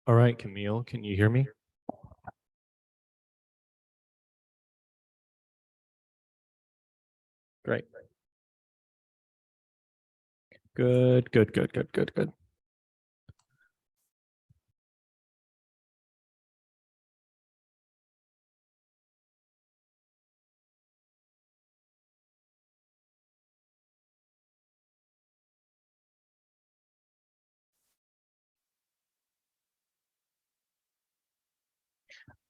All right, Camille, can you hear me? Great. Good.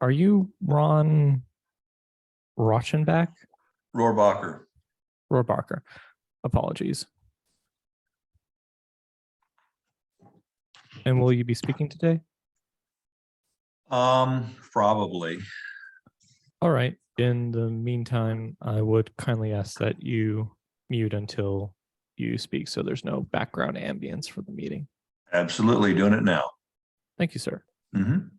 Are you Ron Rauschenbach? Rohrbacher. Rohrbacher. Apologies. And will you be speaking today? Probably. All right. In the meantime, I would kindly ask that you mute until you speak so there's no background ambience for the meeting. Absolutely, doing it now. Thank you, sir. Mhm.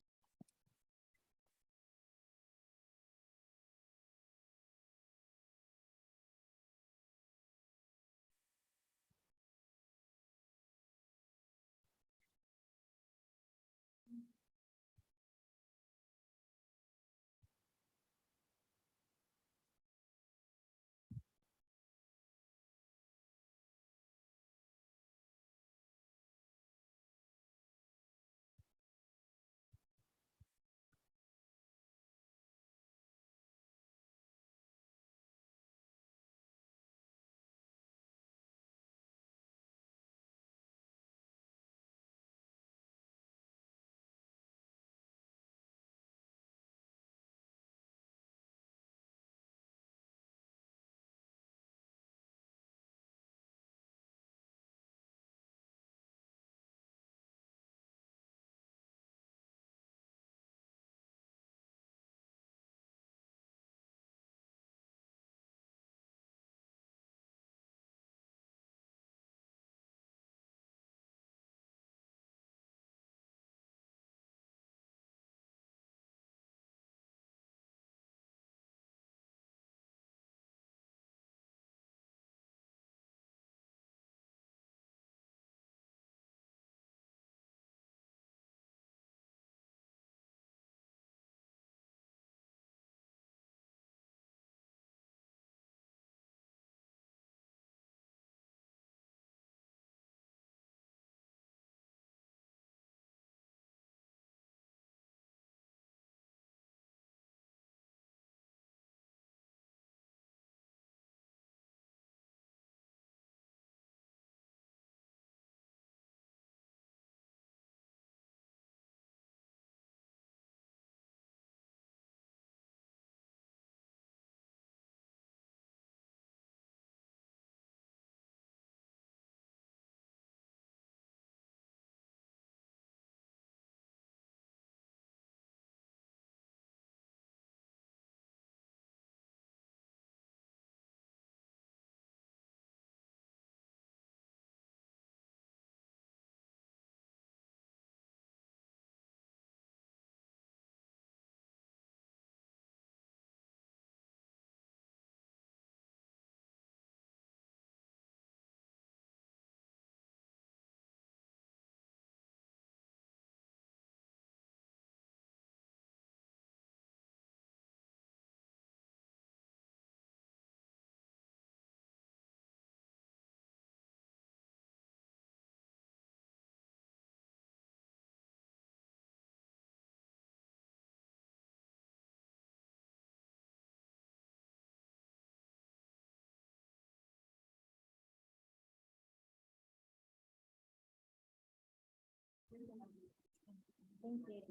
Thank you.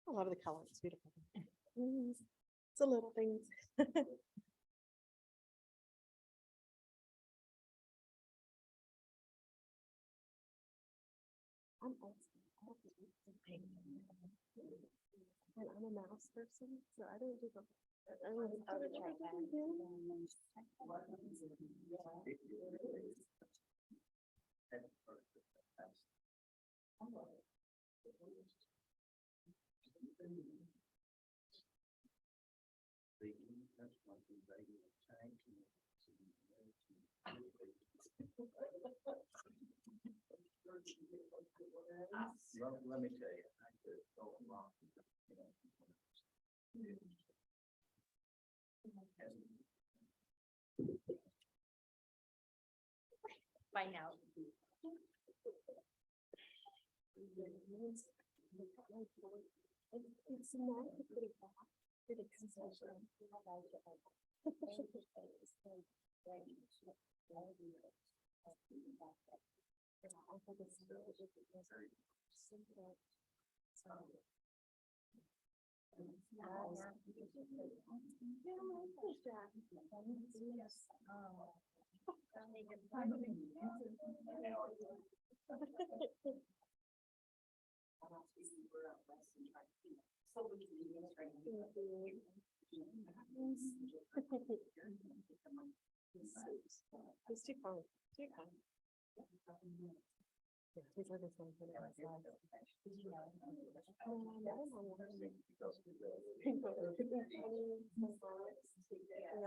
A lot of the color is beautiful. It's a little things. I'm a mouse person, so I don't do the. I would try Let me tell you. I could go along, you know. Find out. It's not pretty bad. Pretty consistent. I think it's really simple. It's too fun. Too fun. Yeah, he's like this one for the outside. We got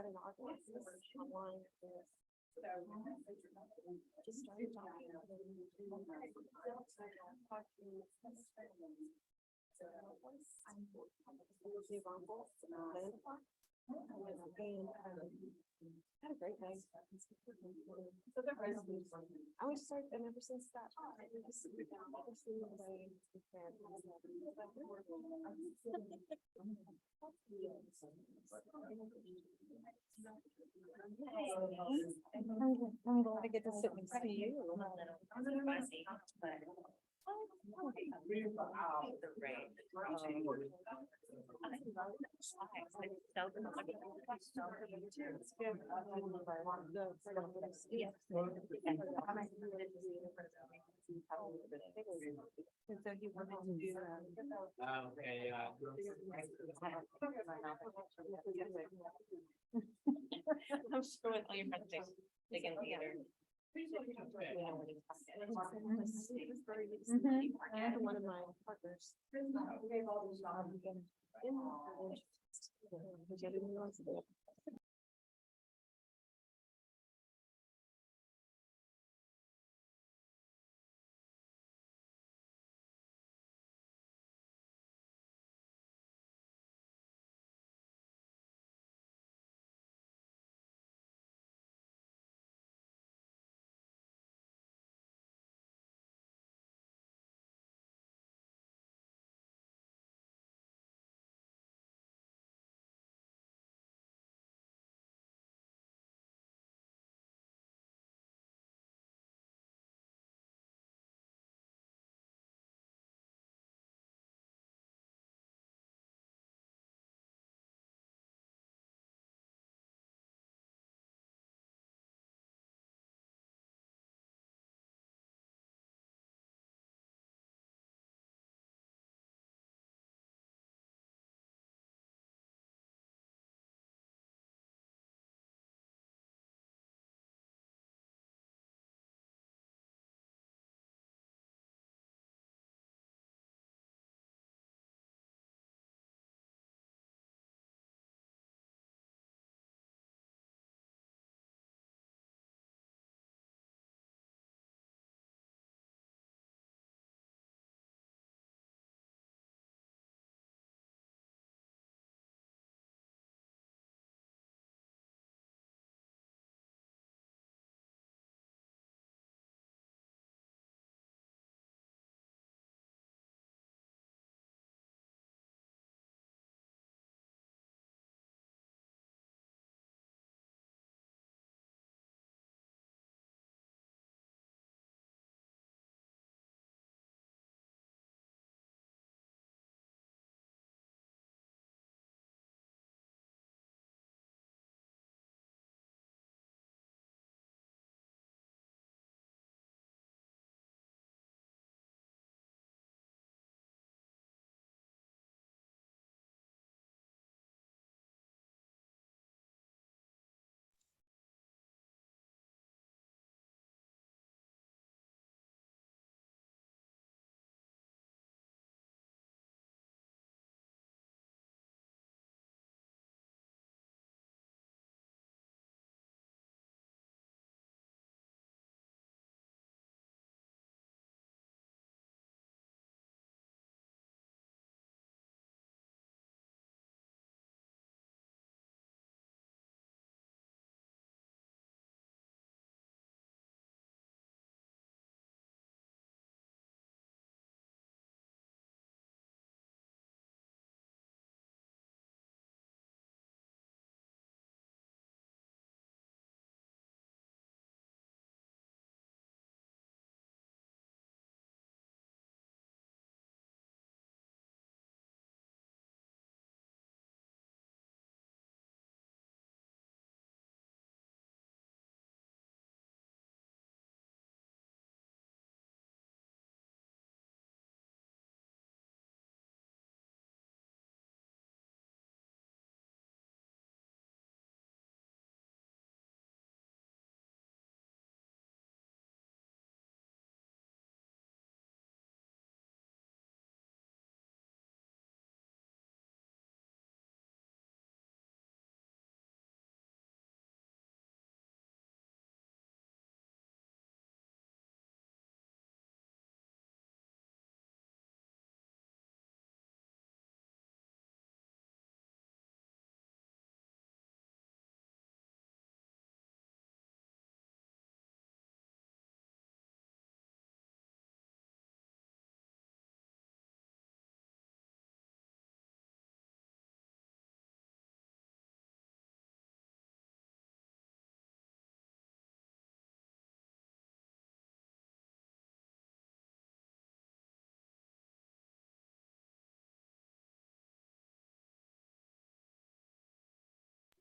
an office online. Just started talking. Had a great day. I was start, and ever since that, I just never seen anybody be fair. I'm glad to get to sit next to you. And so he wanted to do. I'm sure with all your friends, they can together. And one of my partners. Which I didn't realize.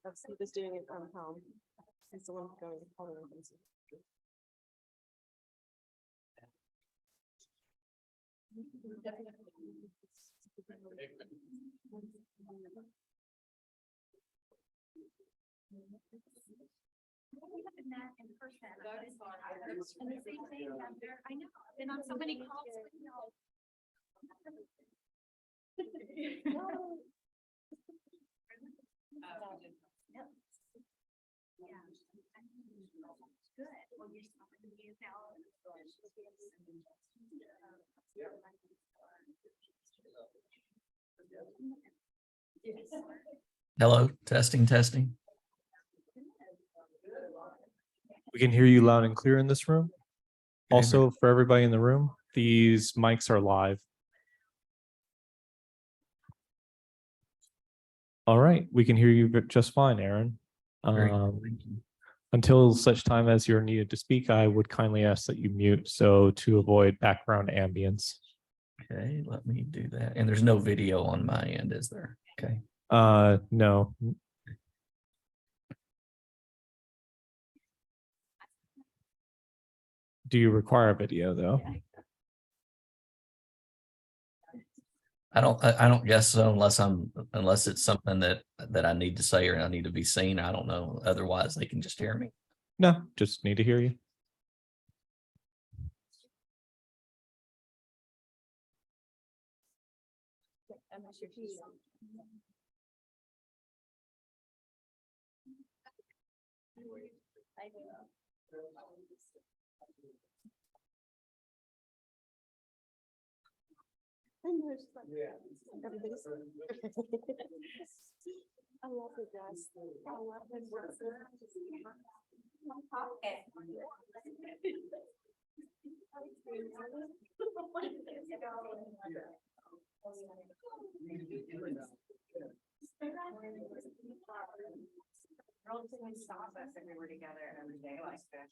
He was doing it from home. He's the one going to home. We haven't met in person. And the same thing, I know, I've been on so many calls with y'all. Yep. Yeah. Good. Well, you're stopping to be now. Hello, testing, testing. We can hear you loud and clear in this room. Okay, Also, for everybody in the room, these mics are live. All right, we can hear you just fine, Aaron. Great, thank you. Until such time as you're needed to speak, I would kindly ask that you mute so to avoid background ambience. Okay, let me do that. And there's no video on my end, is there? Okay. No. Do you require a video though? I don't guess so unless it's something that I need to say or I need to be seen. I don't know. Otherwise, they can just hear me. No, just need to hear you. Everybody's. I love it, guys. I love it. Relatively stop us if we were together every day like that.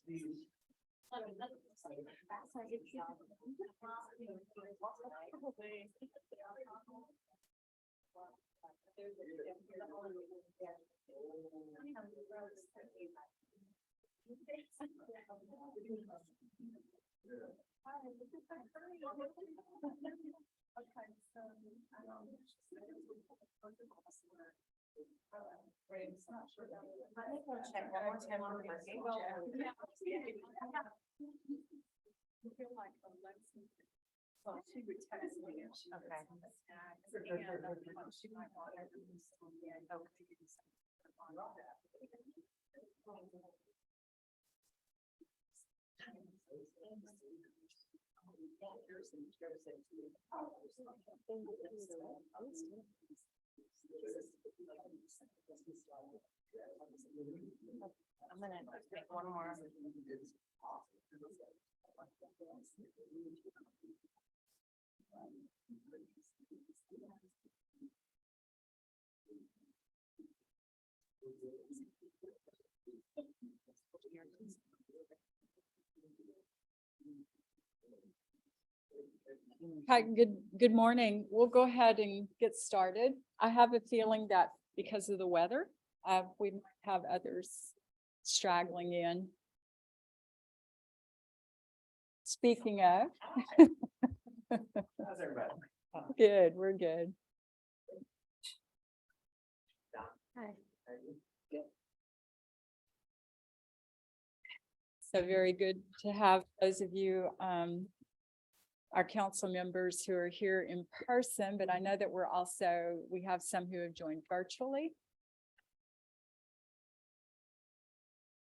Check one more time on the birthday. Well, she would text me if she. Okay. She might want her to be still there. I'm gonna make one more. Hi, good morning. We'll go ahead and get started. I have a feeling that because of the weather, we might have others straggling in. Speaking of. How's everybody? Good, we're good. Hi. So very good to have those of you, our council members who are here in person, but I know that we have some who have joined virtually.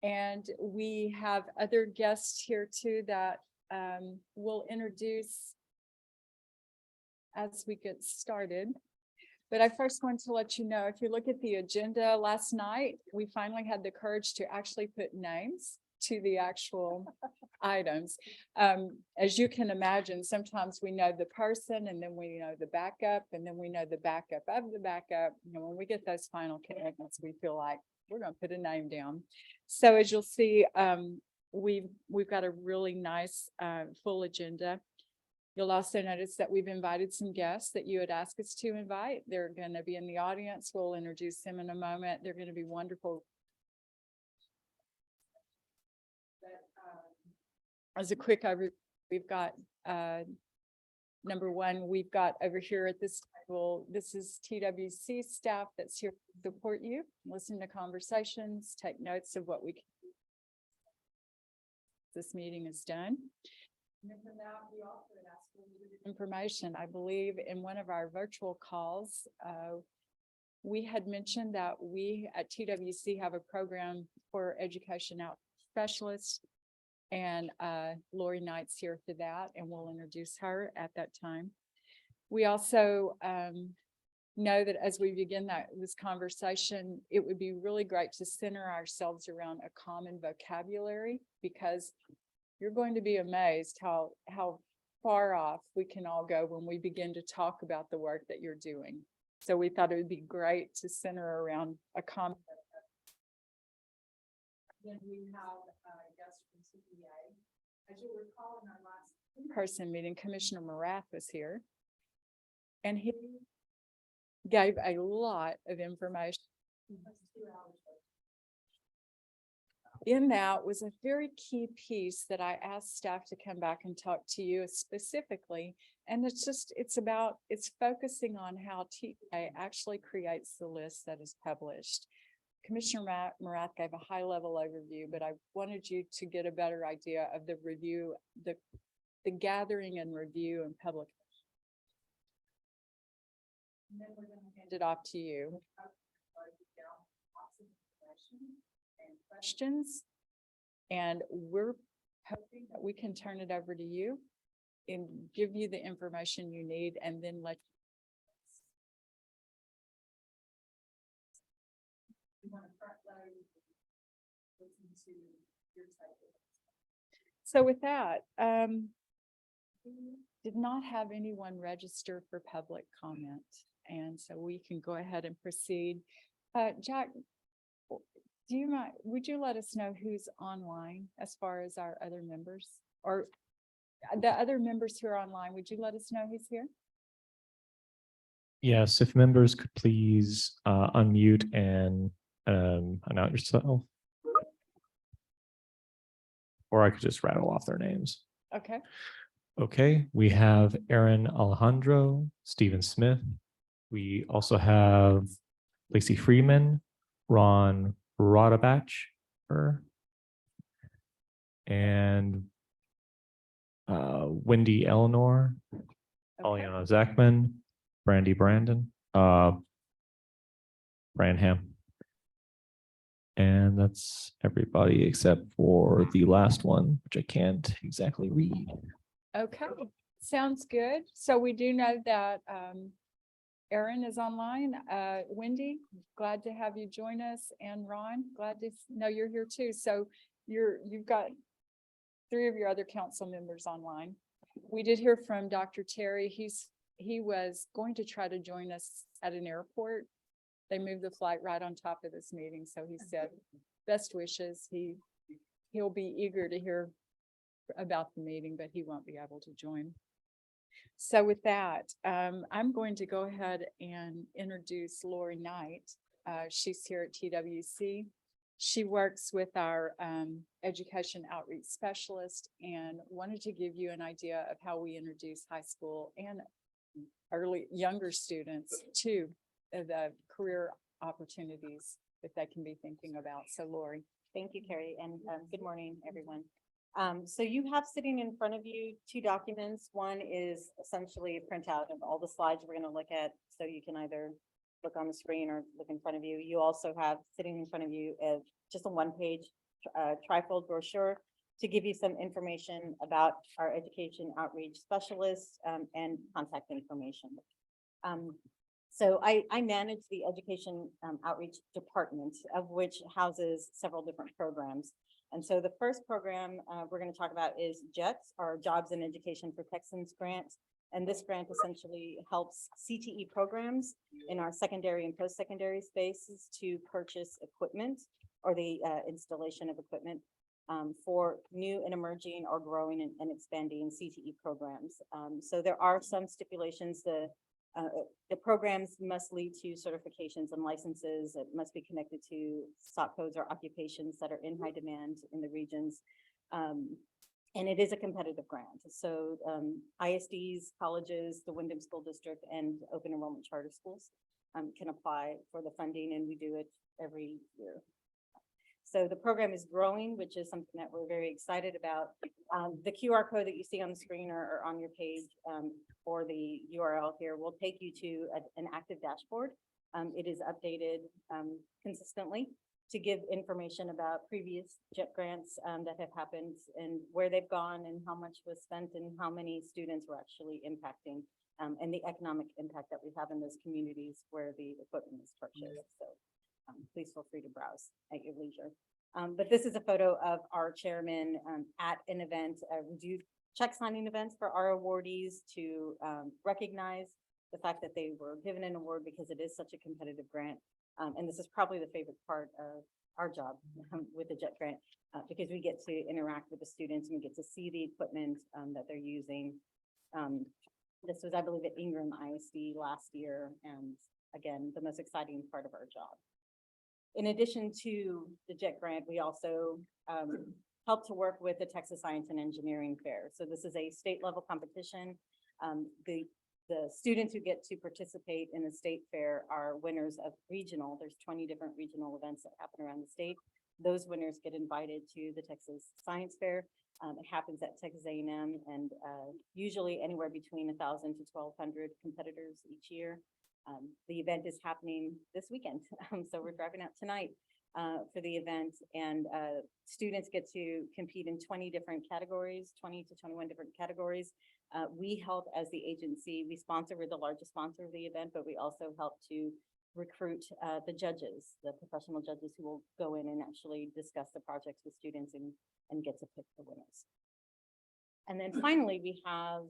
And we have other guests here too that we'll introduce as we get started. But I first want to let you know, if you look at the agenda last night, we finally had the courage to actually put names to the actual items. As you can imagine, sometimes we know the person and then we know the backup and then we know the backup of the backup. You know, when we get those final commitments, we feel like we're going to put a name down. So as you'll see, we've got a really nice full agenda. You'll also notice that we've invited some guests that you had asked us to invite. They're going to be in the audience. We'll introduce them in a moment. They're going to be wonderful. As a quick overview, we've got number one, we've got over here at this table, this is TWC staff that's here to support you, listen to conversations, take notes of what we can. This meeting is done. And then from that, we also had asked for a little bit of information. I believe in one of our virtual calls, we had mentioned that we at TWC have a program for education out specialists. And Lori Knight's here for that, and we'll introduce her at that time. We also know that as we begin this conversation, it would be really great to center ourselves around a common vocabulary, because you're going to be amazed how far off we can all go when we begin to talk about the work that you're doing. So we thought it would be great to center around a common. Then we have a guest from CPA. As you recall, in our last in-person meeting, Commissioner Morath was here. And he gave a lot of information. In that was a very key piece that I asked staff to come back and talk to you specifically. And it's focusing on how TA actually creates the list that is published. Commissioner Morath gave a high level overview, but I wanted you to get a better idea of the review, the gathering and review and public. And then we're going to hand it off to you. And questions, and we're hoping that we can turn it over to you and give you the information you need, and then let you want to front load, listen to your takeaways. So with that, we did not have anyone register for public comment, and so we can go ahead and proceed. Jack, do you mind, would you let us know who's online as far as our other members, or the other members who are online? Would you let us know who's here? Yes, if members could please unmute and announce yourself. Or I could just rattle off their names. Okay. Okay, we have Aaron Alejandro, Stephen Smith. We also have Lacey Freeman, Ron Rodabach, and Wendy Eleanor, Okay. Aliana Zachman, Brandy Brandon, Branham. And that's everybody except for the last one, which I can't exactly read. Okay, sounds good. So we do know that Aaron is online. Wendy, glad to have you join us, and Ron, glad to know you're here too. So you've got 3 of your other council members online. We did hear from Dr. Terry. He was going to try to join us at an airport. They moved the flight right on top of this meeting, so he said best wishes. He'll be eager to hear about the meeting, but he won't be able to join. So with that, I'm going to go ahead and introduce Lori Knight. She's here at TWC. She works with our education outreach specialist, and wanted to give you an idea of how we introduce high school and younger students to the career opportunities that they can be thinking about. So Lori. Thank you, Carrie, and good morning, everyone. So you have sitting in front of you 2 documents. One is essentially a printout of all the slides we're going to look at, so you can either look on the screen or look in front of you. You also have sitting in front of you just a 1-page trifold brochure to give you some information about our education outreach specialists and contact information. So I manage the education outreach department, of which houses several different programs. And so the first program we're going to talk about is JETS, our Jobs and Education for Texans grant. And this grant essentially helps CTE programs in our secondary and post-secondary spaces to purchase equipment, or the installation of equipment. for new and emerging or growing and expanding CTE programs. So there are some stipulations. The programs must lead to certifications and licenses. It must be connected to stock codes or occupations that are in high demand in the regions. And it is a competitive grant. So ISDs, colleges, the Wyndham School District, and open enrollment charter schools can apply for the funding, and we do it every year. So the program is growing, which is something that we're very excited about. The QR code that you see on the screen or on your page or the URL here will take you to an active dashboard. It is updated consistently to give information about previous JET grants that have happened and where they've gone and how much was spent and how many students were actually impacting and the economic impact that we have in those communities where the equipment is purchased. So please feel free to browse at your leisure. But this is a photo of our chairman at an event. We do check signing events for our awardees to recognize the fact that they were given an award because it is such a competitive grant. And this is probably the favorite part of our job with the JET grant because we get to interact with the students and we get to see the equipment that they're using. This was, I believe, at Ingram ISD last year. And again, the most exciting part of our job. In addition to the JET grant, we also help to work with the Texas Science and Engineering Fair. So this is a state level competition. The students who get to participate in the state fair are winners of regional. There's 20 different regional events that happen around the state. Those winners get invited to the Texas Science Fair. It happens at Texas A&M and usually anywhere between 1,000 to 1,200 competitors each year. The event is happening this weekend. So we're driving out tonight for the event, and students get to compete in 20 different categories, 20 to 21 different categories. We help as the agency, we're the largest sponsor of the event, but we also help to recruit the judges, the professional judges who will go in and actually discuss the projects with students and get to pick the winners. And then finally, we have,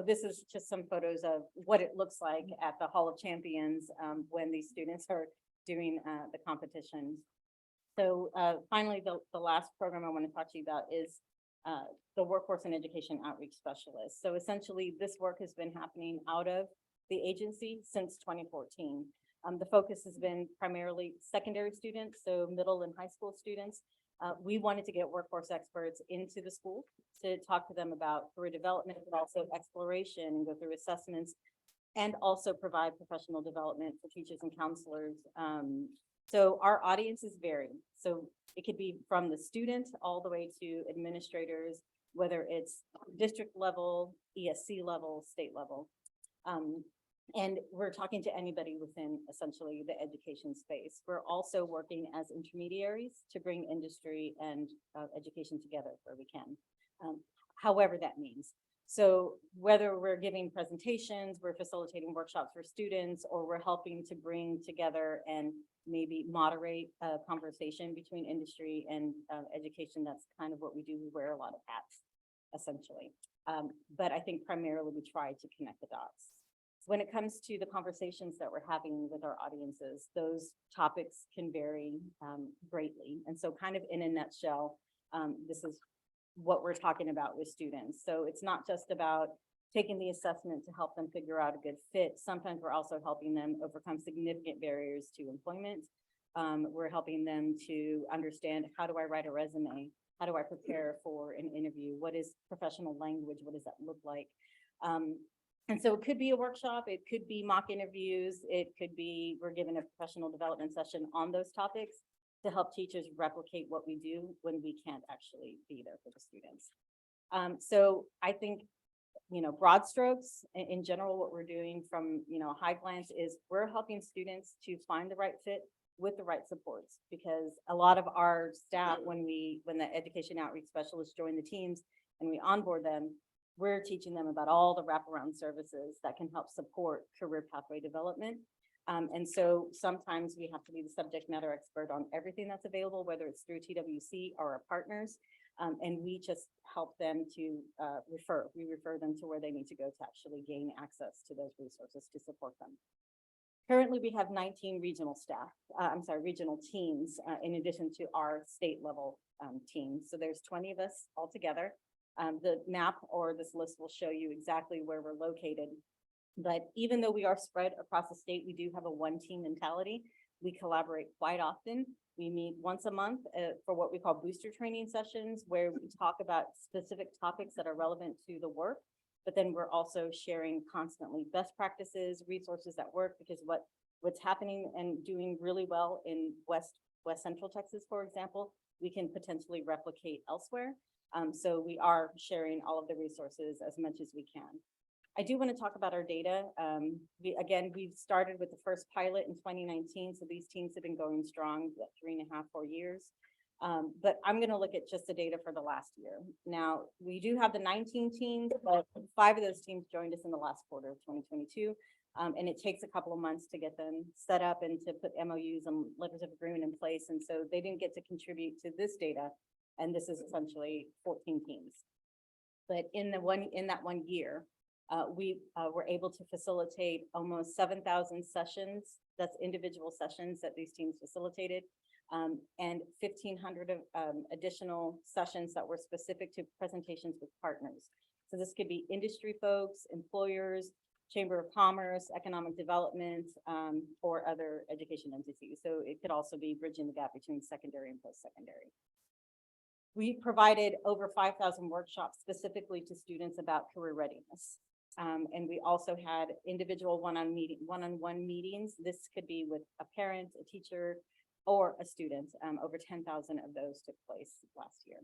this is just some photos of what it looks like at the Hall of Champions when these students are doing the competition. So finally, the last program I want to talk to you about is the Workforce and Education Outreach Specialist. So essentially, this work has been happening out of the agency since 2014. The focus has been primarily secondary students, so middle and high school students. We wanted to get workforce experts into the school to talk to them about career development, but also exploration and go through assessments, and also provide professional development for teachers and counselors. So our audiences vary. So it could be from the student all the way to administrators, whether it's district level, ESC level, state level. And we're talking to anybody within essentially the education space. We're also working as intermediaries to bring industry and education together where we can, however that means. So whether we're giving presentations, we're facilitating workshops for students, or we're helping to bring together and maybe moderate a conversation between industry and education, that's kind of what we do. We wear a lot of hats, essentially. But I think primarily we try to connect the dots. When it comes to the conversations that we're having with our audiences, those topics can vary greatly. And so kind of in a nutshell, this is what we're talking about with students. So it's not just about taking the assessment to help them figure out a good fit. Sometimes we're also helping them overcome significant barriers to employment. We're helping them to understand, how do I write a resume? How do I prepare for an interview? What is professional language? What does that look like? And so it could be a workshop, it could be mock interviews, it could be, we're given a professional development session on those topics to help teachers replicate what we do when we can't actually be there for the students. So I think, broad strokes in general, what we're doing from, a high glance is we're helping students to find the right fit with the right supports, because a lot of our staff, when the education outreach specialists join the teams and we onboard them, we're teaching them about all the wraparound services that can help support career pathway development. And so sometimes we have to be the subject matter expert on everything that's available, whether it's through TWC or our partners. And we just help them to we refer them to where they need to go to actually gain access to those resources to support them. Currently, we have 19 regional staff, regional teams, in addition to our state level teams. So there's 20 of us altogether. The map or this list will show you exactly where we're located. But even though we are spread across the state, we do have a one team mentality. We collaborate quite often. We meet once a month for what we call booster training sessions, where we talk about specific topics that are relevant to the work. But then we're also sharing constantly best practices, resources that work, because what's happening and doing really well in West Central Texas, for example, we can potentially replicate elsewhere. So we are sharing all of the resources as much as we can. I do want to talk about our data. We've started with the first pilot in 2019, so these teams have been going strong, 3.5, 4 years. But I'm going to look at just the data for the last year. Now, we do have the 19 teams, but 5 of those teams joined us in the last quarter of 2022. And it takes a couple of months to get them set up and to put MOUs and letters of agreement in place. And so they didn't get to contribute to this data. And this is essentially 14 teams. But in that 1 year, we were able to facilitate almost 7,000 sessions. That's individual sessions that these teams facilitated. And 1,500 of additional sessions that were specific to presentations with partners. So this could be industry folks, employers, Chamber of Commerce, economic development, or other education entities. So it could also be bridging the gap between secondary and post-secondary. We provided over 5,000 workshops specifically to students about career readiness. And we also had individual one-on-one meetings. This could be with a parent, a teacher, or a student. Over 10,000 of those took place last year.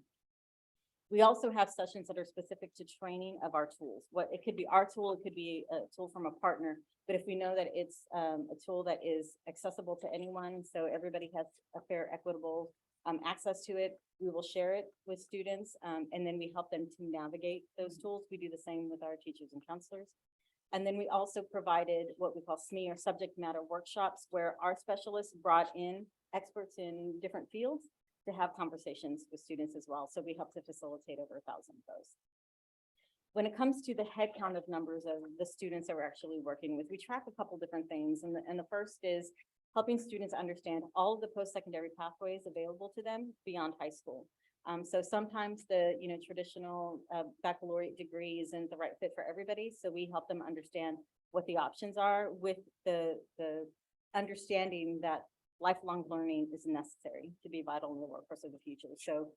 We also have sessions that are specific to training of our tools. It could be our tool, it could be a tool from a partner, but if we know that it's a tool that is accessible to anyone, so everybody has a fair, equitable access to it, we will share it with students, and then we help them to navigate those tools. We do the same with our teachers and counselors. And then we also provided what we call SME, or subject matter workshops, where our specialists brought in experts in different fields to have conversations with students as well. So we help to facilitate over 1,000 of those. When it comes to the headcount of numbers of the students that we're actually working with, we track a couple different things. And the first is helping students understand all of the post-secondary pathways available to them beyond high school. So sometimes the traditional baccalaureate degree isn't the right fit for everybody. So we help them understand what the options are, with the understanding that lifelong learning is necessary to be vital in the workforce of the future. So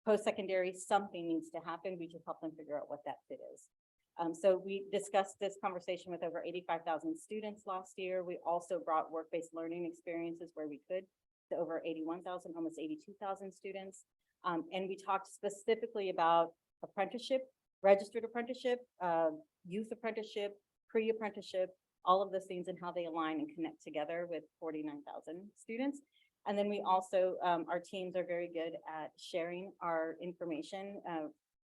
post-secondary, something needs to happen. We just help them figure out what that fit is. So we discussed this conversation with over 85,000 students last year. We also brought work-based learning experiences where we could to over 81,000, almost 82,000 students. And we talked specifically about apprenticeship, registered apprenticeship, youth apprenticeship, pre-apprenticeship, all of those things and how they align and connect together with 49,000 students. And then we also, our teams are very good at sharing our information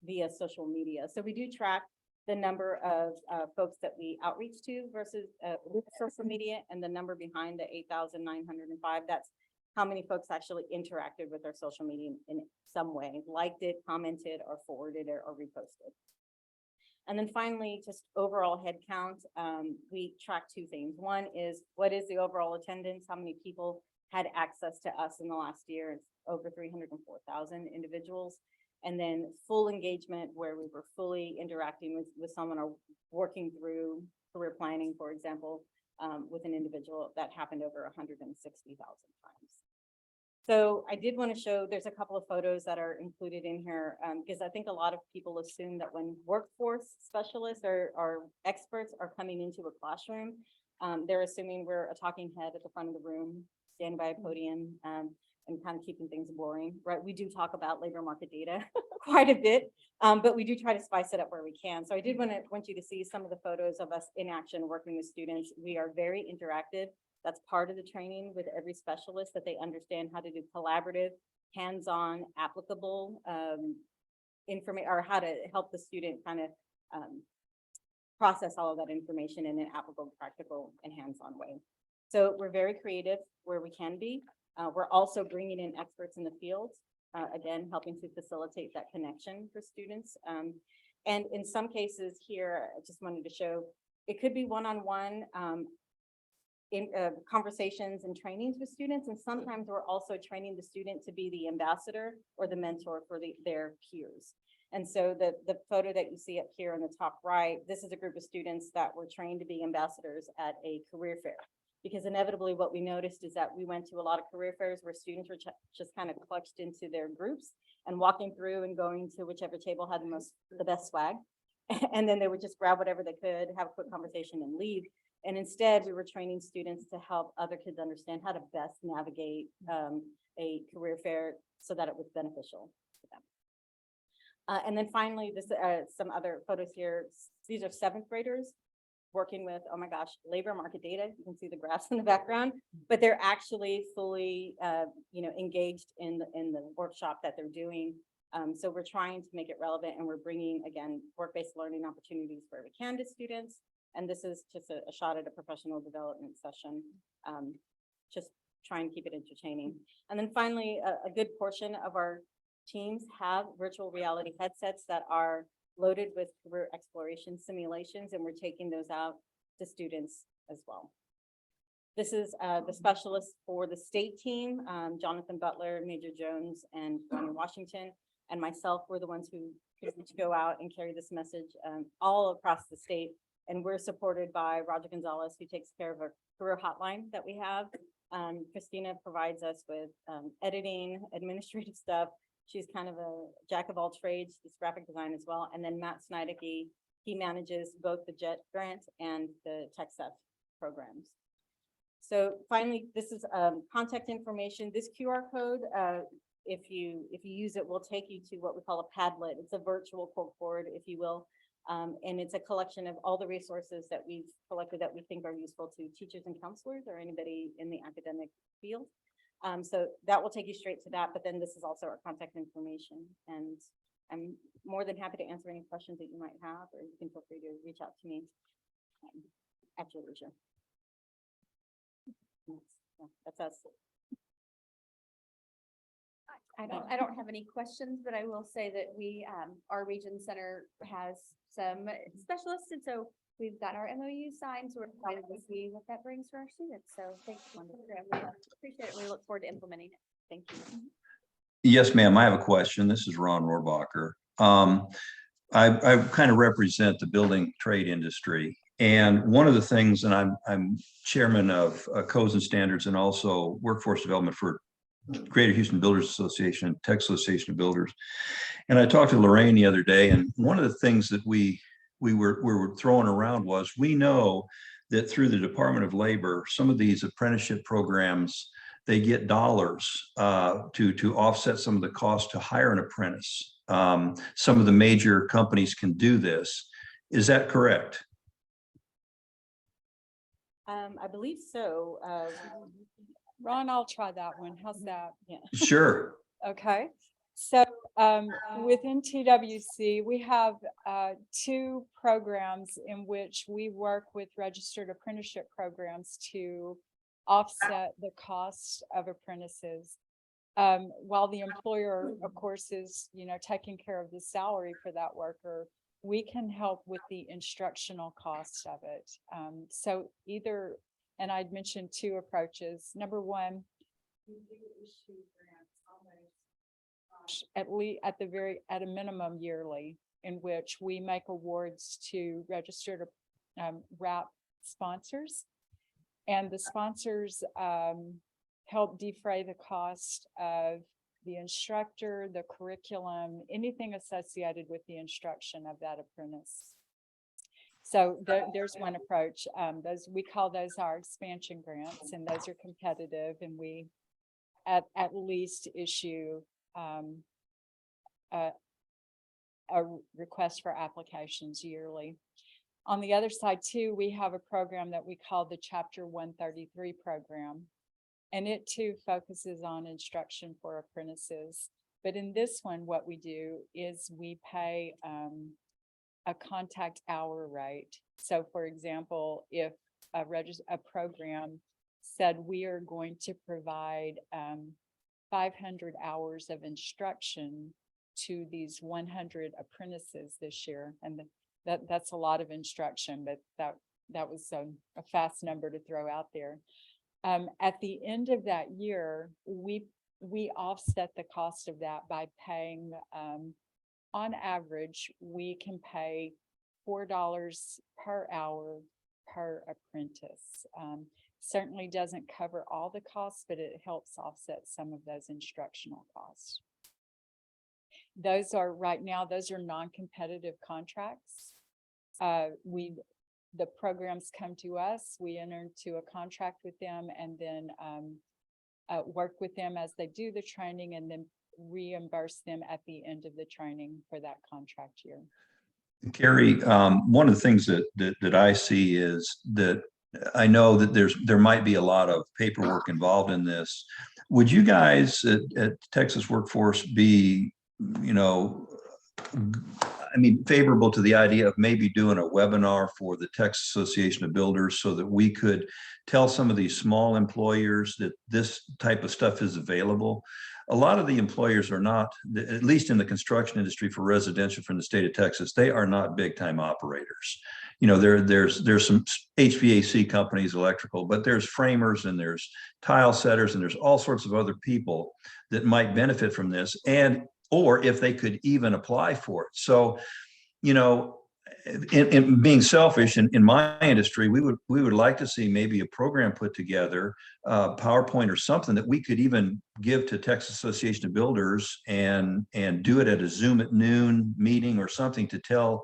via social media. So we do track the number of folks that we outreach to versus with social media, and the number behind the 8,905, that's how many folks actually interacted with our social media in some way, liked it, commented, or forwarded it, or reposted. And then finally, just overall head count, we track 2 things. One is, what is the overall attendance? How many people had access to us in the last year? It's over 304,000 individuals. And then full engagement, where we were fully interacting with someone or working through career planning, for example, with an individual, that happened over 160,000 times. So I did want to show, there's a couple of photos that are included in here, because I think a lot of people assume that when workforce specialists or experts are coming into a classroom, they're assuming we're a talking head at the front of the room, standing by a podium, and kind of keeping things boring, right? We do talk about labor market data quite a bit, but we do try to spice it up where we can. So I did want you to see some of the photos of us in action working with students. We are very interactive. That's part of the training with every specialist, that they understand how to do collaborative, hands-on, applicable information, or how to help the student kind of process all of that information in an applicable, practical, and hands-on way. So we're very creative where we can be. We're also bringing in experts in the field, again, helping to facilitate that connection for students. And in some cases here, I just wanted to show, it could be one-on-one. in conversations and trainings with students, and sometimes we're also training the student to be the ambassador or the mentor for their peers. And so the photo that you see up here on the top right, this is a group of students that were trained to be ambassadors at a career fair. Because inevitably what we noticed is that we went to a lot of career fairs where students were just kind of clutched into their groups and walking through and going to whichever table had the best swag. And then they would just grab whatever they could, have a quick conversation and leave. And instead we were training students to help other kids understand how to best navigate a career fair so that it was beneficial to them. And then finally, this some other photos here. These are 7th graders working with, oh my gosh, labor market data. You can see the graphs in the background, but they're actually fully, engaged in the workshop that they're doing. So we're trying to make it relevant, and we're bringing, again, work-based learning opportunities where we can to students. And this is just a shot at a professional development session. Just try and keep it entertaining. And then finally, a good portion of our teams have virtual reality headsets that are loaded with career exploration simulations, and we're taking those out to students as well. This is the specialist for the state team, Jonathan Butler, Major Jones, and Ronnie Washington, and myself were the ones who could go out and carry this message all across the state. And we're supported by Roger Gonzalez, who takes care of a career hotline that we have. Christina provides us with editing, administrative stuff. She's kind of a jack of all trades, this graphic design as well. And then Matt Snideke, he manages both the JET grant and the TechSF programs. So finally, this is contact information. This QR code, if you use it, will take you to what we call a Padlet. It's a virtual corkboard, if you will. And it's a collection of all the resources that we've collected that we think are useful to teachers and counselors or anybody in the academic field. So that will take you straight to that, but then this is also our contact information. And I'm more than happy to answer any questions that you might have, or you can feel free to reach out to me at your leisure. That's us. I don't have any questions, but I will say that we, our region center has some specialists, and so we've got our MOU signed, so we're excited to see what that brings for our students. So thanks, Wanda. We appreciate it. We look forward to implementing it. Thank you. Yes, ma'am. I have a question. This is Ron Rohrbacher. I kind of represent the building trade industry. And one of the things, and I'm chairman of Codes and Standards and also workforce development for Greater Houston Builders Association, Texas Association of Builders. And I talked to Lorraine the other day, and one of the things that we were throwing around was, we know that through the Department of Labor, some of these apprenticeship programs, they get dollars to offset some of the cost to hire an apprentice. Some of the major companies can do this. Is that correct? I believe so. Ron, I'll try that one. How's that? Yeah. Sure. Okay. So within TWC, we have 2 programs in which we work with registered apprenticeship programs to offset the cost of apprentices. While the employer, of course, is, taking care of the salary for that worker, we can help with the instructional cost of it. So either, and I'd mentioned 2 approaches. Number one, we do issue grants almost at a minimum yearly, in which we make awards to registered RAP sponsors, and the sponsors help defray the cost of the instructor, the curriculum, anything associated with the instruction of that apprentice. So there's one approach. We call those our expansion grants, and those are competitive, and we at least issue a request for applications yearly. On the other side too, we have a program that we call the Chapter 133 program, and it too focuses on instruction for apprentices. But in this one, what we do is we pay a contact hour rate. So for example, if a program said we are going to provide 500 hours of instruction to these 100 apprentices this year, and that's a lot of instruction, but that was a fast number to throw out there. At the end of that year, we offset the cost of that by paying, on average, we can pay $4 per hour per apprentice. Certainly doesn't cover all the costs, but it helps offset some of those instructional costs. Those are right now, those are non-competitive contracts. The programs come to us, we enter into a contract with them, and then work with them as they do the training, and then reimburse them at the end of the training for that contract year. Carrie, one of the things that I see is that I know that there might be a lot of paperwork involved in this. Would you guys at Texas Workforce be, favorable to the idea of maybe doing a webinar for the Texas Association of Builders so that we could tell some of these small employers that this type of stuff is available? A lot of the employers are not, at least in the construction industry for residential from the state of Texas, they are not big time operators. There's some HVAC companies, electrical, but there's framers and there's tile setters and there's all sorts of other people that might benefit from this, or if they could even apply for it. So, in being selfish in my industry, we would like to see maybe a program put together, PowerPoint or something that we could even give to Texas Association of Builders and do it at a Zoom at noon meeting or something to tell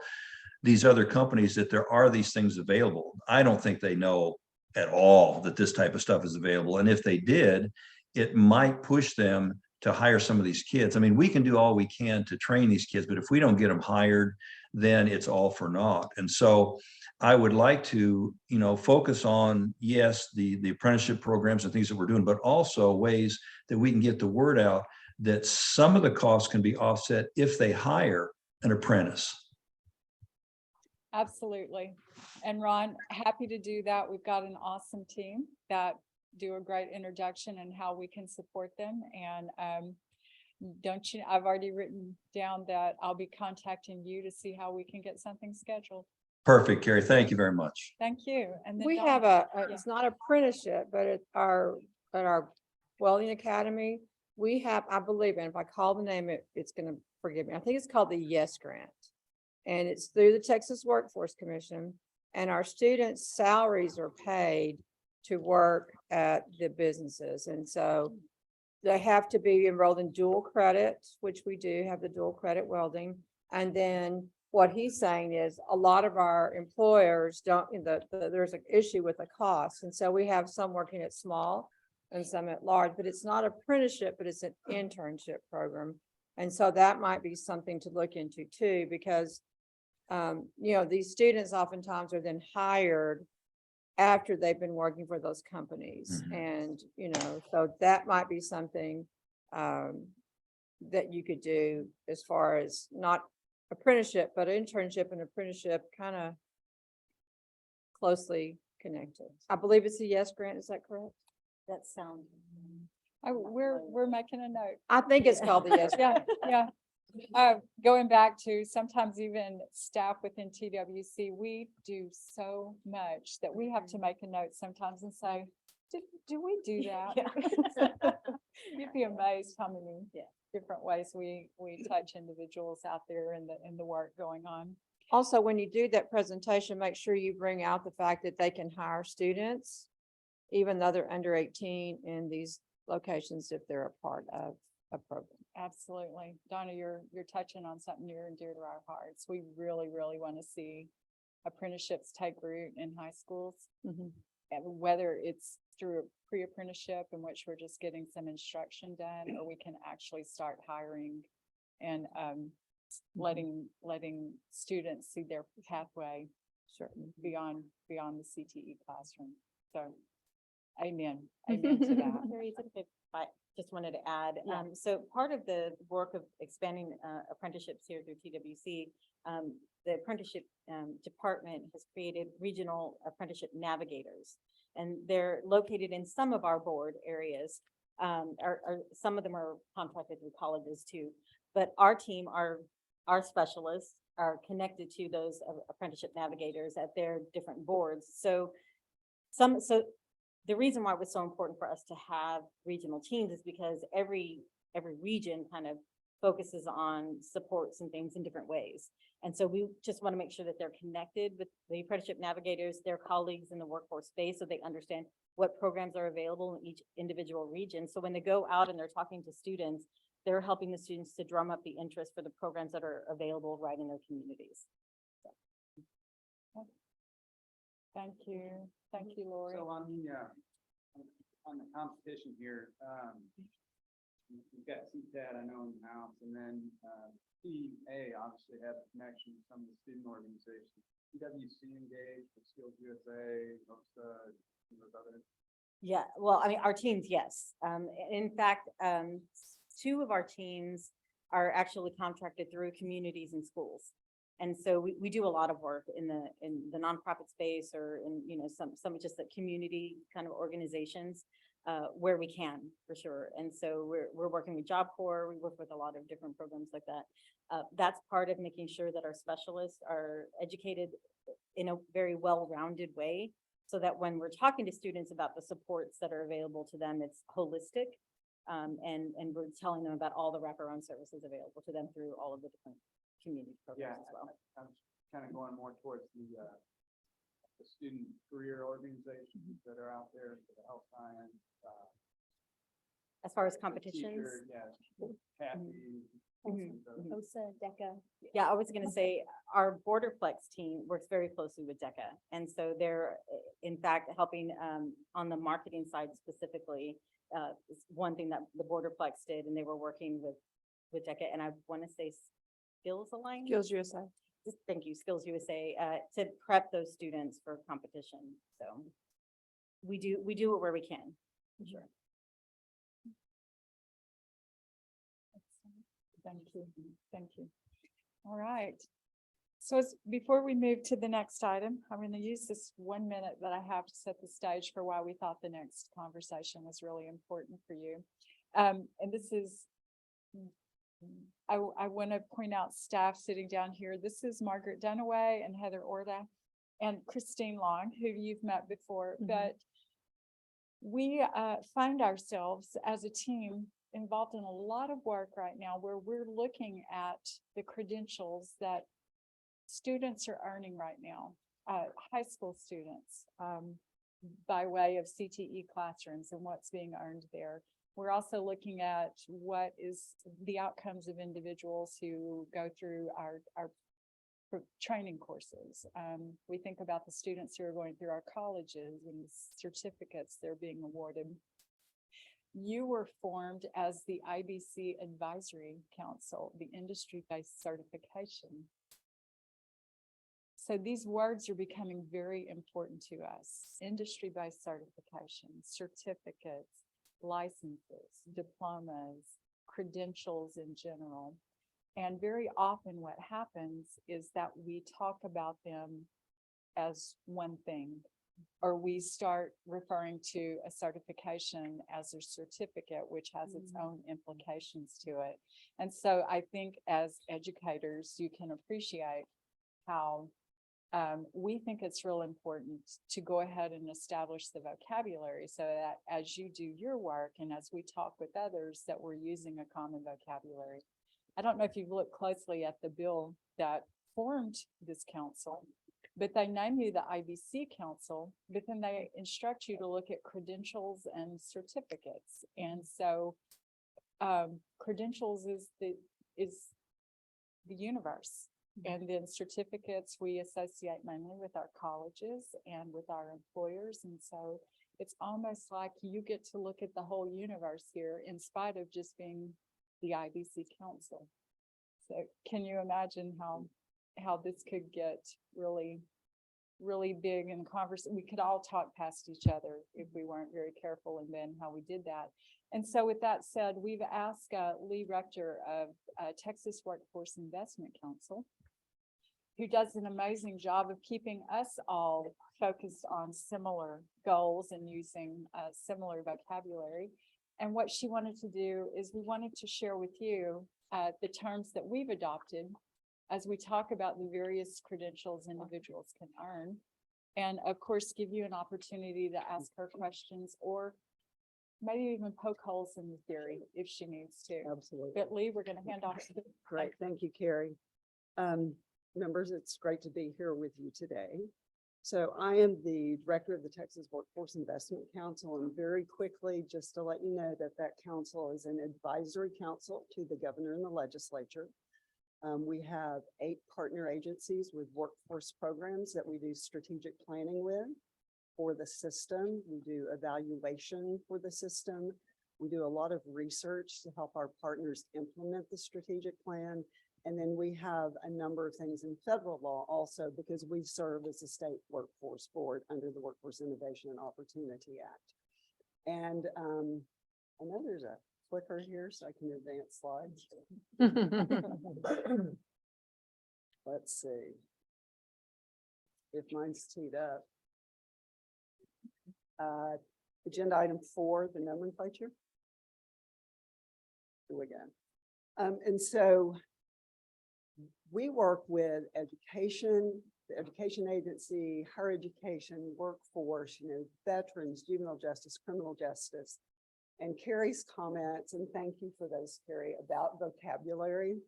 these other companies that there are these things available. I don't think they know at all that this type of stuff is available. And if they did, it might push them to hire some of these kids. I mean, we can do all we can to train these kids, but if we don't get them hired, then it's all for naught. And so I would like to, focus on, yes, the apprenticeship programs and things that we're doing, but also ways that we can get the word out that some of the costs can be offset if they hire an apprentice. Absolutely. And Ron, happy to do that. We've got an awesome team that do a great introduction and how we can support them. And I've already written down that I'll be contacting you to see how we can get something scheduled. Perfect, Carrie. Thank you very much. Thank you. And then We Donna. have it's not apprenticeship, but at our welding academy, we have, I believe, and if I call the name, it's gonna forgive me. I think it's called the Yes Grant. And it's through the Texas Workforce Commission, and our students' salaries are paid to work at the businesses. And so they have to be enrolled in dual credit, which we do have the dual credit welding. And then what he's saying is a lot of our employers don't, there's an issue with the cost. And so we have some working at small and some at large, but it's not apprenticeship, but it's an internship program. And so that might be something to look into too, because these students oftentimes are then hired after they've been working for those companies. And, so that might be something that you could do as far as not apprenticeship, but internship and apprenticeship kind of closely connected. I believe it's a Yes Grant. Is that correct? That sounds. We're making a note. I think it's called the Yes Grant. Yeah. Going back to sometimes even staff within TWC, we do so much that we have to make a note sometimes and say, do we do that? You'd be amazed how many different ways we touch individuals out there in the work going on. Also, when you do that presentation, make sure you bring out the fact that they can hire students, even though they're under 18 in these locations, if they're a part of a program. Absolutely. Donna, you're touching on something near and dear to our hearts. We really, really want to see apprenticeships take root in high schools. And whether it's through a pre-apprenticeship in which we're just getting some instruction done, or we can actually start hiring and letting students see their pathway beyond the CTE classroom. So amen to that. Carrie, if I just wanted to add, so part of the work of expanding apprenticeships here through TWC, the apprenticeship department has created regional apprenticeship navigators, and they're located in some of our board areas. Some of them are contracted with colleges too, but our team, our specialists are connected to those apprenticeship navigators at their different boards. So the reason why it was so important for us to have regional teams is because every region kind of focuses on supports and things in different ways. And so we just want to make sure that they're connected with the apprenticeship navigators, their colleagues in the workforce space, so they understand what programs are available in each individual region. So when they go out and they're talking to students, they're helping the students to drum up the interest for the programs that are available right in their communities. Thank you. Thank you, Lori. So on the competition here, we've got CTAD, I know, in the house, and then PA obviously has a connection with some of the student organizations. PWC engaged with Skills USA, HOSA, those others. Yeah, well, I mean, our teams, yes. In fact, two of our teams are actually contracted through communities and schools. And so we do a lot of work in the nonprofit space, or in, you know, some just the community kind of organizations where we can, for sure. And so we're working with Job Corps. We work with a lot of different programs like that. That's part of making sure that our specialists are educated in a very well-rounded way, so that when we're talking to students about the supports that are available to them, it's holistic. And we're telling them about all the wraparound services available to them through all of the different community programs as well. I was kind of going more towards the student career organizations that are out there for the health science. As far as the competitions. teacher, yeah, Kathy. Mhm, so- mhm. HOSA, DECA. Yeah, I was gonna say, our Borderplex team works very closely with DECA. And so they're, in fact, helping on the marketing side specifically. Is one thing that the Borderplex did, and they were working with DECA, and I want to say Skills Alliance. Skills USA. Thank you, Skills USA, to prep those students for competition. So we do it where we can, for sure. Thank you. Thank you. All right. So before we move to the next item, I'm going to use this 1 minute that I have to set the stage for why we thought the next conversation was really important for you. And this is, I want to point out staff sitting down here. This is Margaret Dunaway and Heather Orda and Christine Long, who you've met before, but we find ourselves as a team involved in a lot of work right now where we're looking at the credentials that students are earning right now, high school students, by way of CTE classrooms and what's being earned there. We're also looking at what is the outcomes of individuals who go through our training courses. We think about the students who are going through our colleges and the certificates they're being awarded. You were formed as the IBC Advisory Council, the industry-based certification. So these words are becoming very important to us. Industry-based certification, certificates, licenses, diplomas, credentials in general. And very often what happens is that we talk about them as one thing, or we start referring to a certification as a certificate, which has its own implications to it. And so I think as educators, you can appreciate how we think it's real important to go ahead and establish the vocabulary so that as you do your work and as we talk with others, that we're using a common vocabulary. I don't know if you've looked closely at the bill that formed this council, but they name you the IBC Council, but then they instruct you to look at credentials and certificates. And so credentials is the universe. And then certificates we associate mainly with our colleges and with our employers. And so it's almost like you get to look at the whole universe here in spite of just being the IBC Council. So can you imagine how this could get really, really big in conversation? We could all talk past each other if we weren't very careful in then how we did that. And so with that said, we've asked Lee Rector of Texas Workforce Investment Council, who does an amazing job of keeping us all focused on similar goals and using similar vocabulary. And what she wanted to do is we wanted to share with you the terms that we've adopted as we talk about the various credentials individuals can earn. And of course, give you an opportunity to ask her questions or maybe even poke holes in the theory if she needs to. Absolutely. But Lee, we're gonna hand off to the. Great. Thank you, Carrie. Members, it's great to be here with you today. So I am the director of the Texas Workforce Investment Council, and very quickly, just to let you know that that council is an advisory council to the governor and the legislature. We have 8 partner agencies with workforce programs that we do strategic planning with for the system. We do evaluation for the system. We do a lot of research to help our partners implement the strategic plan. And then we have a number of things in federal law also, because we serve as a state workforce board under the Workforce Innovation and Opportunity Act. And I know there's a clicker here so I can advance slides. Let's see if mine's teed up. Agenda item 4, the nomenclature. Here we go. And so we work with education, the education agency, higher education, workforce, veterans, juvenile justice, criminal justice. And Carrie's comments, and thank you for those, Carrie, about vocabulary.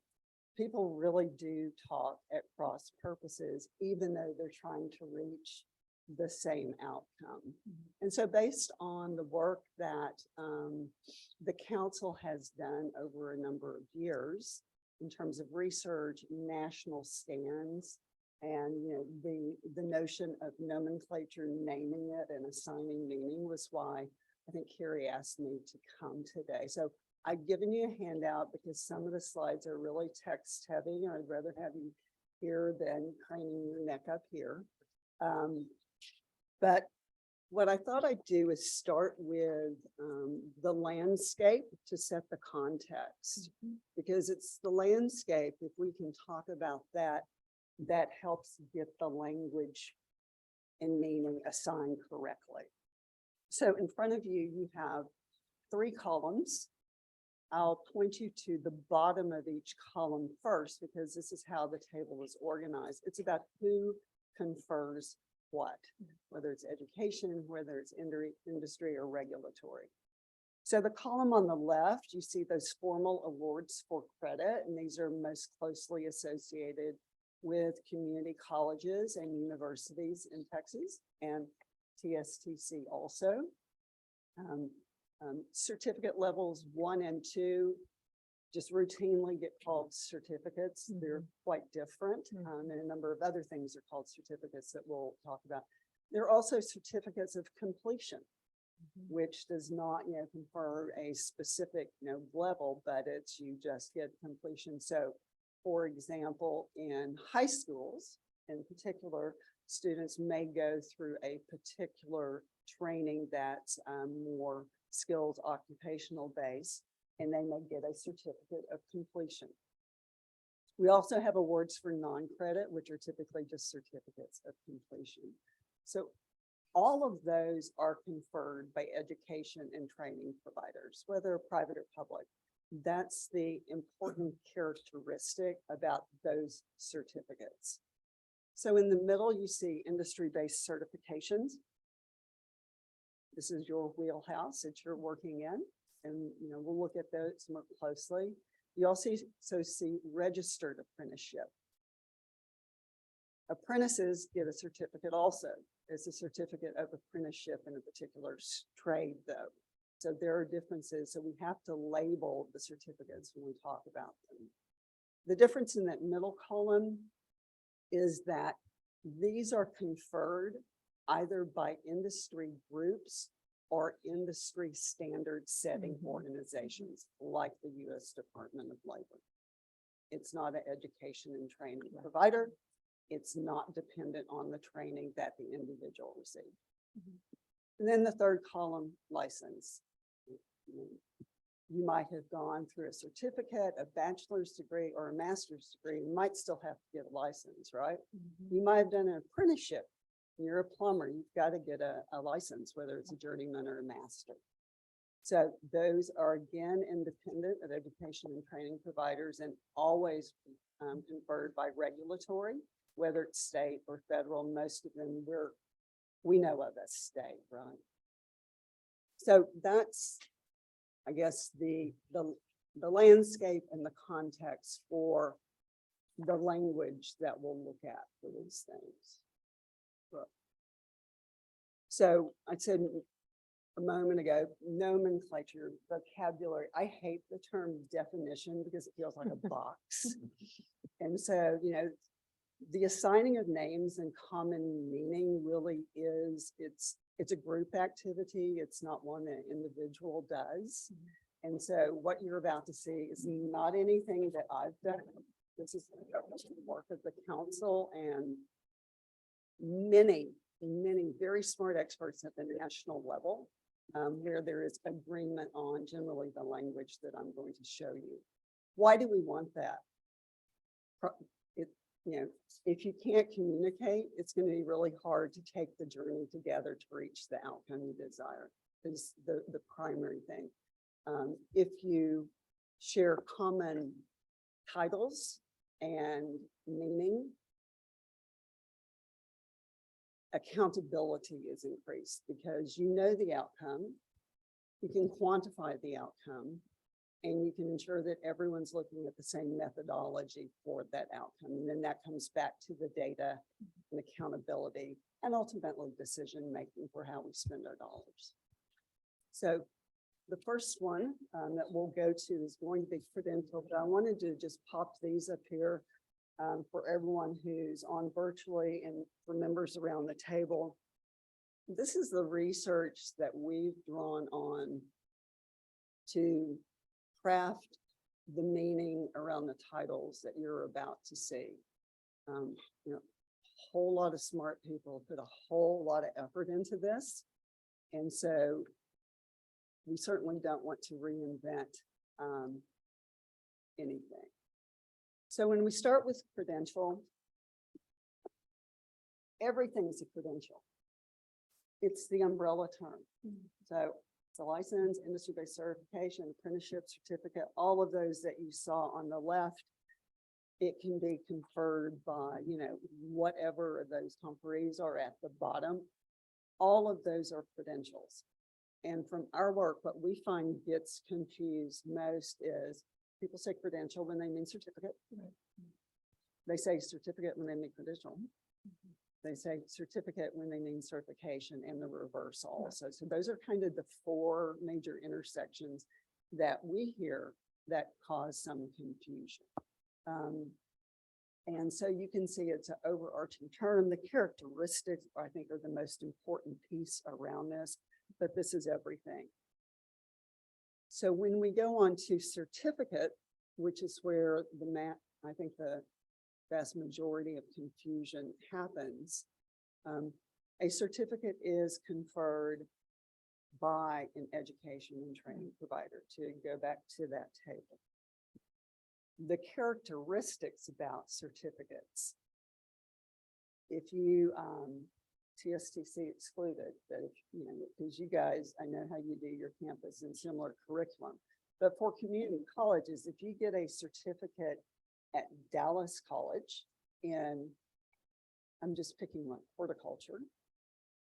People really do talk at cross purposes, even though they're trying to reach the same outcome. And so based on the work that the council has done over a number of years, in terms of research, national stands, and the notion of nomenclature, naming it and assigning meaning was why I think Carrie asked me to come today. So I've given you a handout because some of the slides are really text heavy. I'd rather have you here than craning your neck up here. But what I thought I'd do is start with the landscape to set the context, because it's the landscape, if we can talk about that, that helps get the language and meaning assigned correctly. So in front of you, you have 3 columns. I'll point you to the bottom of each column first, because this is how the table is organized. It's about who confers what, whether it's education, whether it's industry or regulatory. So the column on the left, you see those formal awards for credit, and these are most closely associated with community colleges and universities in Texas and TSTC also. Certificate levels 1 and 2 just routinely get called certificates. They're quite different. And a number of other things are called certificates that we'll talk about. There are also certificates of completion, which does not, confer a specific, level, but it's you just get completion. So, for example, in high schools, in particular, students may go through a particular training that's more skills occupational based, and they may get a certificate of completion. We also have awards for non-credit, which are typically just certificates of completion. So all of those are conferred by education and training providers, whether private or public. That's the important characteristic about those certificates. So in the middle, you see industry-based certifications. This is your wheelhouse that you're working in, and we'll look at those more closely. You also see registered apprenticeship. Apprentices get a certificate also. It's a certificate of apprenticeship in a particular trade though. So there are differences. So we have to label the certificates when we talk about them. The difference in that middle column is that these are conferred either by industry groups or industry standard setting organizations like the U.S. Department of Labor. It's not an education and training provider. It's not dependent on the training that the individual received. And then the third column, license. You might have gone through a certificate, a bachelor's degree, or a master's degree. You might still have to get a license, right? You might have done an apprenticeship. You're a plumber, you've got to get a license, whether it's a journeyman or a master. So those are again independent of education and training providers and always conferred by regulatory, whether it's state or federal. Most of them we know of as state, right? So that's, I guess, the landscape and the context for the language that we'll look at for these things. So I said a moment ago, nomenclature, vocabulary. I hate the term definition because it feels like a box. And so, the assigning of names and common meaning really is, it's a group activity. It's not one that an individual does. And so what you're about to see is not anything that I've done. This is the work of the council and many very smart experts at the national level, where there is agreement on generally the language that I'm going to show you. Why do we want that? If you can't communicate, it's going to be really hard to take the journey together to reach the outcome you desire, is the primary thing. If you share common titles and meaning, accountability is increased because you know the outcome, you can quantify the outcome, and you can ensure that everyone's looking at the same methodology for that outcome. And then that comes back to the data and accountability and ultimately decision-making for how we spend our dollars. So the first one that we'll go to is going to be credential, but I wanted to just pop these up here for everyone who's on virtually and for members around the table. This is the research that we've drawn on to craft the meaning around the titles that you're about to see. A whole lot of smart people put a whole lot of effort into this. And so we certainly don't want to reinvent anything. So when we start with credential, everything's a credential. It's the umbrella term. So it's a license, industry-based certification, apprenticeship, certificate, all of those that you saw on the left. It can be conferred by, whatever of those conferees are at the bottom. All of those are credentials. And from our work, what we find gets confused most is people say credential when they mean certificate. They say certificate when they mean credential. They say certificate when they mean certification, and the reverse also. So those are kind of the four major intersections that we hear that cause some confusion. And so you can see it's an overarching term. The characteristics, I think, are the most important piece around this, but this is everything. So when we go on to certificate, which is where I think the vast majority of confusion happens, a certificate is conferred by an education and training provider, to go back to that table. The characteristics about certificates, if you TSTC excluded, but if, because you guys, I know how you do your campus and similar curriculum, but for community colleges, if you get a certificate at Dallas College in, I'm just picking one, horticulture,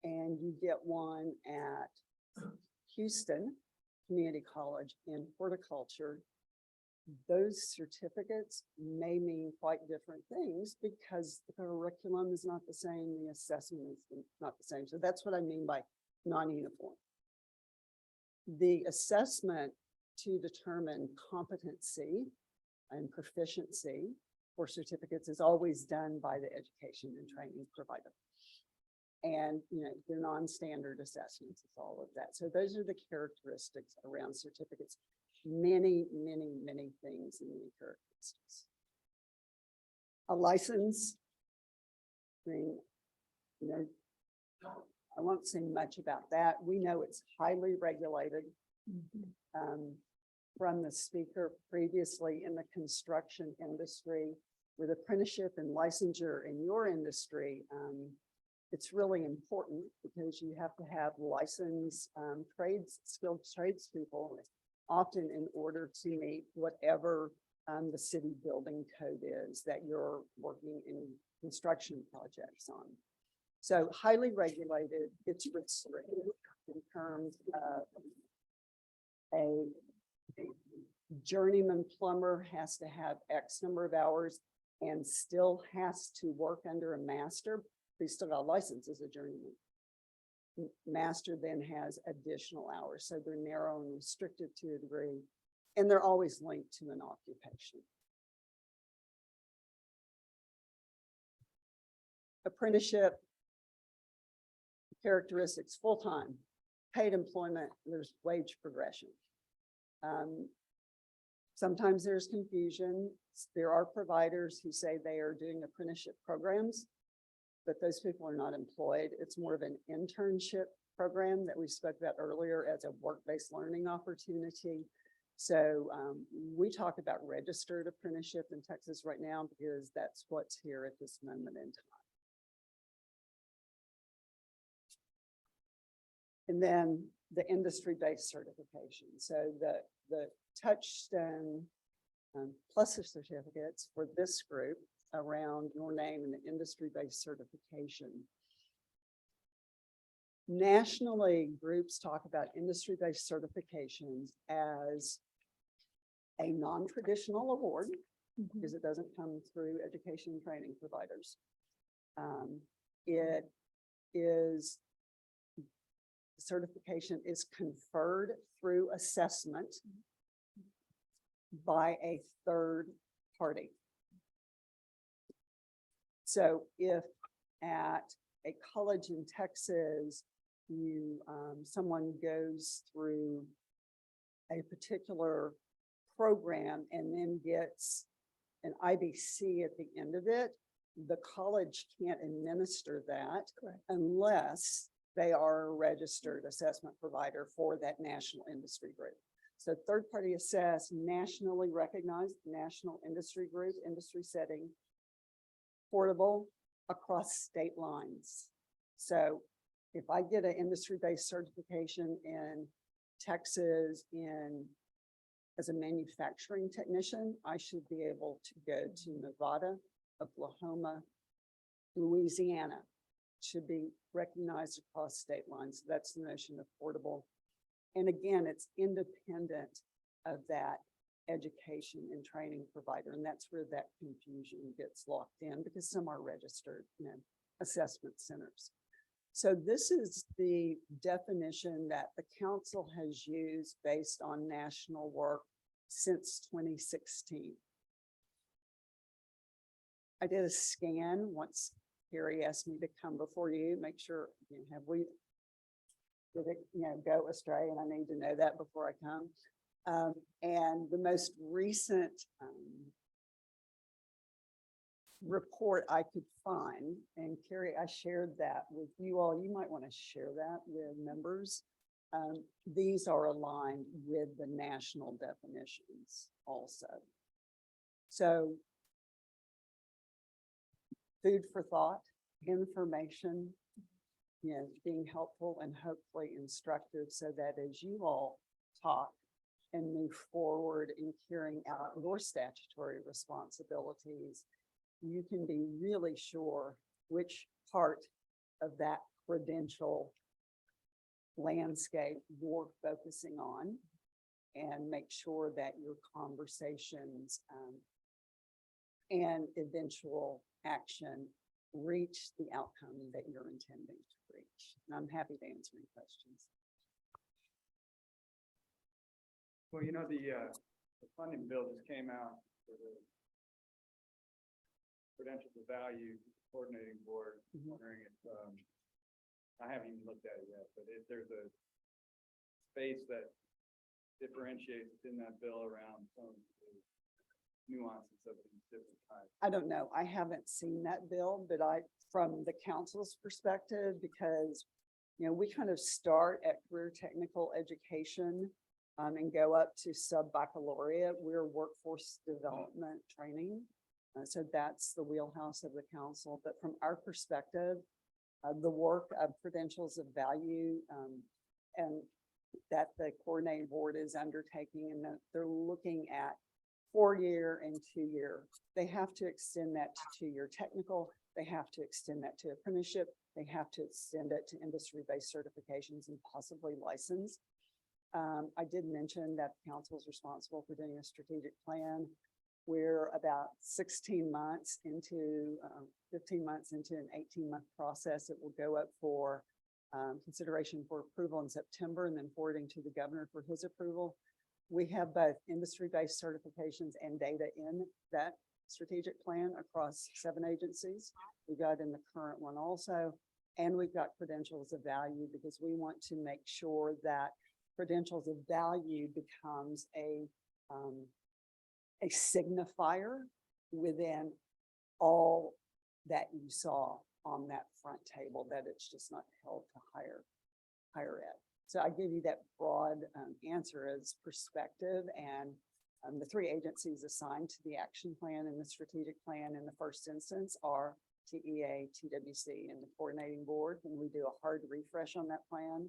and you get one at Houston Community College in horticulture, those certificates may mean quite different things because the curriculum is not the same, the assessment is not the same. So that's what I mean by non-uniform. The assessment to determine competency and proficiency for certificates is always done by the education and training provider. And, they're non-standard assessments, it's all of that. So those are the characteristics around certificates. Many things in the characteristics. A license, I won't say much about that. We know it's highly regulated. From the speaker previously in the construction industry, with apprenticeship and licensure in your industry, it's really important because you have to have licensed skilled tradespeople, often in order to meet whatever the city building code is that you're working in construction projects on. So highly regulated, it's restricted in terms of a journeyman plumber has to have X number of hours and still has to work under a master. He's still got a license as a journeyman. Master then has additional hours, so they're narrow and restricted to a degree, and they're always linked to an occupation. Apprenticeship characteristics, full-time, paid employment, there's wage progression. Sometimes there's confusion. There are providers who say they are doing apprenticeship programs, but those people are not employed. It's more of an internship program that we spoke about earlier as a work-based learning opportunity. So we talk about registered apprenticeship in Texas right now because that's what's here at this moment in time. And then the industry-based certification. So the touchstone plus the certificates for this group around your name and the industry-based certification. Nationally, groups talk about industry-based certifications as a non-traditional award because it doesn't come through education and training providers. It is certification is conferred through assessment by a third party. So if at a college in Texas, someone goes through a particular program and then gets an IBC at the end of it, the college can't administer that unless they are a registered assessment provider for that national industry group. So third-party assess, nationally recognized national industry group, industry setting, portable across state lines. So if I get an industry-based certification in Texas as a manufacturing technician, I should be able to go to Nevada, Oklahoma, Louisiana, should be recognized across state lines. That's the notion of portable. And again, it's independent of that education and training provider. And that's where that confusion gets locked in because some are registered, assessment centers. So this is the definition that the council has used based on national work since 2016. I did a scan once Carrie asked me to come before you, make sure, did it, go astray, and I need to know that before I come. And the most recent report I could find, and Carrie, I shared that with you all. You might want to share that with members. These are aligned with the national definitions also. So food for thought, information, being helpful and hopefully instructive so that as you all talk and move forward in carrying out your statutory responsibilities, you can be really sure which part of that credential landscape you're focusing on and make sure that your conversations and eventual action reach the outcome that you're intending to reach. And I'm happy to answer any questions. Well, the funding bill just came out for the Credentials of Value Coordinating Board. Wondering if, I haven't even looked at it yet, but if there's a space that differentiates within that bill around some of the nuances of these different types. I don't know. I haven't seen that bill, but from the council's perspective, because, we kind of start at career technical education and go up to sub-baccalaureate. We're workforce development training. So that's the wheelhouse of the council. But from our perspective, the work of Credentials of Value and that the coordinating board is undertaking, and that they're looking at 4-year and 2-year. They have to extend that to 2-year technical. They have to extend that to apprenticeship. They have to extend it to industry-based certifications and possibly license. I did mention that the council is responsible for doing a strategic plan. We're about 16 months into, 15 months into an 18-month process. It will go up for consideration for approval in September and then forwarding to the governor for his approval. We have both industry-based certifications and data in that strategic plan across 7 agencies. We got in the current one also, and we've got credentials of value because we want to make sure that credentials of value becomes a signifier within all that you saw on that front table, that it's just not held to higher ed. So I give you that broad answer as perspective, and the 3 agencies assigned to the action plan and the strategic plan in the first instance are TEA, TWC, and the coordinating board. When we do a hard refresh on that plan,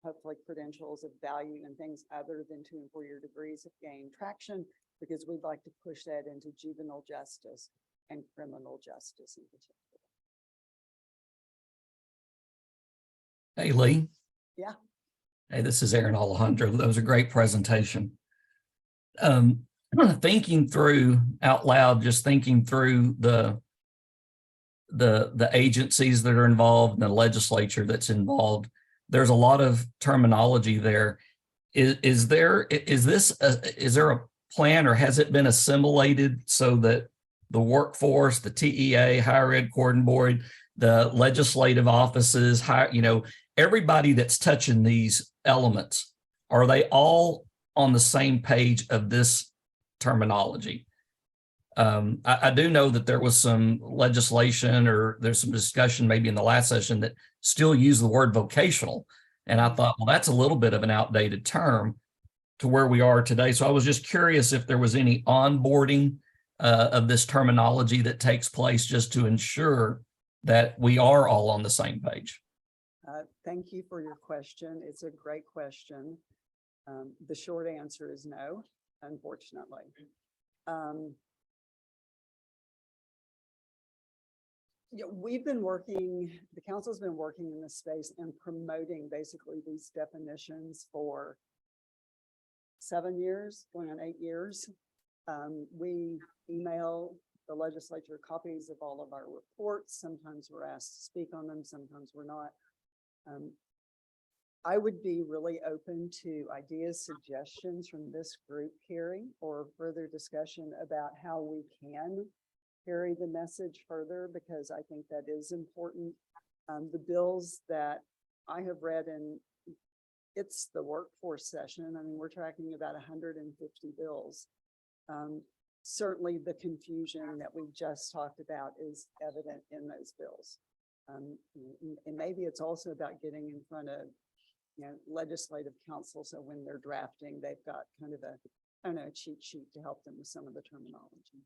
hopefully credentials of value and things other than 2- and 4-year degrees have gained traction, because we'd like to push that into juvenile justice and criminal justice in particular. Hey, Lee. Yeah. Hey, this is Aaron Alejandro. That was a great presentation. Thinking through out loud, just thinking through the agencies that are involved and the legislature that's involved, there's a lot of terminology there. Is there a plan, or has it been assimilated so that the workforce, the TEA, higher ed coordinating board, the legislative offices, everybody that's touching these elements, are they all on the same page of this terminology? I do know that there was some legislation, or there's some discussion maybe in the last session that still use the word vocational. And I thought, well, that's a little bit of an outdated term to where we are today. So I was just curious if there was any onboarding of this terminology that takes place just to ensure that we are all on the same page. Thank you for your question. It's a great question. The short answer is no, unfortunately. We've been working, the council's been working in this space and promoting basically these definitions for 7 years, going on 8 years. We email the legislature copies of all of our reports. Sometimes we're asked to speak on them, sometimes we're not. I would be really open to ideas, suggestions from this group, Carrie, or further discussion about how we can carry the message further, because I think that is important. The bills that I have read, and it's the workforce session. I mean, we're tracking about 150 bills. Certainly the confusion that we just talked about is evident in those bills. And maybe it's also about getting in front of, legislative council. So when they're drafting, they've got kind of a cheat sheet to help them with some of the terminology.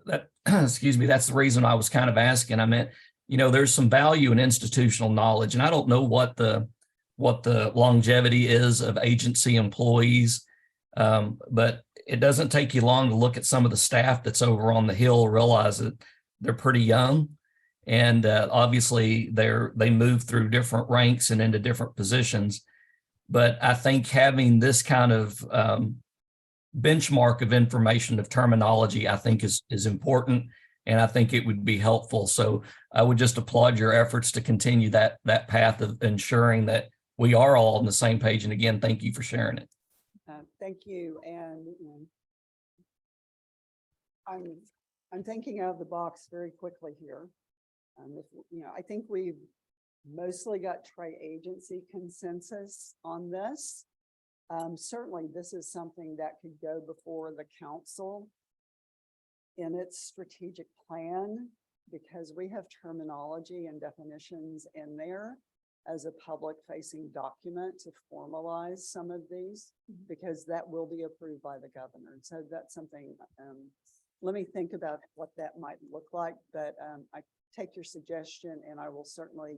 That, excuse me, that's the reason I was kind of asking. I meant, there's some value in institutional knowledge, and I don't know what the longevity is of agency employees, but it doesn't take you long to look at some of the staff that's over on the Hill, realize that they're pretty young, and obviously they move through different ranks and into different positions. But I think having this kind of benchmark of information, of terminology, I think is important, and I think it would be helpful. So I would just applaud your efforts to continue that path of ensuring that we are all on the same page. And again, thank you for sharing it. Thank you. And I'm thinking out of the box very quickly here. I think we've mostly got tri-agency consensus on this. Certainly, this is something that could go before the council in its strategic plan, because we have terminology and definitions in there as a public-facing document to formalize some of these, because that will be approved by the governor. So that's something, let me think about what that might look like, but I take your suggestion, and I will certainly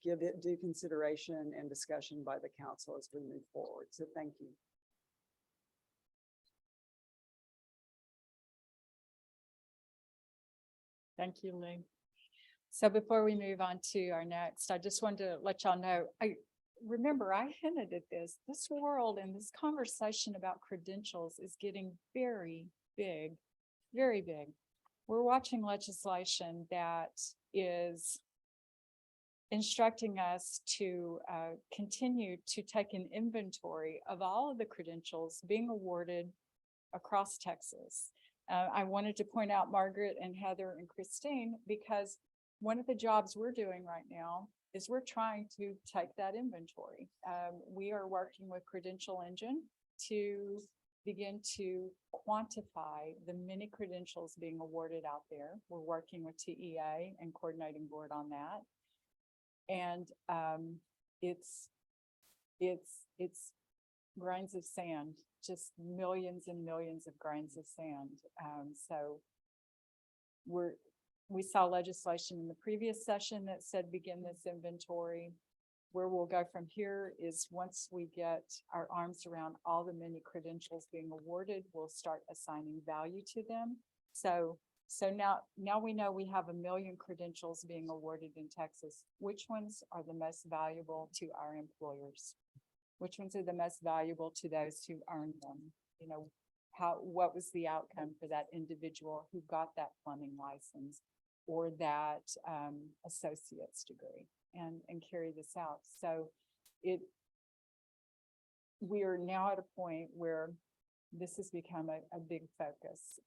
give it due consideration and discussion by the council as we move forward. So thank you. Thank you, Lou. So before we move on to our next, I just wanted to let y'all know, I hinted at this world and this conversation about credentials is getting very big, very big. We're watching legislation that is instructing us to continue to take an inventory of all of the credentials being awarded across Texas. I wanted to point out Margaret and Heather and Christine, because one of the jobs we're doing right now is we're trying to take that inventory. We are working with Credential Engine to begin to quantify the many credentials being awarded out there. We're working with TEA and coordinating board on that. And it's grains of sand, just millions and millions of grains of sand. So we saw legislation in the previous session that said begin this inventory. Where we'll go from here is once we get our arms around all the many credentials being awarded, we'll start assigning value to them. So now we know we have 1 million credentials being awarded in Texas. Which ones are the most valuable to our employers? Which ones are the most valuable to those who earned them? You know, what was the outcome for that individual who got that plumbing license or that associate's degree and carry this out? So we are now at a point where this has become a big focus.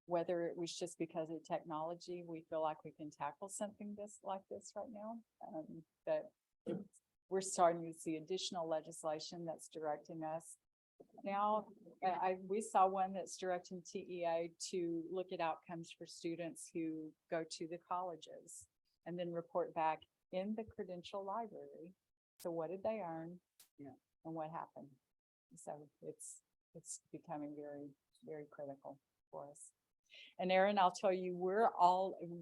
Whether it was just because of technology, we feel like we can tackle something like this right now. But we're starting to see additional legislation that's directing us. Now, we saw one that's directing TEA to look at outcomes for students who go to the colleges and then report back in the credential library. So what did they earn? Yeah. And what happened? So it's becoming very, very critical for us. And Aaron, I'll tell you,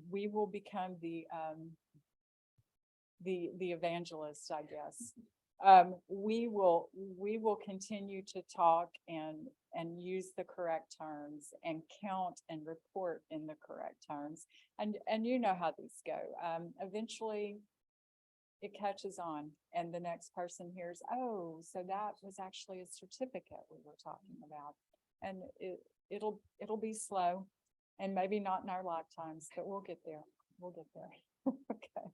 we will become the evangelist, I guess. We will continue to talk and use the correct terms and count and report in the correct terms. And you know how these go. Eventually it catches on and the next person hears, oh, so that was actually a certificate we were talking about. And it'll be slow and maybe not in our lifetimes, but we'll get there. We'll get there. Okay.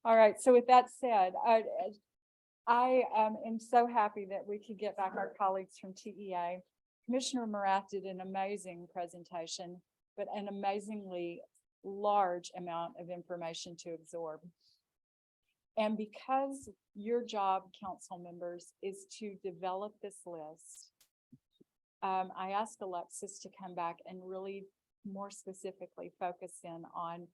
All right. So with that said, I am so happy that we could get back our colleagues from TEA. Commissioner Morath did an amazing presentation, but an amazingly large amount of information to absorb. And because your job, council members, is to develop this list, I asked Alexis to come back and really more specifically focus in on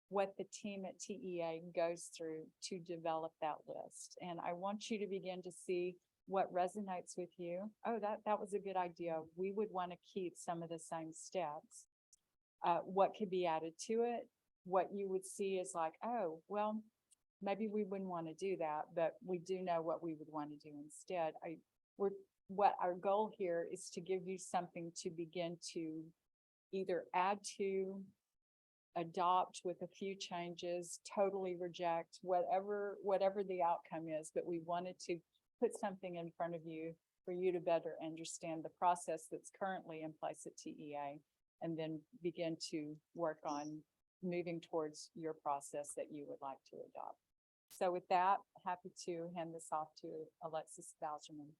what the team at TEA goes through to develop that list. And I want you to begin to see what resonates with you. Oh, that was a good idea. We would want to keep some of the same steps. What could be added to it? What you would see is like, oh, well, maybe we wouldn't want to do that, but we do know what we would want to do instead. What our goal here is to give you something to begin to either add to, adopt with a few changes, totally reject, whatever the outcome is, but we wanted to put something in front of you for you to better understand the process that's currently in place at TEA, and then begin to work on moving towards your process that you would like to adopt. So with that, happy to hand this off to Alexis Bauserman.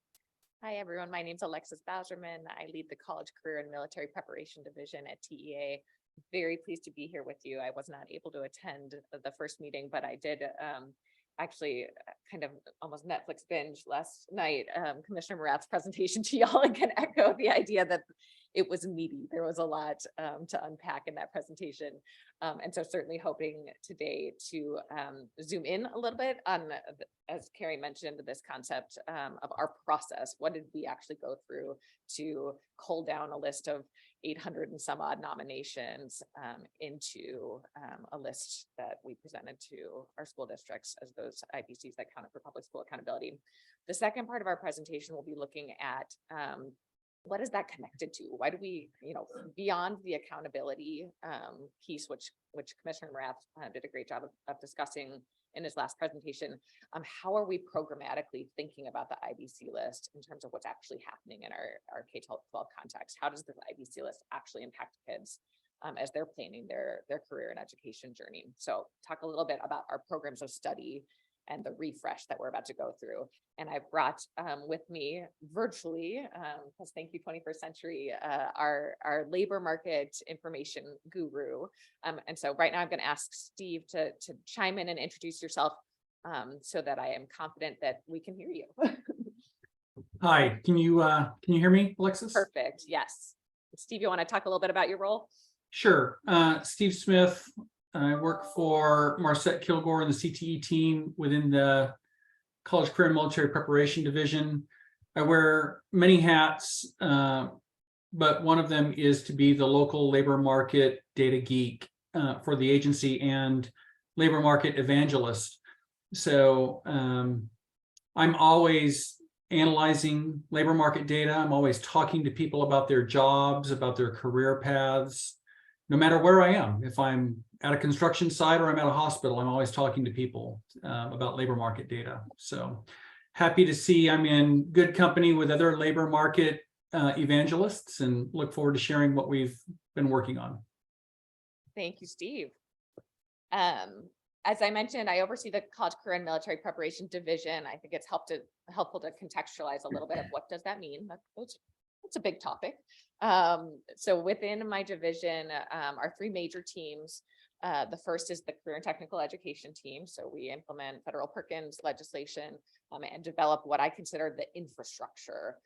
Hi, everyone. My name is Alexis Bauserman. I lead the College Career and Military Preparation Division at TEA. Very pleased to be here with you. I was not able to attend the first meeting, but I did actually kind of almost Netflix binge last night, Commissioner Morath's presentation to y'all, and can echo the idea that it was meaty. There was a lot to unpack in that presentation. And so certainly hoping today to zoom in a little bit on, as Carrie mentioned, this concept of our process. What did we actually go through to cull down a list of 800 and some odd nominations into a list that we presented to our school districts as those IBCs that counted for public school accountability. The second part of our presentation will be looking at what is that connected to? Why do we, beyond the accountability piece, which Commissioner Morath did a great job of discussing in his last presentation, how are we programmatically thinking about the IBC list in terms of what's actually happening in our K-12 context? How does the IBC list actually impact kids as they're planning their career and education journey? So talk a little bit about our programs of study and the refresh that we're about to go through. And I brought with me virtually, because thank you 21st Century, our labor market information guru. And so right now I'm going to ask Steve to chime in and introduce yourself so that I am confident that we can hear you. Hi, can you hear me, Alexis? Perfect. Yes. Steve, you want to talk a little bit about your role? Sure. Steve Smith. I work for Marcette Kilgore and the CTE team within the College Career and Military Preparation Division. I wear many hats, but one of them is to be the local labor market data geek for the agency and labor market evangelist. So I'm always analyzing labor market data. I'm always talking to people about their jobs, about their career paths, no matter where I am. If I'm at a construction site or I'm at a hospital, I'm always talking to people about labor market data. So happy to see I'm in good company with other labor market evangelists, and look forward to sharing what we've been working on. Thank you, Steve. As I mentioned, I oversee the College Career and Military Preparation Division. I think it's helpful to contextualize a little bit of what does that mean. That's a big topic. So within my division are three major teams. The first is the Career and Technical Education team. So we implement federal Perkins legislation and develop what I consider the infrastructure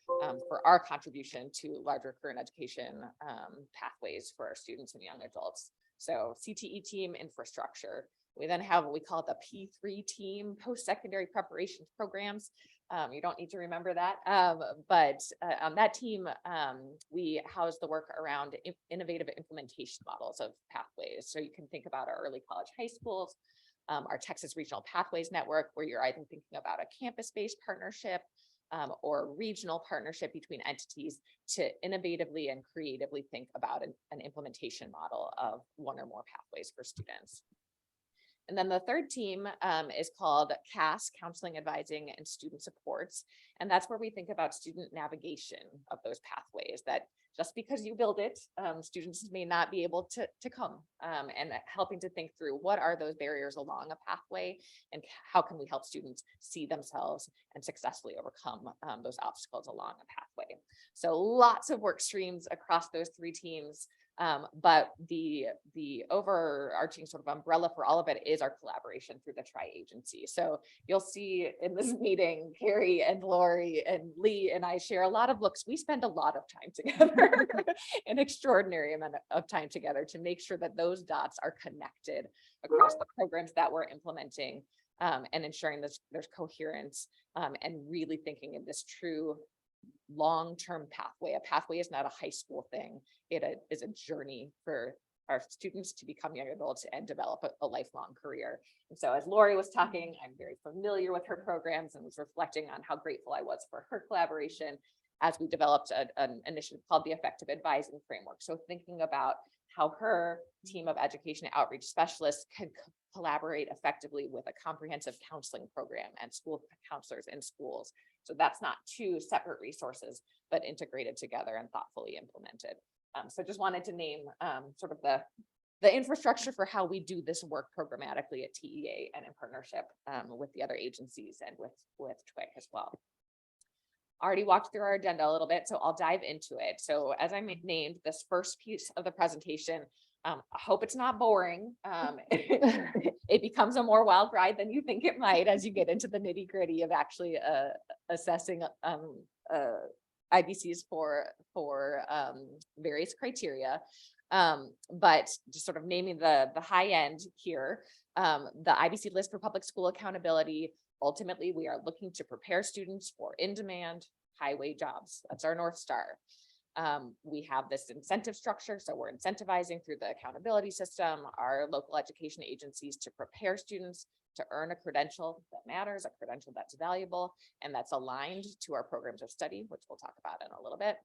for our contribution to larger career and education pathways for our students and young adults. So CTE team infrastructure. We then have what we call the P3 team, post-secondary preparation programs. You don't need to remember that, but on that team, we house the work around innovative implementation models of pathways. So you can think about our early college high schools, our Texas Regional Pathways Network, where you're either thinking about a campus-based partnership or regional partnership between entities to innovatively and creatively think about an implementation model of one or more pathways for students. And then the third team is called CAS, Counseling, Advising, and Student Supports. And that's where we think about student navigation of those pathways, that just because you build it, students may not be able to come, and helping to think through what are those barriers along a pathway and how can we help students see themselves and successfully overcome those obstacles along a pathway. So lots of work streams across those three teams. But the overarching sort of umbrella for all of it is our collaboration through the tri-agency. So you'll see in this meeting, Carrie and Lori and Lee and I share a lot of looks. We spend a lot of time together, an extraordinary amount of time together to make sure that those dots are connected across the programs that we're implementing, and ensuring that there's coherence and really thinking in this true long-term pathway. A pathway is not a high school thing. It is a journey for our students to become young adults and develop a lifelong career. And so as Lori was talking, I'm very familiar with her programs and was reflecting on how grateful I was for her collaboration as we developed an initiative called the Effective Advising Framework. So thinking about how her team of education outreach specialists can collaborate effectively with a comprehensive counseling program and school counselors in schools. So that's not two separate resources, but integrated together and thoughtfully implemented. So just wanted to name sort of the infrastructure for how we do this work programmatically at TEA and in partnership with the other agencies and with TWIC as well. Already walked through our agenda a little bit, so I'll dive into it. So as I named this first piece of the presentation, I hope it's not boring. It becomes a more wild ride than you think it might as you get into the nitty gritty of actually assessing IBCs for various criteria. But just sort of naming the high end here, the IBC list for public school accountability. Ultimately, we are looking to prepare students for in-demand, high-wage jobs. That's our North Star. We have this incentive structure, so we're incentivizing through the accountability system, our local education agencies to prepare students to earn a credential that matters, a credential that's valuable, and that's aligned to our programs of study, which we'll talk about in a little bit.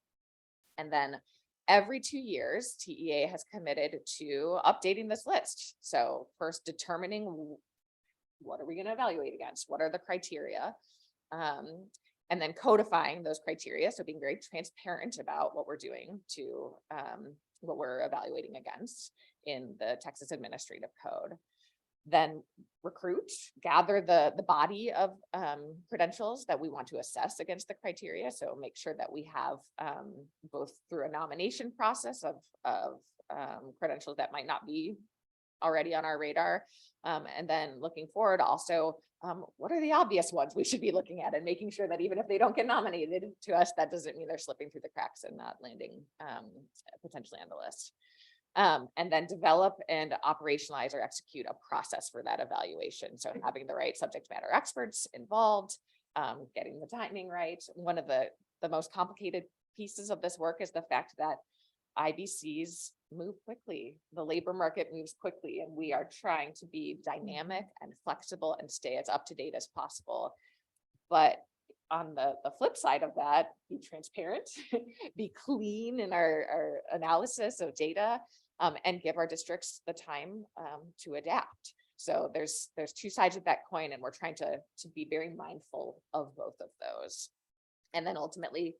And then every 2 years, TEA has committed to updating this list. So first determining what are we going to evaluate against? What are the criteria? And then codifying those criteria. So being very transparent about what we're doing to what we're evaluating against in the Texas Administrative Code. Then recruit, gather the body of credentials that we want to assess against the criteria. So make sure that we have both through a nomination process of credentials that might not be already on our radar. And then looking forward also, what are the obvious ones we should be looking at, and making sure that even if they don't get nominated to us, that doesn't mean they're slipping through the cracks and not landing potentially on the list. And then develop and operationalize or execute a process for that evaluation. So having the right subject matter experts involved, getting the timing right. One of the most complicated pieces of this work is the fact that IBCs move quickly. The labor market moves quickly, and we are trying to be dynamic and flexible and stay as up to date as possible. But on the flip side of that, be transparent, be clean in our analysis of data, and give our districts the time to adapt. So there's two sides of that coin, and we're trying to be very mindful of both of those. And then ultimately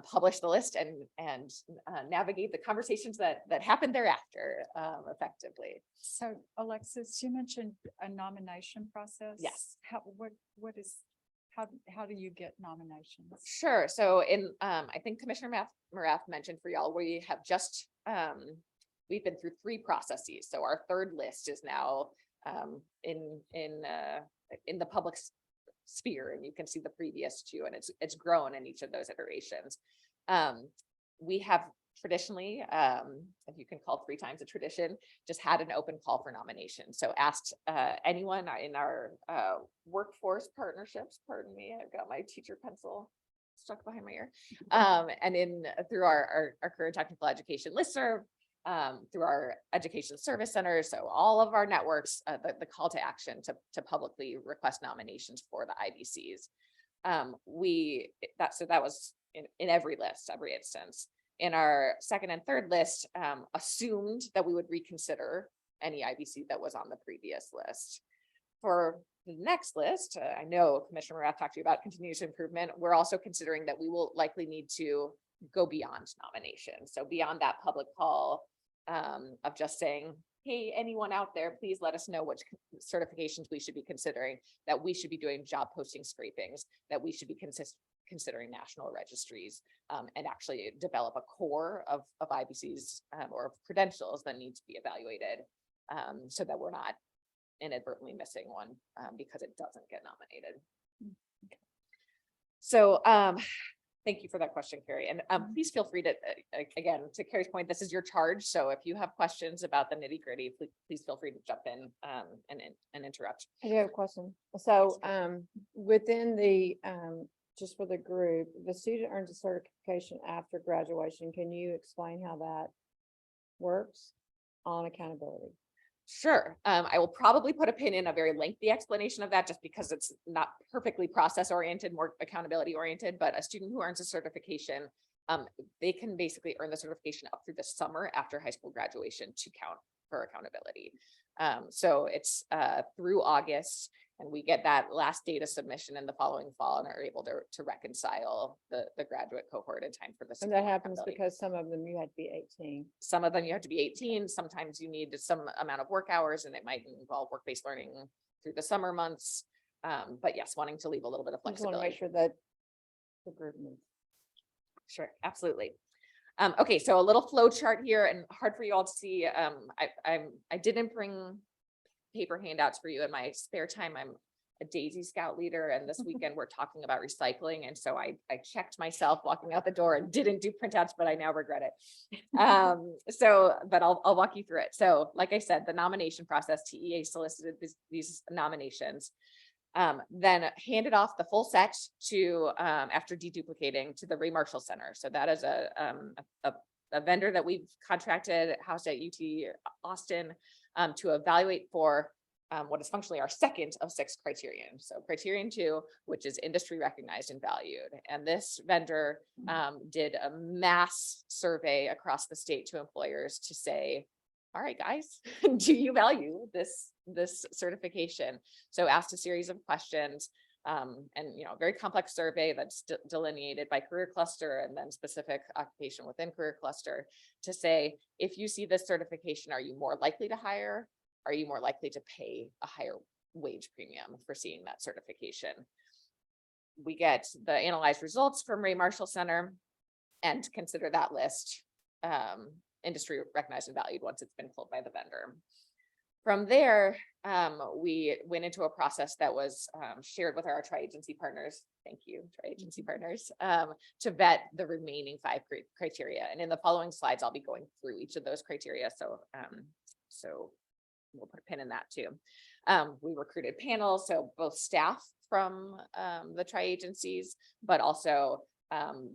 publish the list and navigate the conversations that happen thereafter effectively. So Alexis, you mentioned a nomination process. Yes. How do you get nominations? Sure. So I think Commissioner Marath mentioned for y'all, we have just, we've been through 3 processes. So our third list is now in the public sphere, and you can see the previous 2, and it's grown in each of those iterations. We have traditionally, if you can call 3 times a tradition, just had an open call for nomination. So asked anyone in our workforce partnerships, pardon me, I've got my teacher pencil stuck behind my ear, and through our career technical education listserv, through our education service centers, so all of our networks, the call to action to publicly request nominations for the IBCs. That was in every list, every instance. In our second and third list, assumed that we would reconsider any IBC that was on the previous list. For the next list, I know Commissioner Marath talked to you about continuous improvement. We're also considering that we will likely need to go beyond nominations. So beyond that public call of just saying, hey, anyone out there, please let us know which certifications we should be considering, that we should be doing job posting scrapings, that we should be considering national registries, and actually develop a core of IBCs or of credentials that need to be evaluated, so that we're not inadvertently missing one because it doesn't get nominated. So thank you for that question, Carrie. And please feel free to, again, to Carrie's point, this is your charge. So if you have questions about the nitty gritty, please feel free to jump in and interrupt. I do have a question. So within the, just for the group, the student earns a certification after graduation. Can you explain how that works on accountability? Sure. I will probably put a pin in a very lengthy explanation of that just because it's not perfectly process oriented, more accountability oriented, but a student who earns a certification, they can basically earn the certification up through the summer after high school graduation to count for accountability. So it's through August, and we get that last data submission in the following fall and are able to reconcile the graduate cohort in time for the. And that happens because some of them you had to be 18. Some of them you have to be 18. Sometimes you need some amount of work hours, and it might involve work-based learning through the summer months. But yes, wanting to leave a little bit of I just want to flexibility. make sure that the group moves. Sure, absolutely. Okay, so a little flow chart here, and hard for you all to see. I didn't bring paper handouts for you in my spare time. I'm a Daisy Scout leader, and this weekend we're talking about recycling, and so I checked myself walking out the door and didn't do printouts, but I now regret it. But I'll walk you through it. So like I said, the nomination process, TEA solicited these nominations, then handed off the full set to after deduplicating to the Ray Marshall Center. So that is a vendor that we've contracted, housed at UT Austin, to evaluate for what is functionally our second of 6 criterion. So criterion 2, which is industry recognized and valued. And this vendor did a mass survey across the state to employers to say, all right, guys, do you value this certification? So asked a series of questions, and very complex survey that's delineated by career cluster and then specific occupation within career cluster to say, if you see this certification, are you more likely to hire? Are you more likely to pay a higher wage premium for seeing that certification? We get the analyzed results from Ray Marshall Center and consider that list industry recognized and valued once it's been pulled by the vendor. From there, we went into a process that was shared with our tri-agency partners. Thank you, tri-agency partners, to vet the remaining 5 criteria. And in the following slides, I'll be going through each of those criteria. So we'll put a pin in that too. We recruited panels, so both staff from the tri-agencies, but also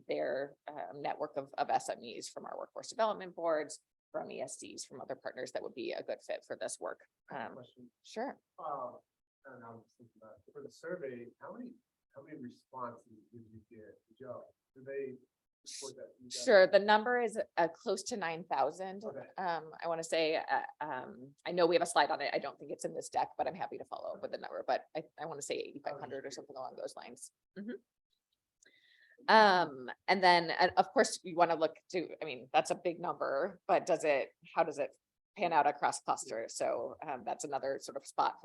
their network of SMEs from our workforce development boards, from ESCs, from other partners that would be a good fit for this work. Sure. I don't know, I was thinking about for the survey, how many responses did you get, Joe? Do they report that? to you guys? Sure. The number is close to 9,000. Okay. I want to say, I know we have a slide on it. I don't think it's in this deck, but I'm happy to follow up with the number, but I want to say 8,500 or something along those lines. And then of course you want to look to, that's a big number, but how does it pan out across clusters? So that's another sort of spot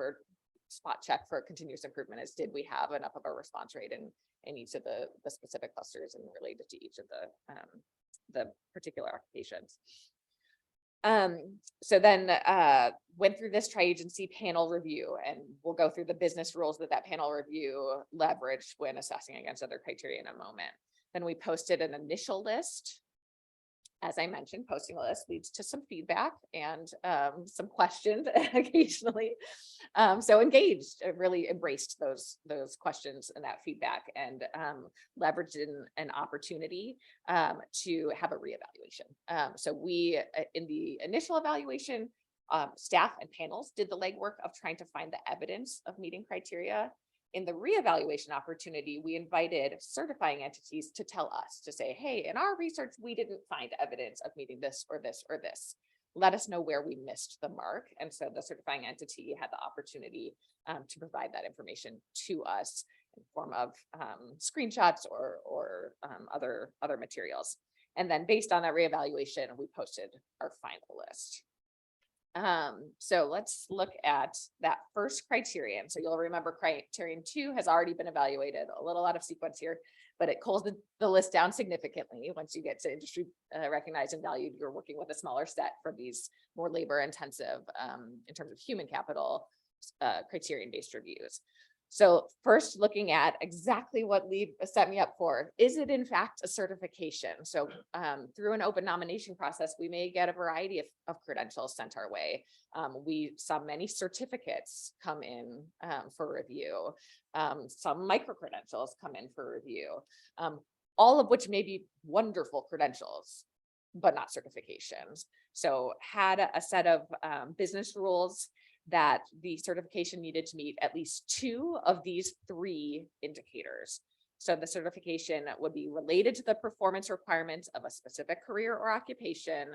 check for continuous improvement is, did we have enough of a response rate in each of the specific clusters and related to each of the particular occupations? So then went through this tri-agency panel review, and we'll go through the business rules that panel review leveraged when assessing against other criteria in a moment. Then we posted an initial list. As I mentioned, posting a list leads to some feedback and some questions occasionally. So engaged, really embraced those questions and that feedback, and leveraged in an opportunity to have a reevaluation. So we, in the initial evaluation, staff and panels did the legwork of trying to find the evidence of meeting criteria. In the reevaluation opportunity, we invited certifying entities to tell us, to say, hey, in our research, we didn't find evidence of meeting this or this or this. Let us know where we missed the mark. And so the certifying entity had the opportunity to provide that information to us in form of screenshots or other materials. And then based on that reevaluation, we posted our final list. So let's look at that first criterion. So you'll remember criterion 2 has already been evaluated, a little out of sequence here, but it culls the list down significantly. Once you get to industry recognized and valued, you're working with a smaller set for these more labor intensive in terms of human capital criterion based reviews. So first, looking at exactly what LEAD set me up for, is it in fact a certification? So through an open nomination process, we may get a variety of credentials sent our way. We saw many certificates come in for review. Some micro credentials come in for review, all of which may be wonderful credentials, but not certifications. So had a set of business rules that the certification needed to meet at least 2 of these 3 indicators. So the certification would be related to the performance requirements of a specific career or occupation,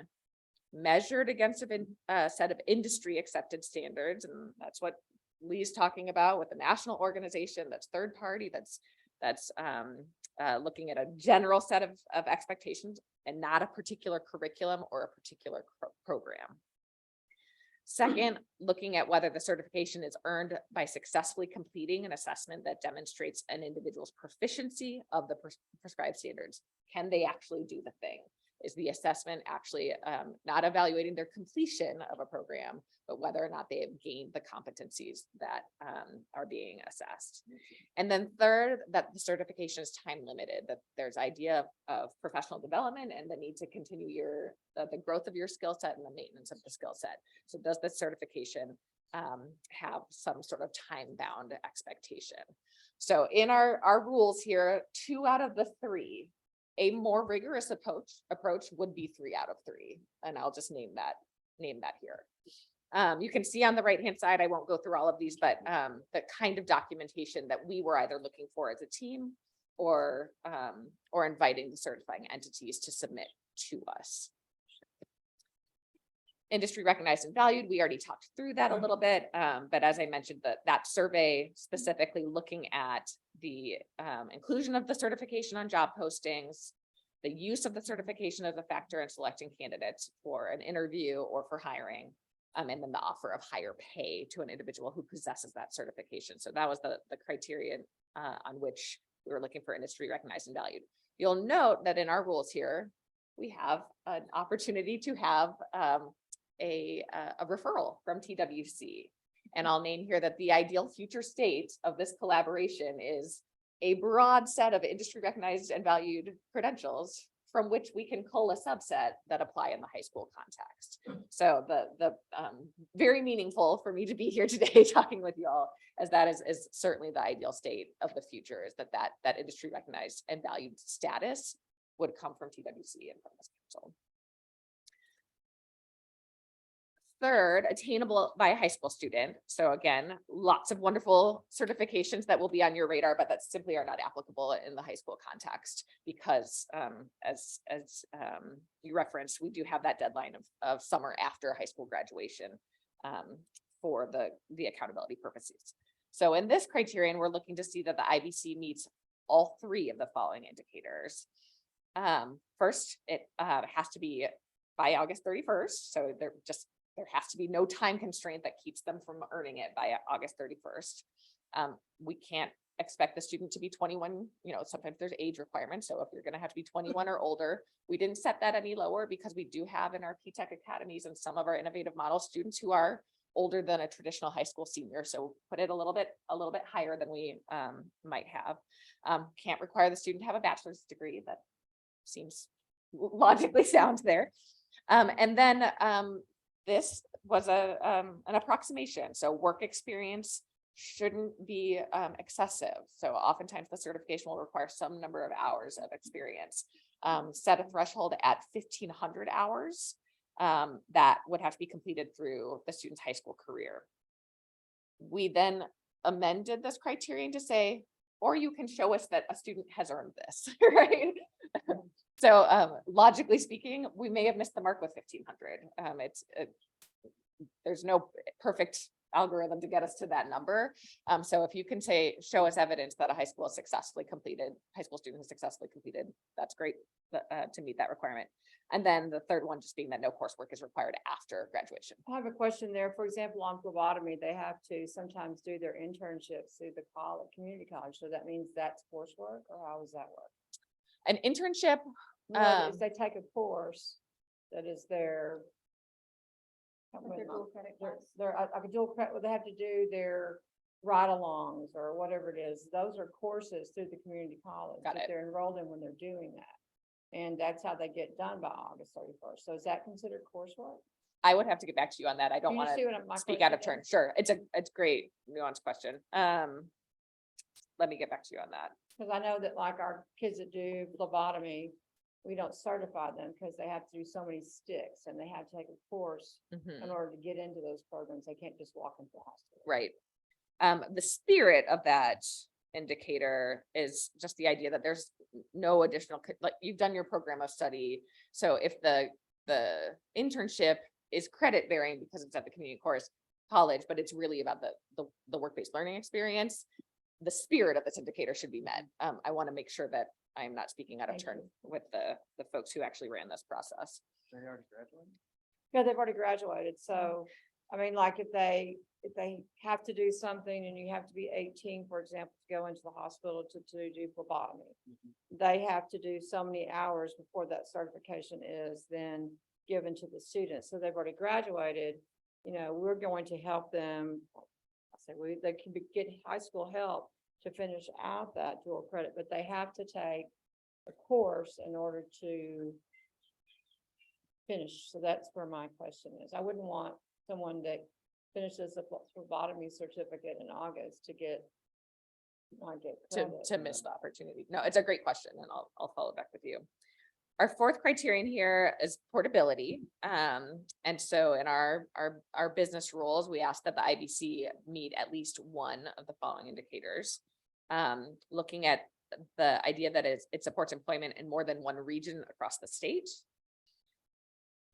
measured against a set of industry accepted standards. And that's what Lee's talking about with the national organization that's third party, that's looking at a general set of expectations and not a particular curriculum or a particular program. Second, looking at whether the certification is earned by successfully completing an assessment that demonstrates an individual's proficiency of the prescribed standards. Can they actually do the thing? Is the assessment actually not evaluating their completion of a program, but whether or not they have gained the competencies that are being assessed? And then third, that the certification is time limited, that there's idea of professional development and the need to continue the growth of your skill set and the maintenance of the skill set. So does the certification have some sort of time-bound expectation? So in our rules here, 2 out of the 3, a more rigorous approach would be 3 out of 3. And I'll just name that here. You can see on the right-hand side, I won't go through all of these, but the kind of documentation that we were either looking for as a team or inviting the certifying entities to submit to us. Industry recognized and valued, we already talked through that a little bit, but as I mentioned, that survey specifically looking at the inclusion of the certification on job postings, the use of the certification as a factor in selecting candidates for an interview or for hiring, and then the offer of higher pay to an individual who possesses that certification. So that was the criterion on which we were looking for industry recognized and valued. You'll note that in our rules here, we have an opportunity to have a referral from TWC. And I'll name here that the ideal future state of this collaboration is a broad set of industry recognized and valued credentials from which we can cull a subset that apply in the high school context. So the very meaningful for me to be here today talking with y'all, as that is certainly the ideal state of the future, is that industry recognized and valued status would come from TWC and from this council. Third, attainable by a high school student. So again, lots of wonderful certifications that will be on your radar, but that simply are not applicable in the high school context because as you referenced, we do have that deadline of summer after high school graduation for the accountability purposes. So in this criterion, we're looking to see that the IBC meets all three of the following indicators. First, it has to be by August 31st. So there has to be no time constraint that keeps them from earning it by August 31st. We can't expect the student to be 21, sometimes there's age requirements. So if you're gonna have to be 21 or older, we didn't set that any lower because we do have in our PTech academies and some of our innovative model students who are older than a traditional high school senior. So put it a little bit higher than we might have. Can't require the student to have a bachelor's degree. That seems logically sound there. And then this was an approximation. So work experience shouldn't be excessive. So oftentimes the certification will require some number of hours of experience. Set a threshold at 1,500 hours that would have to be completed through the student's high school career. We then amended this criterion to say, or you can show us that a student has earned this, right? So logically speaking, we may have missed the mark with 1,500. There's no perfect algorithm to get us to that number. So if you can show us evidence that a high school student has successfully completed, that's great to meet that requirement. And then the third one just being that no coursework is required after graduation. I have a question there. For example, on phlebotomy, they have to sometimes do their internships through the community college. So that means that's coursework, or how does that work? An internship. If they take a course that is their dual credit class. a dual credit, they have to do their ride-alongs or whatever it is. Those are courses through the community college Got that it. they're enrolled in when they're doing that. And that's how they get done by August 31st. So is that considered coursework? I would have to get back to you on that. I don't Do you want see to what my speak out of question turn. is? Sure. It's a great nuanced question. Let me get back to you on that. Because I know that like our kids that do phlebotomy, we don't certify them because they have to do so many sticks and they have to take a course Mhm. in order to get into those programs. They can't just walk into the hospital. Right. The spirit of that indicator is just the idea that there's no additional, like you've done your program of study. So if the internship is credit bearing because it's at the community college, but it's really about the work-based learning experience, the spirit of this indicator should be met. I want to make sure that I'm not speaking out of Thank turn you. with the folks who actually ran this process. They already graduated? Yeah, they've already graduated. So, I mean, like if they have to do something and you have to be 18, for example, to go into the hospital to do phlebotomy, they have to do so many hours before that certification is then given to the students. So they've already graduated. We're going to help them. They can get high school help to finish out that dual credit, but they have to take a course in order to finish. So that's where my question is. I wouldn't want someone that finishes a phlebotomy certificate in August to not get credit. To miss the opportunity. No, it's a great question and I'll follow back with you. Our fourth criterion here is portability. And so in our business rules, we ask that the IBC meet at least one of the following indicators. Looking at the idea that it supports employment in more than one region across the state,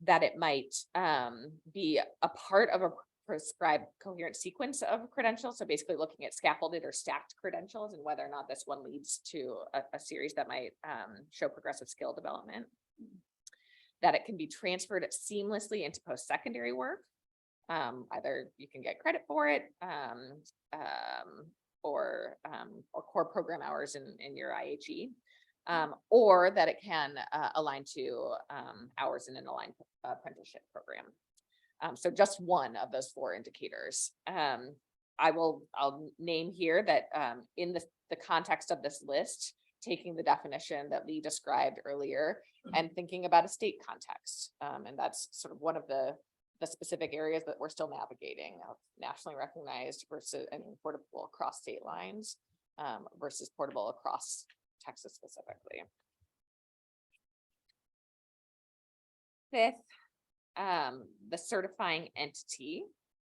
that it might be a part of a prescribed coherent sequence of credentials. So basically looking at scaffolded or stacked credentials and whether or not this one leads to a series that might show progressive skill development. That it can be transferred seamlessly into post-secondary work. Either you can get credit for it or core program hours in your IHE. Or that it can align to hours in an aligned apprenticeship program. So just one of those four indicators. I'll name here that in the context of this list, taking the definition that Lee described earlier and thinking about a state context. And that's sort of one of the specific areas that we're still navigating, nationally recognized versus and portable across state lines versus portable across Texas specifically. Fifth, the certifying entity.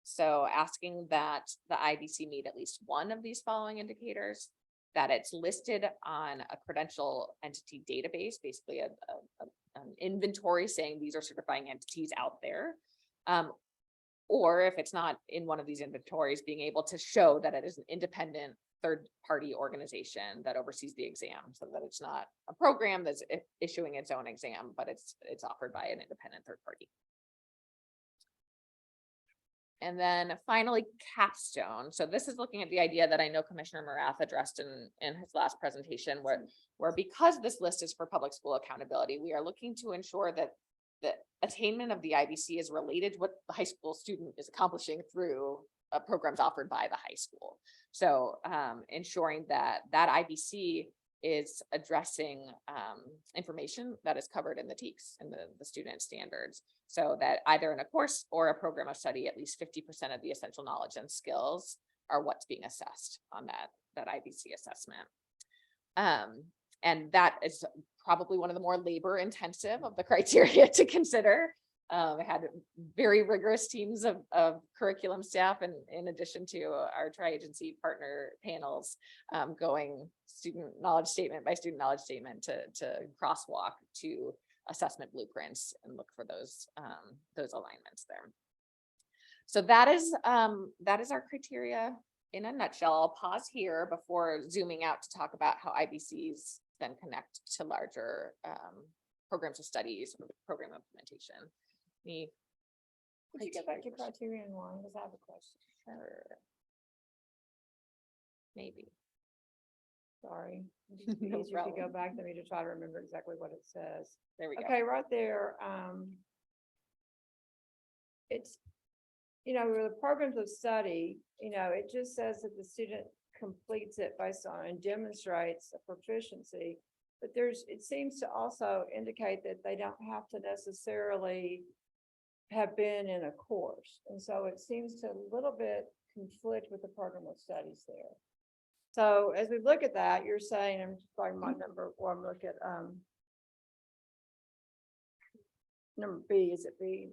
So asking that the IBC meet at least one of these following indicators, that it's listed on a credential entity database, basically an inventory saying these are certifying entities out there. Or if it's not in one of these inventories, being able to show that it is an independent third-party organization that oversees the exam, so that it's not a program that's issuing its own exam, but it's offered by an independent third party. And then finally, capstone. So this is looking at the idea that I know Commissioner Morath addressed in his last presentation, where because this list is for public school accountability, we are looking to ensure that the attainment of the IBC is related to what the high school student is accomplishing through programs offered by the high school. So ensuring that IBC is addressing information that is covered in the TEKS and the student standards, so that either in a course or a program of study, at least 50% of the essential knowledge and skills are what's being assessed on that IBC assessment. And that is probably one of the more labor intensive of the criteria to consider. I had very rigorous teams of curriculum staff, and in addition to our tri-agency partner panels, going student knowledge statement by student knowledge statement to crosswalk to assessment blueprints and look for those alignments there. So that is our criteria in a nutshell. I'll pause here before zooming out to talk about how IBCs then connect to larger programs of studies or program implementation. Could you get back to criterion one? Because I have a question. Sure. Maybe. Sorry. No Easier to go problem. back than me to try to remember exactly what it says. There we go. Okay, right there. It's, the programs of study, it just says that the student completes it based on and demonstrates a proficiency. But it seems to also indicate that they don't have to necessarily have been in a course. And so it seems to a little bit conflict with the program of studies there. So as we look at that, you're saying, I'm just starting my number, or I'm looking at number B, is it B?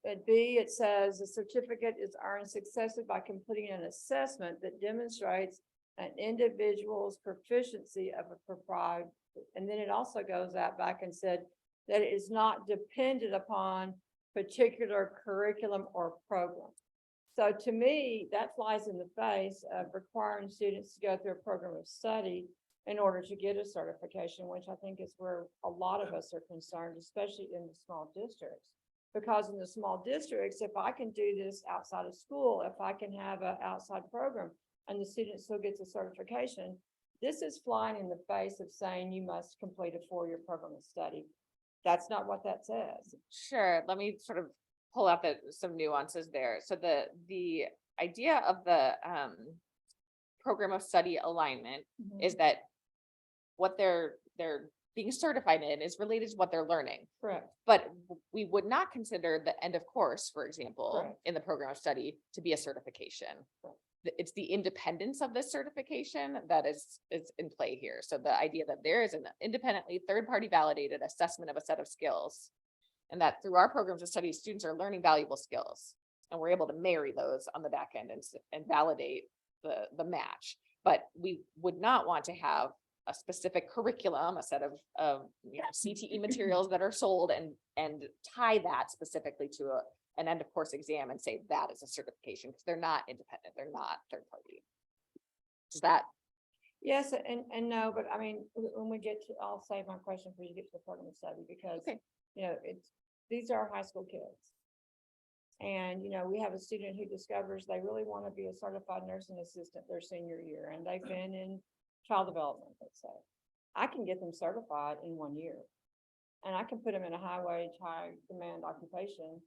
At B, it says the certificate is earned successfully by completing an assessment that demonstrates an individual's proficiency of a proprietary. And then it also goes out back and said that it is not dependent upon particular curriculum or program. So to me, that flies in the face of requiring students to go through a program of study in order to get a certification, which I think is where a lot of us are concerned, especially in the small districts. Because in the small districts, if I can do this outside of school, if I can have an outside program and the student still gets a certification, this is flying in the face of saying you must complete a 4-year program of study. That's not what that says. Sure. Let me sort of pull out some nuances there. So the idea of the program of study alignment is that what they're being certified in is related to what they're learning. Correct. But we would not consider the end of course, for example, Correct. in the program of study to be a certification. Correct. it's the independence of this certification that is in play here. So the idea that there is an independently third-party validated assessment of a set of skills, and that through our programs of study, students are learning valuable skills, and we're able to marry those on the back end and validate the match. But we would not want to have a specific curriculum, a set of CTE materials that are sold and tie that specifically to an end of course exam and say that is a certification, because they're not independent, they're not third party. Is that? Yes, and no, but I mean, when we get to, I'll save my question for you to get to the program of study, because, Okay. these are high school kids. And, we have a student who discovers they really want to be a certified nursing assistant their senior year, and they've been in child development, let's say. I can get them certified in 1 year. And I can put them in a high wage, high demand occupation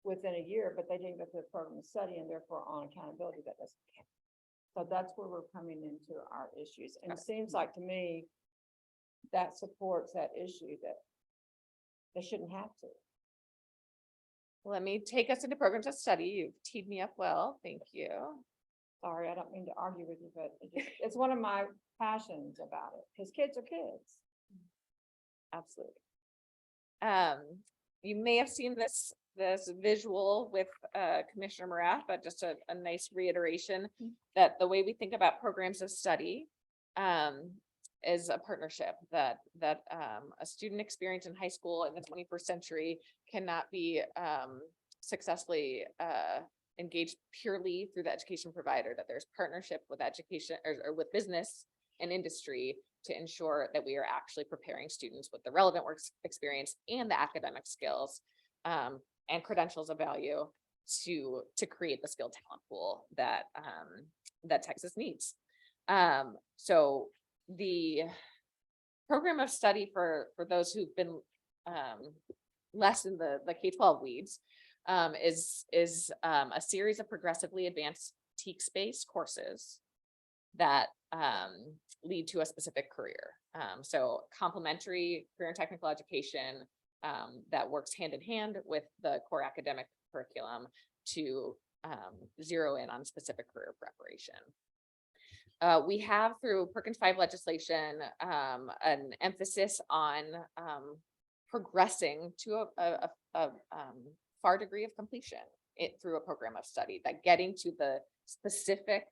within a year, but they didn't go through the program of study, and therefore on accountability, that doesn't count. So that's where we're coming into our issues. And it seems like to me that supports that issue, that they shouldn't have to. Let me take us into programs of study. You've teed me up well. Thank you. Sorry, I don't mean to argue with you, but it's one of my passions about it, because kids are kids. Absolutely. You may have seen this visual with Commissioner Marath, but just a nice reiteration that the way we think about programs of study is a partnership, that a student experience in high school in the 21st century cannot be successfully engaged purely through the education provider, that there's partnership with education or with business and industry to ensure that we are actually preparing students with the relevant work experience and the academic skills and credentials of value to create the skilled talent pool that Texas needs. So the program of study for those who've been less in the K-12 weeds is a series of progressively advanced TEKS-based courses that lead to a specific career. So complementary career and technical education that works hand in hand with the core academic curriculum to zero in on specific career preparation. We have, through Perkins 5 legislation, an emphasis on progressing to a far degree of completion through a program of study, that getting to the specific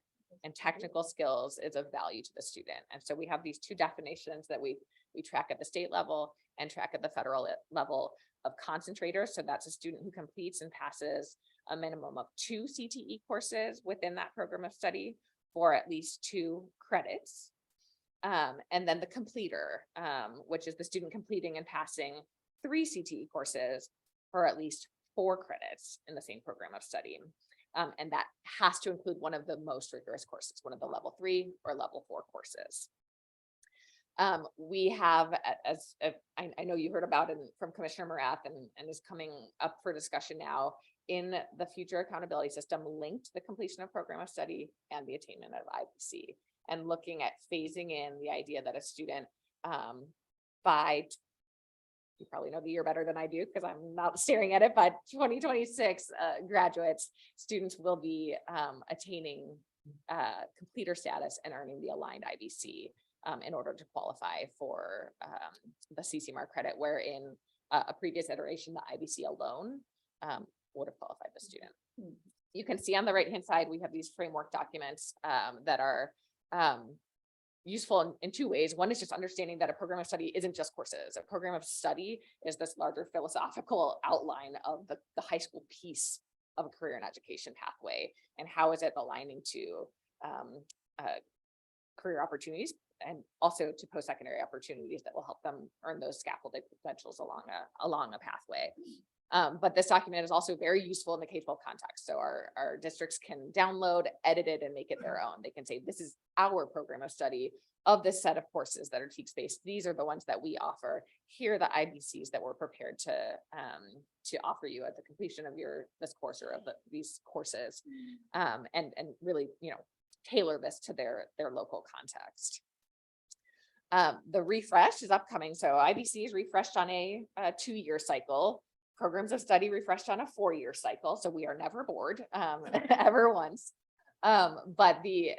and technical skills is of value to the student. And so we have these two definitions that we track at the state level and track at the federal level of concentrators. So that's a student who completes and passes a minimum of 2 CTE courses within that program of study for at least 2 credits. And then the completer, which is the student completing and passing 3 CTE courses for at least 4 credits in the same program of study. And that has to include one of the most rigorous courses, one of the level 3 or level 4 courses. We have, as I know you heard about it from Commissioner Marath and is coming up for discussion now, in the future accountability system, linked the completion of program of study and the attainment of IBC, and looking at phasing in the idea that a student by, you probably know the year better than I do because I'm not staring at it, but 2026 graduates, students will be attaining completer status and earning the aligned IBC in order to qualify for the CCMAR credit, where in a previous iteration, the IBC alone would have qualified the student. You can see on the right-hand side, we have these framework documents that are useful in 2 ways. One is just understanding that a program of study isn't just courses. A program of study is this larger philosophical outline of the high school piece of a career and education pathway, and how is it aligning to career opportunities and also to post-secondary opportunities that will help them earn those scaffolding credentials along a pathway. But this document is also very useful in the K-12 context. So our districts can download, edit it, and make it their own. They can say, this is our program of study of this set of courses that are TEKS-based. These are the ones that we offer. Here are the IBCs that we're prepared to offer you at the completion of this course or of these courses, and really, tailor this to their local context. The refresh is upcoming. So IBC is refreshed on a 2-year cycle. Programs of study refreshed on a 4-year cycle. So we are never bored ever once. But the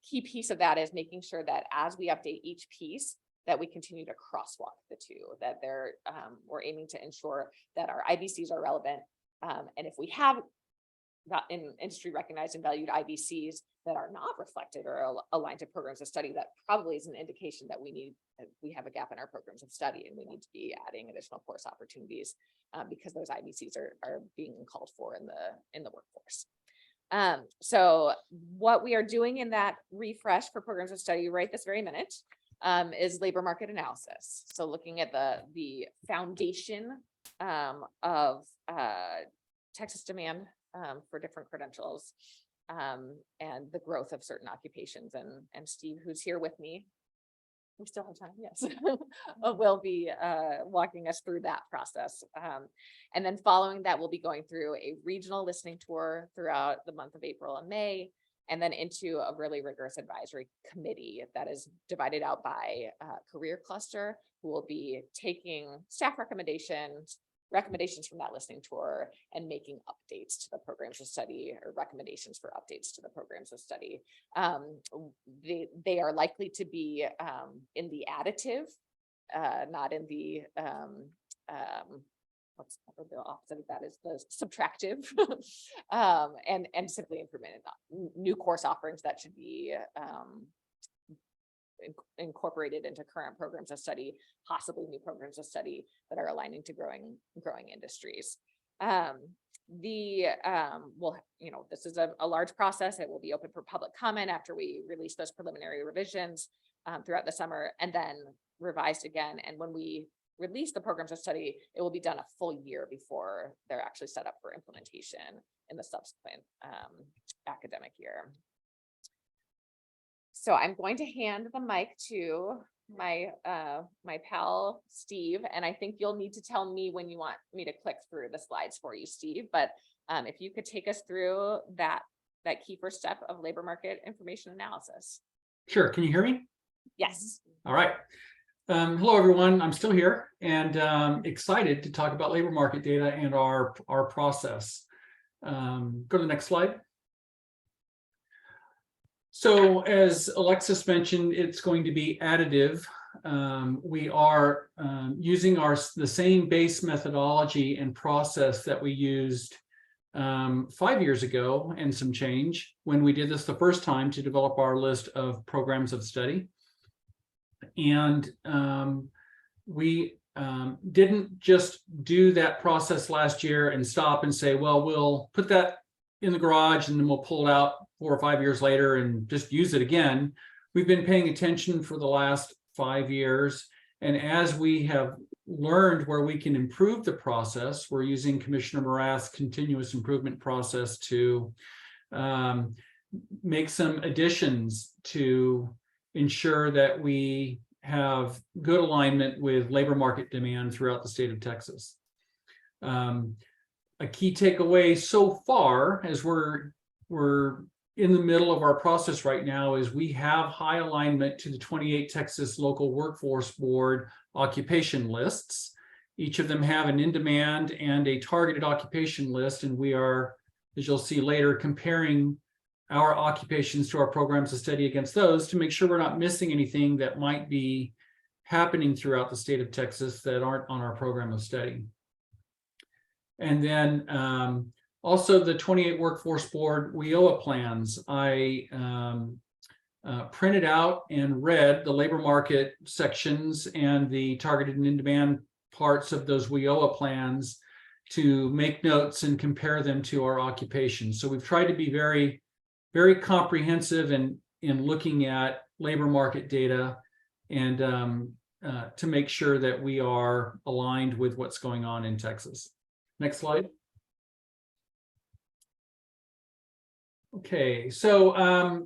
key piece of that is making sure that as we update each piece, that we continue to crosswalk the two, that we're aiming to ensure that our IBCs are relevant. And if we have got in industry recognized and valued IBCs that are not reflected or aligned to programs of study, that probably is an indication that we have a gap in our programs of study and we need to be adding additional course opportunities because those IBCs are being called for in the workforce. So what we are doing in that refresh for programs of study right this very minute is labor market analysis. So looking at the foundation of Texas demand for different credentials and the growth of certain occupations. And Steve, who's here with me, we still have time, yes, will be walking us through that process. And then following that, we'll be going through a regional listening tour throughout the month of April and May, and then into a really rigorous advisory committee that is divided out by career cluster, who will be taking staff recommendations from that listening tour and making updates to the programs of study or recommendations for updates to the programs of study. They are likely to be in the additive, not in the what's the opposite of that is the subtractive, and simply improvement in new course offerings that should be incorporated into current programs of study, possibly new programs of study that are aligning to growing industries. Well, this is a large process. It will be open for public comment after we release those preliminary revisions throughout the summer, and then revised again. And when we release the programs of study, it will be done a full year before they're actually set up for implementation in the subsequent academic year. So I'm going to hand the mic to my pal, Steve, and I think you'll need to tell me when you want me to click through the slides for you, Steve. But if you could take us through that key first step of labor market information analysis. Sure. Can you hear me? Yes. All right. Hello, everyone. I'm still here and excited to talk about labor market data and our process. Go to the next slide. So as Alexis mentioned, it's going to be additive. We are using the same base methodology and process that we used 5 years ago and some change when we did this the first time to develop our list of programs of study. And we didn't just do that process last year and stop and say, well, we'll put that in the garage and then we'll pull it out 4 or 5 years later and just use it again. We've been paying attention for the last 5 years. And as we have learned where we can improve the process, we're using Commissioner Morath's continuous improvement process to make some additions to ensure that we have good alignment with labor market demand throughout the state of Texas. A key takeaway so far, as we're in the middle of our process right now, is we have high alignment to the 28 Texas Local Workforce Board occupation lists. Each of them have an in-demand and a targeted occupation list, and we are, as you'll see later, comparing our occupations to our programs of study against those to make sure we're not missing anything that might be happening throughout the state of Texas that aren't on our program of study. And then also the 28 Workforce Board WIOA plans. I printed out and read the labor market sections and the targeted and in-demand parts of those WIOA plans to make notes and compare them to our occupations. So we've tried to be very, very comprehensive in looking at labor market data and to make sure that we are aligned with what's going on in Texas. Next slide. Okay, so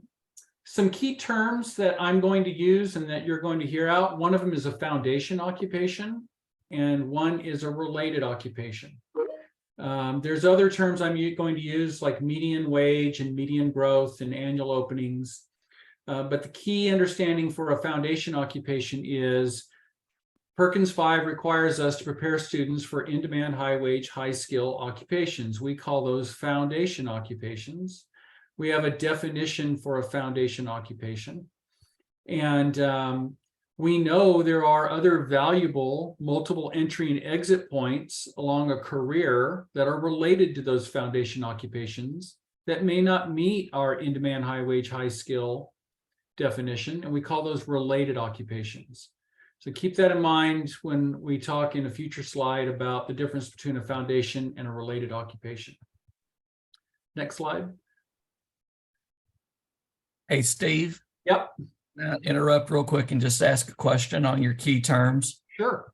some key terms that I'm going to use and that you're going to hear out. One of them is a foundation occupation, and one is a related occupation. There's other terms I'm going to use like median wage and median growth and annual openings. But the key understanding for a foundation occupation is Perkins 5 requires us to prepare students for in-demand, high-wage, high-skill occupations. We call those foundation occupations. we have a definition for a foundation occupation. And we know there are other valuable multiple entry and exit points along a career that are related to those foundation occupations that may not meet our in-demand, high-wage, high-skill definition, and we call those related occupations. So keep that in mind when we talk in a future slide about the difference between a foundation and a related occupation. Next slide. Hey, Steve. Yep. Interrupt real quick and just ask a question on your key terms. Sure.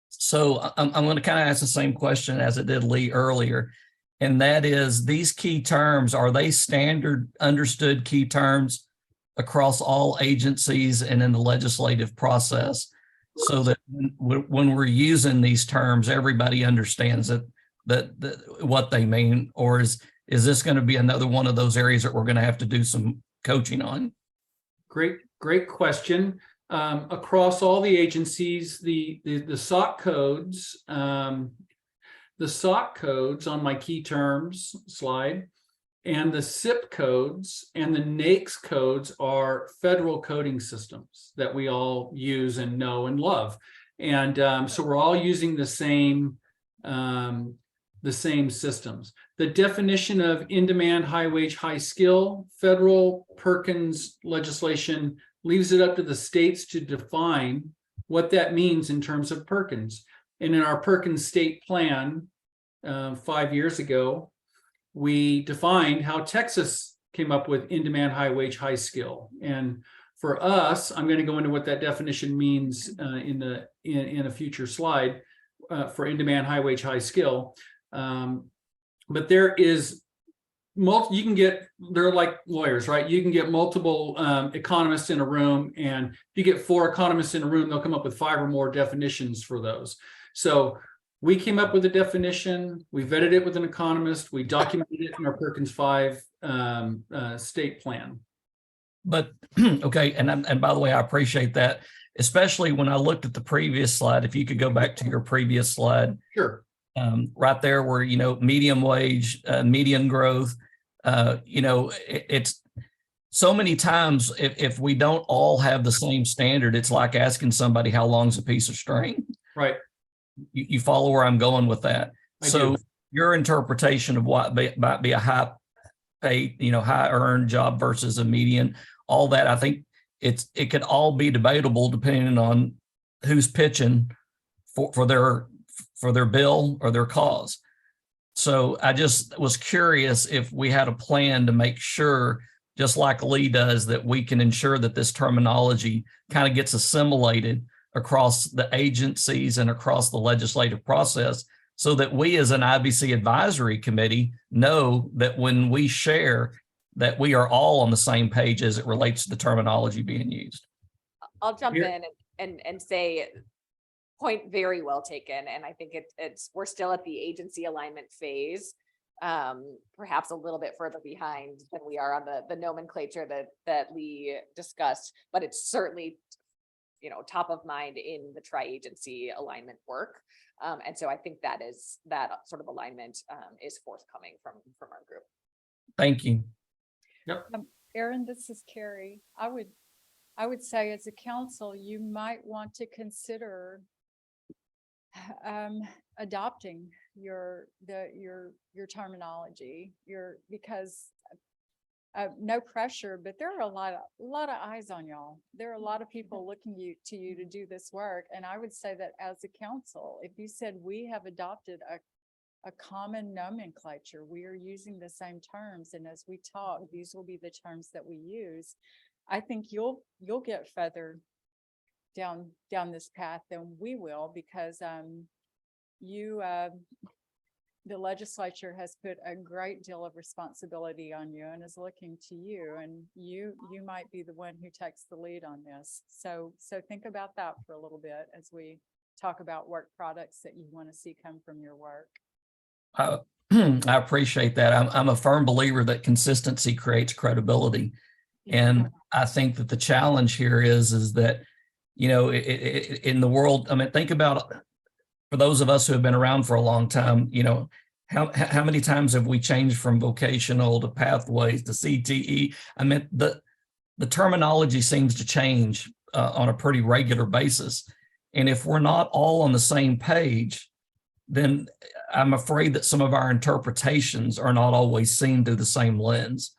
So I'm going to kind of ask the same question as I did Lee earlier. And that is, these key terms, are they standard understood key terms across all agencies and in the legislative process, so that when we're using these terms, everybody understands that what they mean? Or is this going to be another one of those areas that we're going to have to do some coaching on? Great question. Across all the agencies, the SOC codes, on my key terms slide, and the SIP codes and the NAICS codes are federal coding systems that we all use and know and love. And so we're all using the same systems. The definition of in-demand, high-wage, high-skill, federal Perkins legislation leaves it up to the states to define what that means in terms of Perkins. And in our Perkins state plan 5 years ago, we defined how Texas came up with in-demand, high-wage, high-skill. And for us, I'm going to go into what that definition means in a future slide for in-demand, high-wage, high-skill. But there is they're like lawyers, right? You can get multiple economists in a room, and if you get 4 economists in a room, they'll come up with 5 or more definitions for those. So we came up with a definition, we vetted it with an economist, we documented it in our Perkins 5 state plan. But okay, and by the way, I appreciate that, especially when I looked at the previous slide. If you could go back to your previous slide. Sure. Right there where, medium wage, median growth, it's so many times if we don't all have the same standard, it's like asking somebody how long's a piece of string. Right. You follow where I'm going with that. So your interpretation of what might be a high paid, high earned job versus a median, all that, I think it could all be debatable depending on who's pitching for their bill or their cause. So I just was curious if we had a plan to make sure, just like Lee does, that we can ensure that this terminology kind of gets assimilated across the agencies and across the legislative process, so that we as an IBC advisory committee know that when we share, that we are all on the same page as it relates to the terminology being used. I'll jump in and say, point very well taken. And I think we're still at the agency alignment phase, perhaps a little bit further behind than we are on the nomenclature that Lee discussed, but it's certainly, top of mind in the tri-agency alignment work. And so I think that sort of alignment is forthcoming from our group. Thank you. Yep. Erin, this is Carrie. I would say as a council, you might want to consider adopting your terminology, because no pressure, but there are a lot of eyes on y'all. There are a lot of people looking to you to do this work. And I would say that as a council, if you said we have adopted a common nomenclature, we are using the same terms, and as we talk, these will be the terms that we use, I think you'll get further down this path than we will, because the legislature has put a great deal of responsibility on you and is looking to you, and you might be the one who takes the lead on this. So think about that for a little bit as we talk about work products that you want to see come from your work. I appreciate that. I'm a firm believer that consistency creates credibility. And I think that the challenge here is that, in the world, think about, for those of us who have been around for a long time, how many times have we changed from vocational to pathways to CTE? I mean, the terminology seems to change on a pretty regular basis. And if we're not all on the same page, then I'm afraid that some of our interpretations are not always seen through the same lens.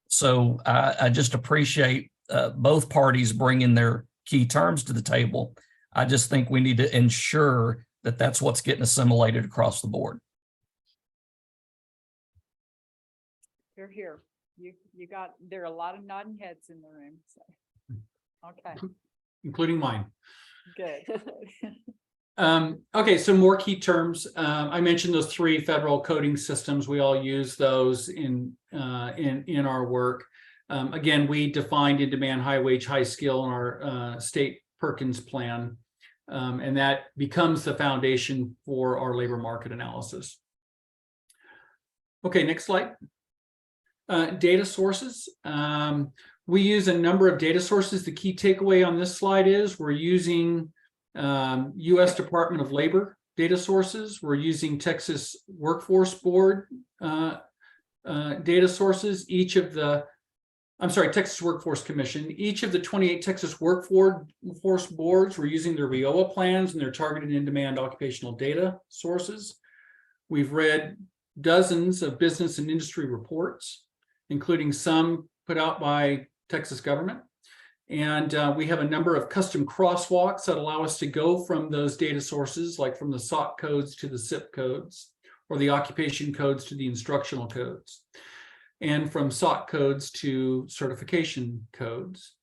So I just appreciate both parties bringing their key terms to the table. I just think we need to ensure that that's what's getting assimilated across the board. You're here. There are a lot of nodding heads in the room. So. Okay, including mine. good. Okay, so more key terms. I mentioned those 3 federal coding systems. We all use those in our work. Again, we defined in-demand, high-wage, high-skill in our state Perkins plan, and that becomes the foundation for our labor market analysis. Okay, next slide. Data sources. We use a number of data sources. The key takeaway on this slide is we're using U.S. Department of Labor data sources. We're using Texas Workforce Board data sources. Texas Workforce Commission. Each of the 28 Texas Workforce Boards were using their WIOA plans and their targeted in-demand occupational data sources. We've read dozens of business and industry reports, including some put out by Texas government. And we have a number of custom crosswalks that allow us to go from those data sources, like from the SOC codes to the SIP codes, or the occupation codes to the instructional codes, and from SOC codes to certification codes.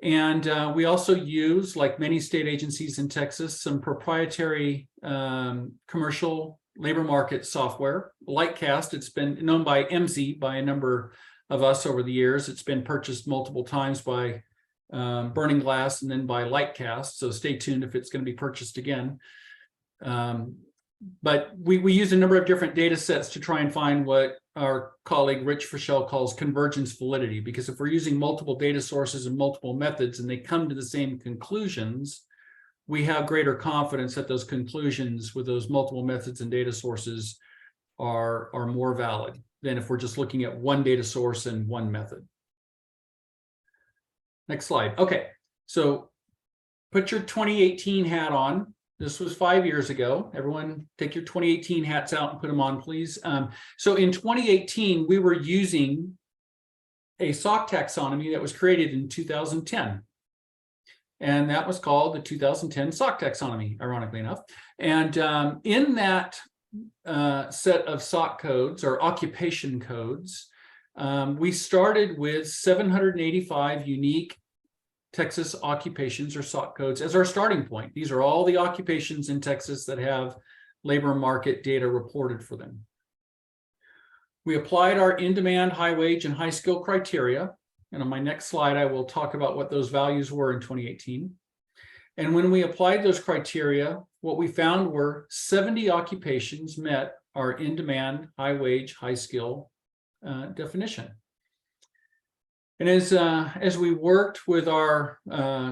And we also use, like many state agencies in Texas, some proprietary commercial labor market software. Lightcast, it's been known by MZ by a number of us over the years. It's been purchased multiple times by Burning Glass and then by Lightcast. So stay tuned if it's going to be purchased again. But we use a number of different data sets to try and find what our colleague Rich Fischel calls convergence validity, because if we're using multiple data sources and multiple methods and they come to the same conclusions, we have greater confidence that those conclusions with those multiple methods and data sources are more valid than if we're just looking at one data source and one method. Next slide. Okay, so put your 2018 hat on. This was 5 years ago. Everyone take your 2018 hats out and put them on, please. So in 2018, we were using a SOC taxonomy that was created in 2010. And that was called the 2010 SOC taxonomy, ironically enough. And in that set of SOC codes or occupation codes, we started with 785 unique Texas occupations or SOC codes as our starting point. These are all the occupations in Texas that have labor market data reported for them. We applied our in-demand, high-wage, and high-skill criteria. And on my next slide, I will talk about what those values were in 2018. And when we applied those criteria, what we found were 70 occupations met our in-demand, high-wage, high-skill definition. And as we worked with our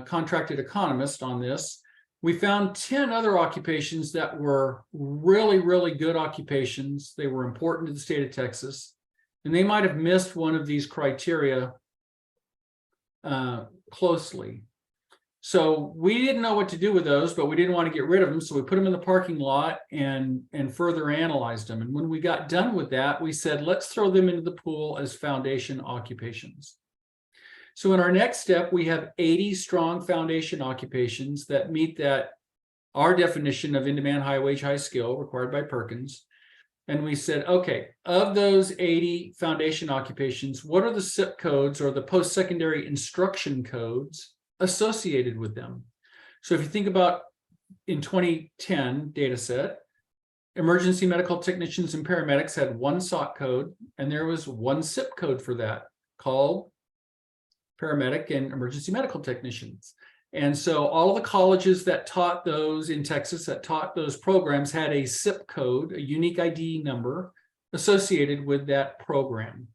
contracted economist on this, we found 10 other occupations that were really, really good occupations. They were important to the state of Texas, and they might have missed one of these criteria closely. So we didn't know what to do with those, but we didn't want to get rid of them. So we put them in the parking lot and further analyzed them. And when we got done with that, we said, let's throw them into the pool as foundation occupations. So in our next step, we have 80 strong foundation occupations that meet our definition of in-demand, high-wage, high-skill required by Perkins. And we said, okay, of those 80 foundation occupations, what are the SIP codes or the post-secondary instruction codes associated with them? So if you think about in 2010 data set, emergency medical technicians and paramedics had one SOC code, and there was one SIP code for that called paramedic and emergency medical technicians. And so all the colleges that taught those in Texas, that taught those programs, had a SIP code, a unique ID number associated with that program.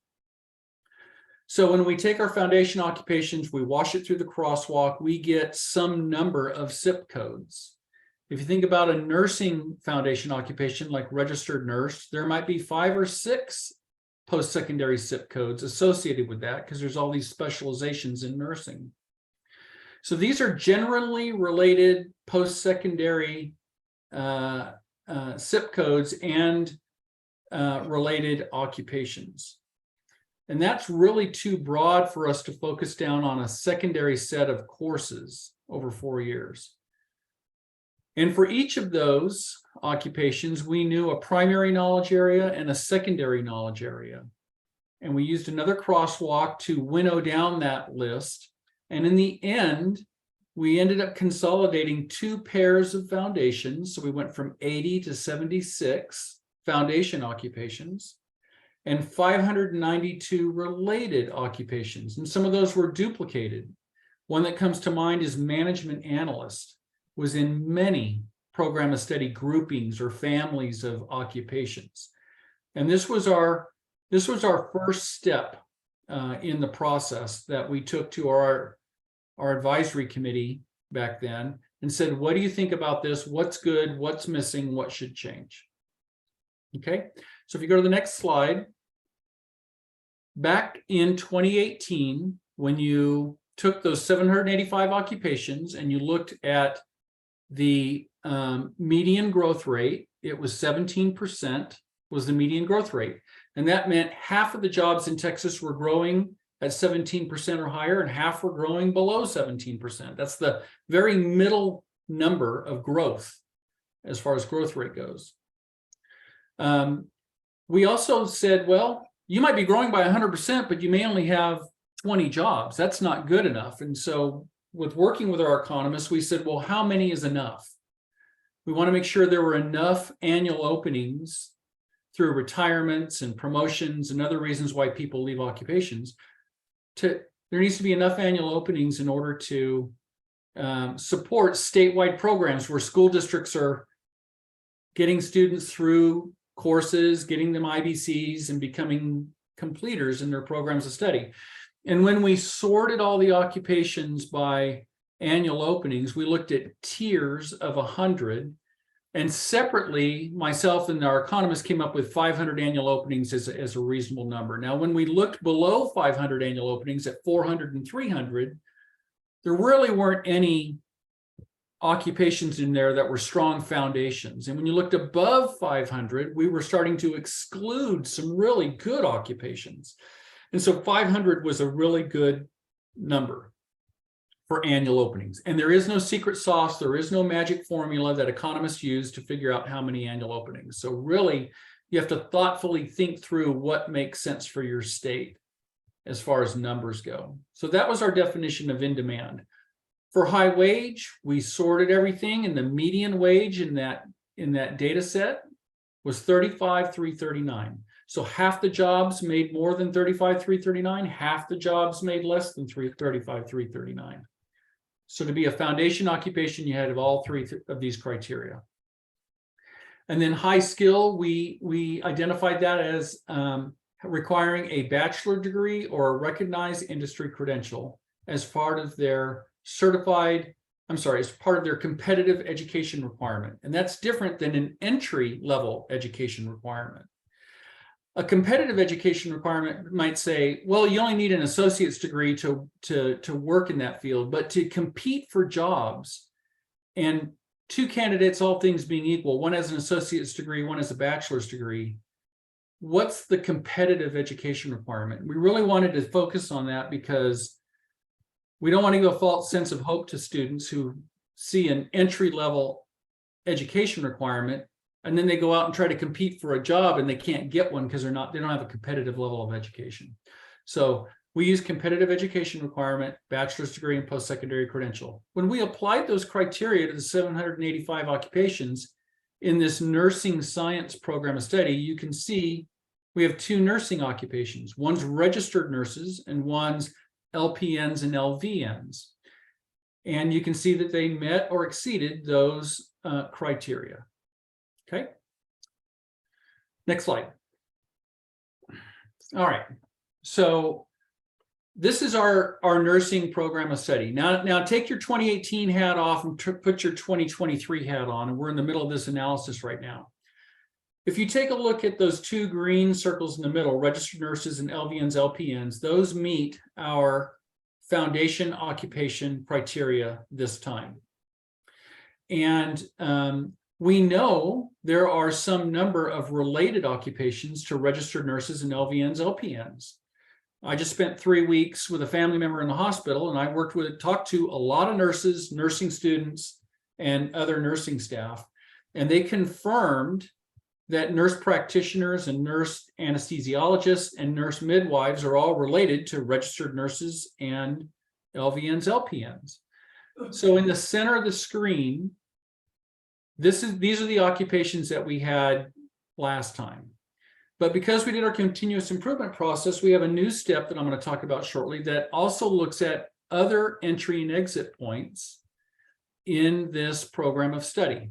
So when we take our foundation occupations, we wash it through the crosswalk, we get some number of SIP codes. If you think about a nursing foundation occupation like registered nurse, there might be 5 or 6 post-secondary zip codes associated with that because there's all these specializations in nursing. So these are generally related post-secondary zip codes and related occupations. And that's really too broad for us to focus down on a secondary set of courses over 4 years. And for each of those occupations, we knew a primary knowledge area and a secondary knowledge area. And we used another crosswalk to winnow down that list. And in the end, we ended up consolidating 2 pairs of foundations. So we went from 80 to 76 foundation occupations and 592 related occupations. And some of those were duplicated. One that comes to mind is management analyst, was in many program of study groupings or families of occupations. And this was our first step in the process that we took to our advisory committee back then and said, what do you think about this? What's good? What's missing? What should change? Okay, so if you go to the next slide, back in 2018, when you took those 785 occupations and you looked at the median growth rate, it was 17% was the median growth rate. And that meant half of the jobs in Texas were growing at 17% or higher and half were growing below 17%. That's the very middle number of growth as far as growth rate goes. We also said, well, you might be growing by 100%, but you may only have 20 jobs. That's not good enough. And so with working with our economists, we said, well, how many is enough? We want to make sure there were enough annual openings through retirements and promotions and other reasons why people leave occupations. There needs to be enough annual openings in order to support statewide programs where school districts are getting students through courses, getting them IBCs and becoming completers in their programs of study. And when we sorted all the occupations by annual openings, we looked at tiers of 100. And separately, myself and our economists came up with 500 annual openings as a reasonable number. Now, when we looked below 500 annual openings at 400 and 300, there really weren't any occupations in there that were strong foundations. And when you looked above 500, we were starting to exclude some really good occupations. And so 500 was a really good number for annual openings. And there is no secret sauce. There is no magic formula that economists use to figure out how many annual openings. So really, you have to thoughtfully think through what makes sense for your state as far as numbers go. So that was our definition of in demand. For high wage, we sorted everything, and the median wage in that data set was 35,339. So half the jobs made more than 35,339, half the jobs made less than 35,339. So to be a foundation occupation, you had to have all 3 of these criteria. And then high skill, we identified that as requiring a bachelor degree or a recognized industry credential as part of their as part of their competitive education requirement. And that's different than an entry level education requirement. A competitive education requirement might say, well, you only need an associate's degree to work in that field, but to compete for jobs, and 2 candidates, all things being equal, one has an associate's degree, one has a bachelor's degree, what's the competitive education requirement? We really wanted to focus on that because we don't want to give a false sense of hope to students who see an entry-level education requirement, and then they go out and try to compete for a job and they can't get one because they don't have a competitive level of education. So we use competitive education requirement, bachelor's degree, and post-secondary credential. When we applied those criteria to the 785 occupations in this nursing science program of study, you can see we have 2 nursing occupations. One's registered nurses and one's LPNs and LVNs. And you can see that they met or exceeded those criteria. Okay. Next slide. All right. So this is our nursing program of study. Now take your 2018 hat off and put your 2023 hat on, and we're in the middle of this analysis right now. If you take a look at those two green circles in the middle, registered nurses and LVNs, LPNs, those meet our foundation occupation criteria this time. And we know there are some number of related occupations to registered nurses and LVNs, LPNs. I just spent 3 weeks with a family member in the hospital, and I talked to a lot of nurses, nursing students, and other nursing staff, and they confirmed that nurse practitioners and nurse anesthesiologists and nurse midwives are all related to registered nurses and LVNs, LPNs. So in the center of the screen, these are the occupations that we had last time. But because we did our continuous improvement process, we have a new step that I'm going to talk about shortly that also looks at other entry and exit points in this program of study.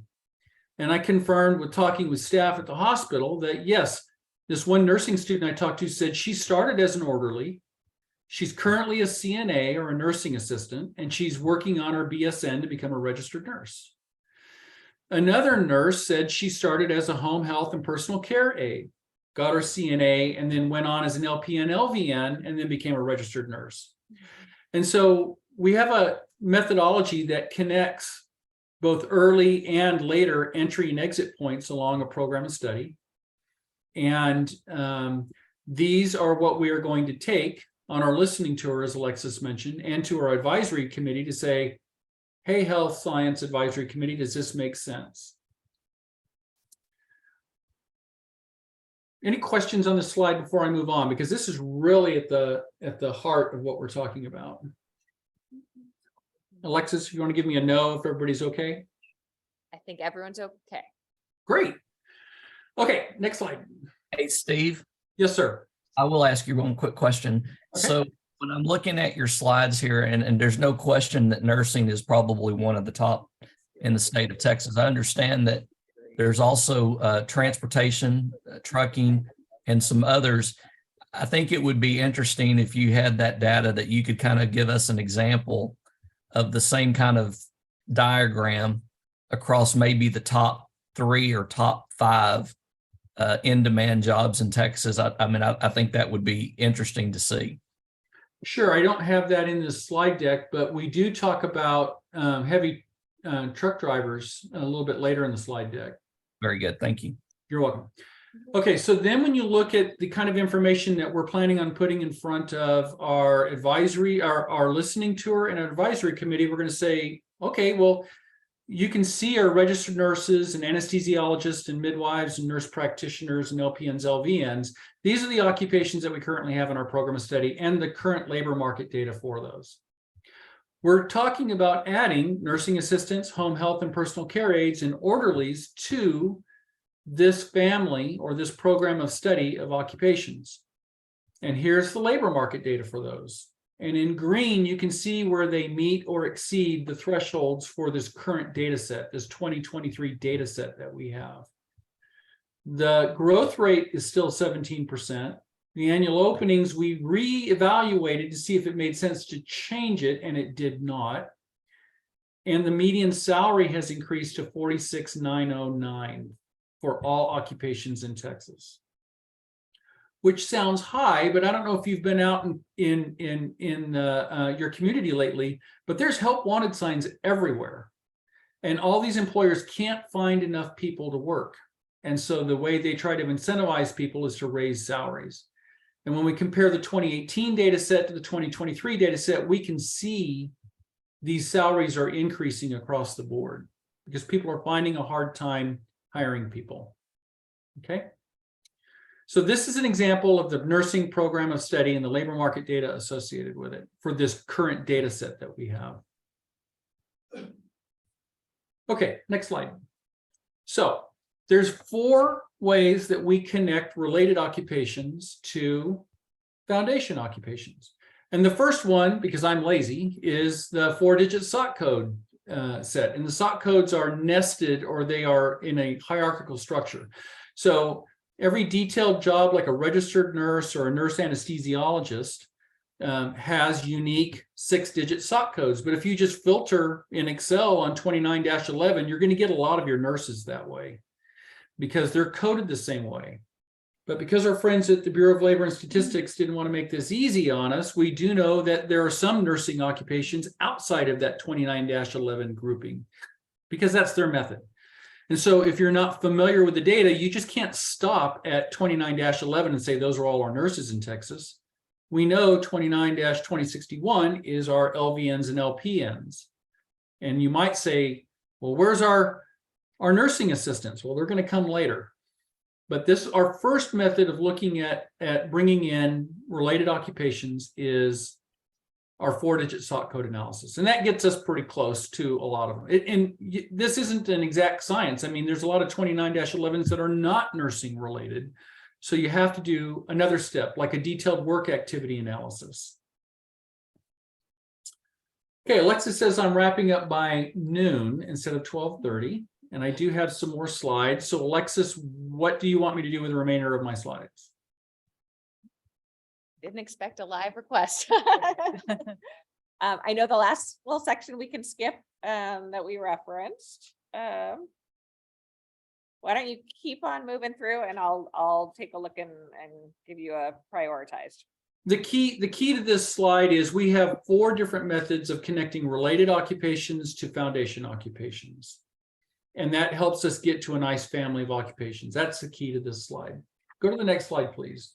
And I confirmed with talking with staff at the hospital that yes, this one nursing student I talked to said she started as an orderly. She's currently a CNA or a nursing assistant, and she's working on her BSN to become a registered nurse. Another nurse said she started as a home health and personal care aide, got her CNA, and then went on as an LPN, LVN, and then became a registered nurse. And so we have a methodology that connects both early and later entry and exit points along a program of study. And these are what we are going to take on our listening tour, as Alexis mentioned, and to our advisory committee to say, hey, Health Science Advisory Committee, does this make sense? Any questions on this slide before I move on? Because this is really at the heart of what we're talking about. Alexis, you want to give me a no if everybody's okay? I think everyone's okay. Great. Okay, next slide. Hey, Steve, Yes, sir. I will ask you one quick question. Okay. So when I'm looking at your slides here, and there's no question that nursing is probably one of the top in the state of Texas. I understand that there's also transportation, trucking, and some others. I think it would be interesting if you had that data that you could kind of give us an example of the same kind of diagram across maybe the top 3 or top 5 in-demand jobs in Texas. I think that would be interesting to see. Sure, I don't have that in this slide deck, but we do talk about heavy truck drivers a little bit later in the slide deck. Very good. Thank you. You're welcome. Okay, so then when you look at the kind of information that we're planning on putting in front of our advisory, our listening tour and our advisory committee, we're going to say, okay, well, you can see our registered nurses and anesthesiologists and midwives and nurse practitioners and LPNs, LVNs. These are the occupations that we currently have in our program of study and the current labor market data for those. We're talking about adding nursing assistants, home health and personal care aides, and orderlies to this family or this program of study of occupations. And here's the labor market data for those. And in green, you can see where they meet or exceed the thresholds for this current data set, this 2023 data set that we have. The growth rate is still 17%. The annual openings, we re-evaluated to see if it made sense to change it, and it did not. And the median salary has increased to $46,909 for all occupations in Texas, which sounds high, but I don't know if you've been out in your community lately, but there's help wanted signs everywhere. And all these employers can't find enough people to work. And so the way they try to incentivize people is to raise salaries. And when we compare the 2018 data set to the 2023 data set, we can see these salaries are increasing across the board because people are finding a hard time hiring people. Okay. So this is an example of the nursing program of study and the labor market data associated with it for this current data set that we have. Okay, next slide. So there's 4 ways that we connect related occupations to foundation occupations. And the first one, because I'm lazy, is the 4-digit SOC code set. And the SOC codes are nested, or they are in a hierarchical structure. So every detailed job like a registered nurse or a nurse anesthesiologist has unique 6-digit SOC codes. But if you just filter in Excel on 29-11, you're going to get a lot of your nurses that way because they're coded the same way. But because our friends at the Bureau of Labor and Statistics didn't want to make this easy on us, we do know that there are some nursing occupations outside of that 29-11 grouping because that's their method. And so if you're not familiar with the data, you just can't stop at 29-11 and say those are all our nurses in Texas. We know 29-2061 is our LVNs and LPNs. And you might say, well, where's our nursing assistants? Well, they're going to come later. But this, our first method of looking at bringing in related occupations is our 4-digit SOC code analysis. And that gets us pretty close to a lot of them. And this isn't an exact science. I mean, there's a lot of 29-11s that are not nursing related. So you have to do another step, like a detailed work activity analysis. Okay, Alexa says I'm wrapping up by noon instead of 12:30. And I do have some more slides. So Alexis, what do you want me to do with the remainder of my slides? Didn't expect a live request. I know the last little section we can skip that we referenced. Why don't you keep on moving through and I'll take a look and give you a prioritized. The key to this slide is we have 4 different methods of connecting related occupations to foundation occupations. And that helps us get to a nice family of occupations. That's the key to this slide. Go to the next slide, please.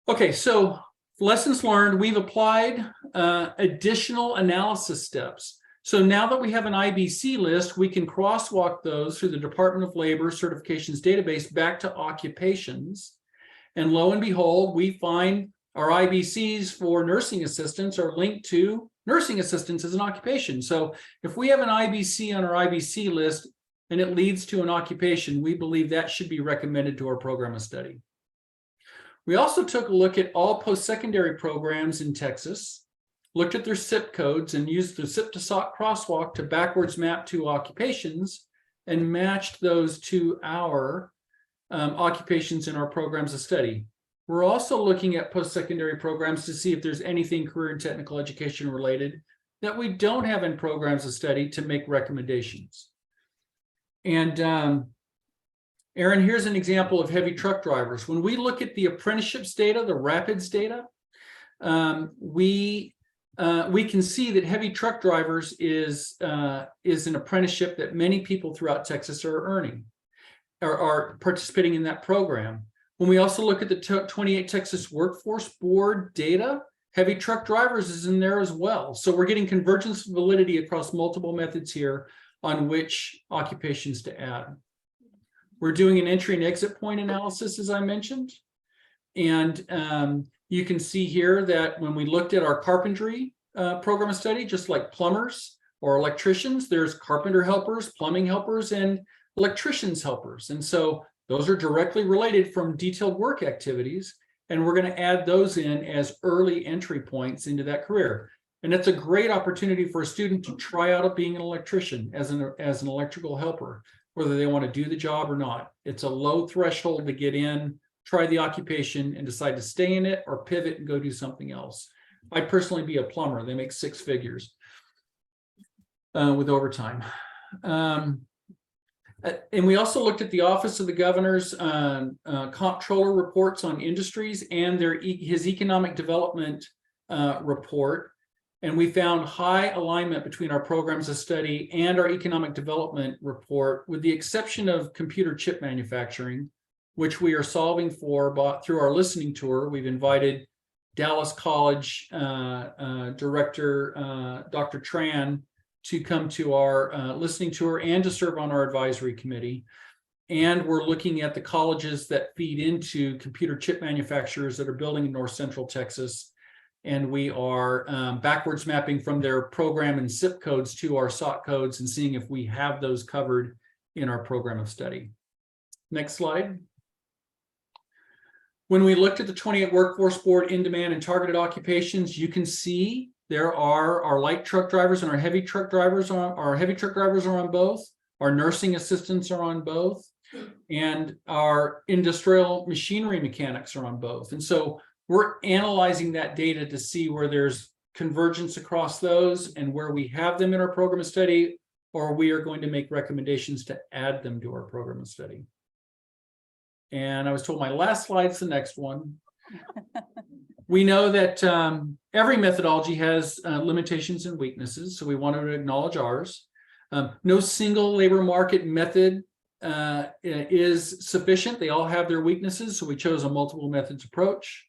Okay, so lessons learned, we've applied additional analysis steps. So now that we have an IBC list, we can crosswalk those through the Department of Labor certifications database back to occupations. And lo and behold, we find our IBCs for nursing assistants are linked to nursing assistants as an occupation. So if we have an IBC on our IBC list and it leads to an occupation, we believe that should be recommended to our program of study. We also took a look at all post-secondary programs in Texas, looked at their SIP codes and used the SIP to SOC crosswalk to backwards map to occupations and matched those to our occupations in our programs of study. We're also looking at post-secondary programs to see if there's anything career and technical education related that we don't have in programs of study to make recommendations. And Aaron, here's an example of heavy truck drivers. When we look at the apprenticeships data, the RAPIDS data, we can see that heavy truck drivers is an apprenticeship that many people throughout Texas are earning or are participating in that program. When we also look at the 28 Texas Workforce Board data, heavy truck drivers is in there as well. So we're getting convergence of validity across multiple methods here on which occupations to add. We're doing an entry and exit point analysis, as I mentioned. And you can see here that when we looked at our carpentry program of study, just like plumbers or electricians, there's carpenter helpers, plumbing helpers, and electricians helpers. And so those are directly related from detailed work activities, and we're going to add those in as early entry points into that career. And it's a great opportunity for a student to try out being an electrician as an electrical helper, whether they want to do the job or not. It's a low threshold to get in, try the occupation, and decide to stay in it or pivot and go do something else. I'd personally be a plumber. They make 6 figures with overtime. And we also looked at the Office of the Governor's comptroller reports on industries and his economic development report. And we found high alignment between our programs of study and our economic development report, with the exception of computer chip manufacturing, which we are solving for through our listening tour. We've invited Dallas College director, Dr. Tran, to come to our listening tour and to serve on our advisory committee. And we're looking at the colleges that feed into computer chip manufacturers that are building in North Central Texas. And we are backwards mapping from their program and SIP codes to our SOC codes and seeing if we have those covered in our program of study. Next slide. When we looked at the 28 Workforce Board in-demand and targeted occupations, you can see there are our light truck drivers and our heavy truck drivers are on both. Our nursing assistants are on both, and our industrial machinery mechanics are on both. And so we're analyzing that data to see where there's convergence across those and where we have them in our program of study, or we are going to make recommendations to add them to our program of study. And I was told my last slide's the next one. We know that every methodology has limitations and weaknesses, so we wanted to acknowledge ours. No single labor market method is sufficient. They all have their weaknesses, so we chose a multiple methods approach.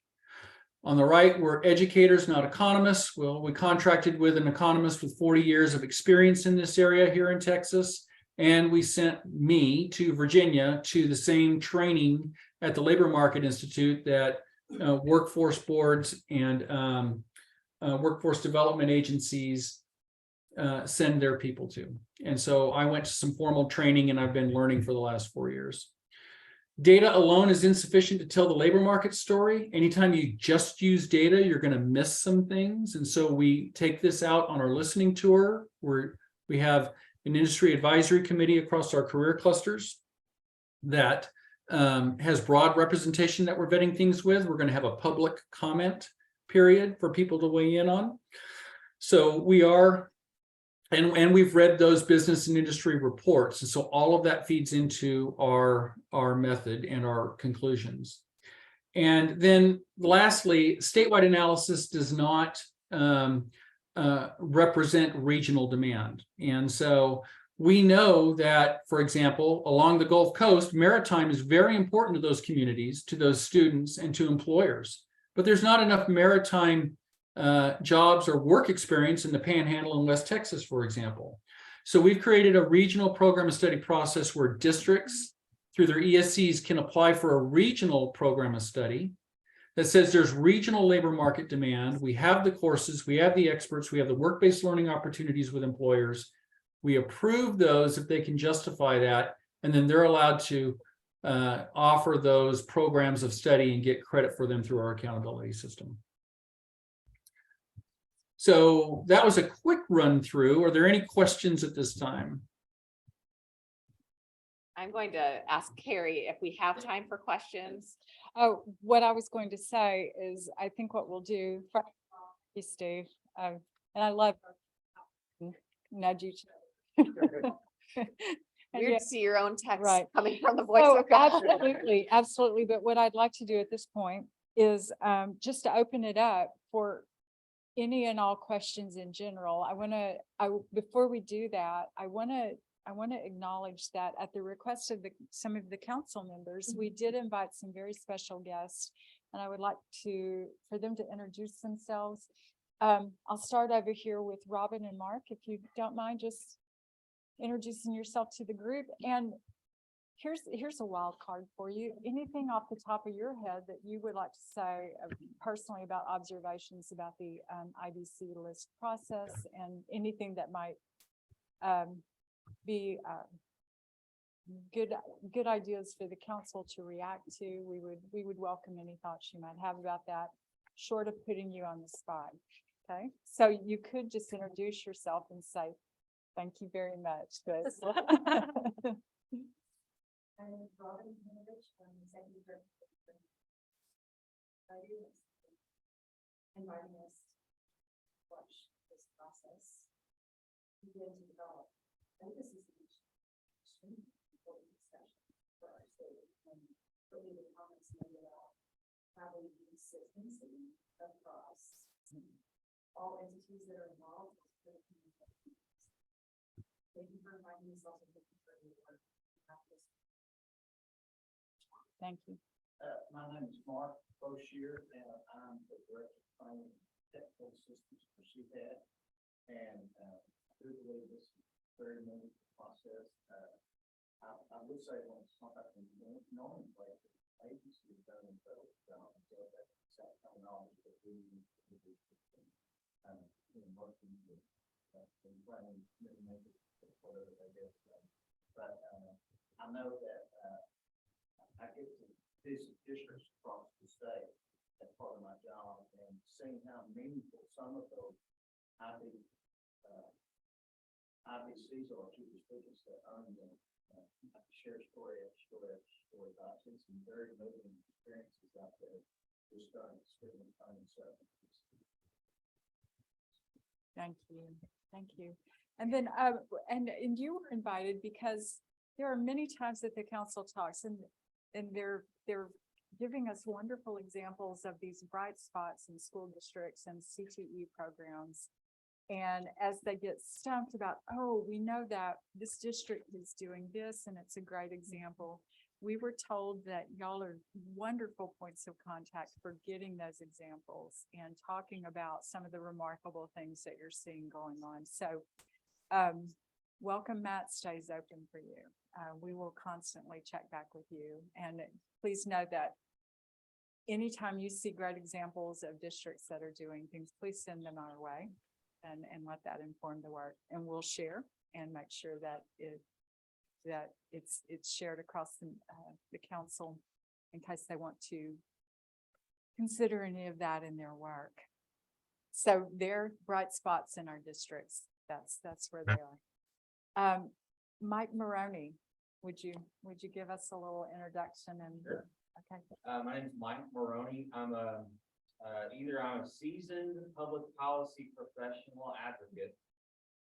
On the right, we're educators, not economists. Well, we contracted with an economist with 40 years of experience in this area here in Texas, and we sent me to Virginia to the same training at the Labor Market Institute that workforce boards and workforce development agencies send their people to. And so I went to some formal training and I've been learning for the last 4 years. Data alone is insufficient to tell the labor market story. Anytime you just use data, you're going to miss some things. And so we take this out on our listening tour, where we have an industry advisory committee across our career clusters that has broad representation that we're vetting things with. We're going to have a public comment period for people to weigh in on. So we are, and we've read those business and industry reports. And so all of that feeds into our method and our conclusions. And then lastly, statewide analysis does not represent regional demand. And so we know that, for example, along the Gulf Coast, maritime is very important to those communities, to those students, and to employers. But there's not enough maritime jobs or work experience in the Panhandle in West Texas, for example. So we've created a regional program of study process where districts, through their ESCs, can apply for a regional program of study that says there's regional labor market demand. We have the courses, we have the experts, we have the work-based learning opportunities with employers. We approve those if they can justify that, and then they're allowed to offer those programs of study and get credit for them through our accountability system. So that was a quick run through. Are there any questions at this time? I'm going to ask Carrie if we have time for questions. Oh, what I was going to say is, I think what we'll do, Steve, and I love nudge you. Weird to see your own text Right. coming from the voice Oh, of God. absolutely, absolutely. But what I'd like to do at this point is just to open it up for any and all questions in general. Before we do that, I want to acknowledge that at the request of some of the council members, we did invite some very special guests, and I would like for them to introduce themselves. I'll start over here with Robin and Mark, if you don't mind just introducing yourself to the group. And here's a wild card for you. Anything off the top of your head that you would like to say personally about observations about the IBC list process, and anything that might be good ideas for the council to react to. We would welcome any thoughts you might have about that, short of putting you on the spot. Okay, so you could just introduce yourself and say, thank you very much. But I'm Robin Hinovich from Executive Director inviting us to watch this process begin to develop. And this is an extremely important discussion for our state, and really the comments made about having consistency across all entities that are involved. Thank you for inviting us, also thank you for your work. thank you. My name is Mark Boshier, and I'm the Director of Training Technical Systems for CPAD. And I do believe this is a very meaningful process. I would say when it's not about the nomenclature, agency has done an incredible job of that exact terminology that we use in working with planning, whatever they get. But I know that I get to visit districts across the state as part of my job, and seeing how meaningful some of those IBCs are to the students that earn them. I can share story after story after story. I've seen some very moving experiences out there we're starting to spend the time and stuff. Thank you, thank you. And then, and you were invited because there are many times that the council talks and they're giving us wonderful examples of these bright spots in school districts and CTE programs. And as they get stumped about, oh, we know that this district is doing this and it's a great example. We were told that y'all are wonderful points of contact for getting those examples and talking about some of the remarkable things that you're seeing going on. So welcome mat stays open for you. We will constantly check back with you. And please know that anytime you see great examples of districts that are doing things, please send them our way and let that inform the work. And we'll share and make sure that it's shared across the council in case they want to consider any of that in their work. So they're bright spots in our districts. That's where they are. Mike Maroney, would you give us a little introduction and Sure. Okay. My name is Mike Maroney. I'm either I'm a seasoned public policy professional advocate,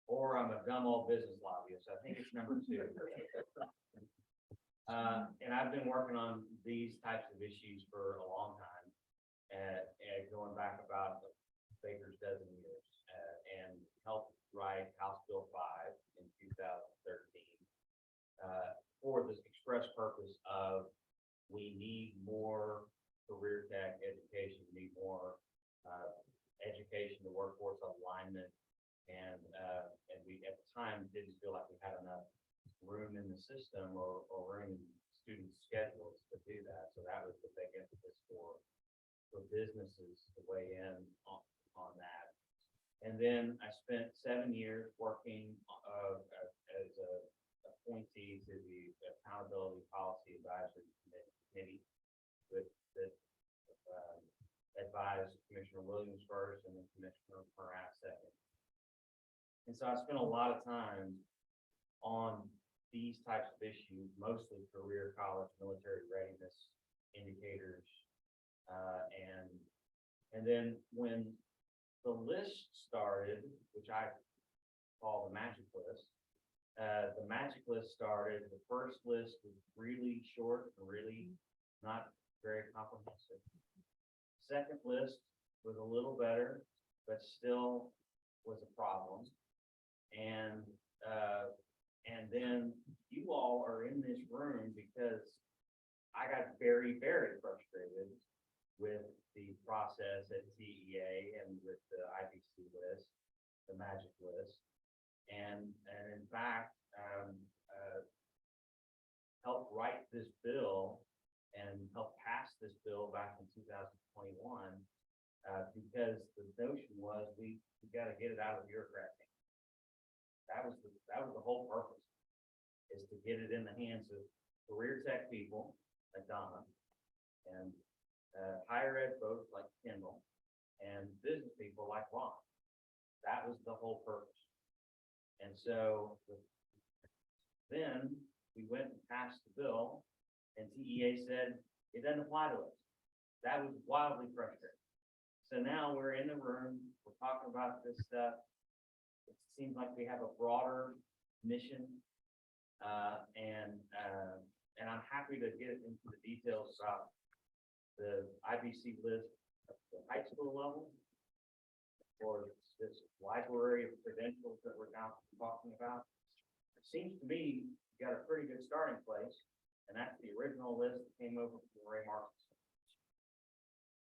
or I'm a dumb old business lobbyist. I think it's number 2. And I've been working on these types of issues for a long time, going back about Baker's dozen years, and helped write House Bill 5 in 2013 for the express purpose of we need more career tech education, we need more education to workforce alignment, and we at the time didn't feel like we had enough room in the system or room in student schedules to do that. So that was the big emphasis for businesses to weigh in on that. And then I spent 7 years working as a appointee to the Accountability Policy Advisory Committee that advised Commissioner Williams first and then Commissioner Morath second. And so I spent a lot of time on these types of issues, mostly career, college, military readiness indicators. And then when the list started, which I call the magic list, started, the first list was really short and really not very comprehensive. Second list was a little better, but still was a problem. And then you all are in this room because I got very, very frustrated with the process at TEA and with the IBC list, the magic list, and in fact helped write this bill and helped pass this bill back in 2021 because the notion was we got to get it out of the bureaucracy. That was the whole purpose, is to get it in the hands of career tech people like Donna and higher ed folks like Kendall and business people like Ron. That was the whole purpose. And so then we went and passed the bill, and TEA said it doesn't apply to us. That was wildly frustrating. So now we're in the room, we're talking about this stuff. It seems like we have a broader mission, and I'm happy to get into the details about the IBC list at the high school level, or this library of credentials that we're now talking about. It seems to me you got a pretty good starting place, and that's the original list that came over from Ray Marks.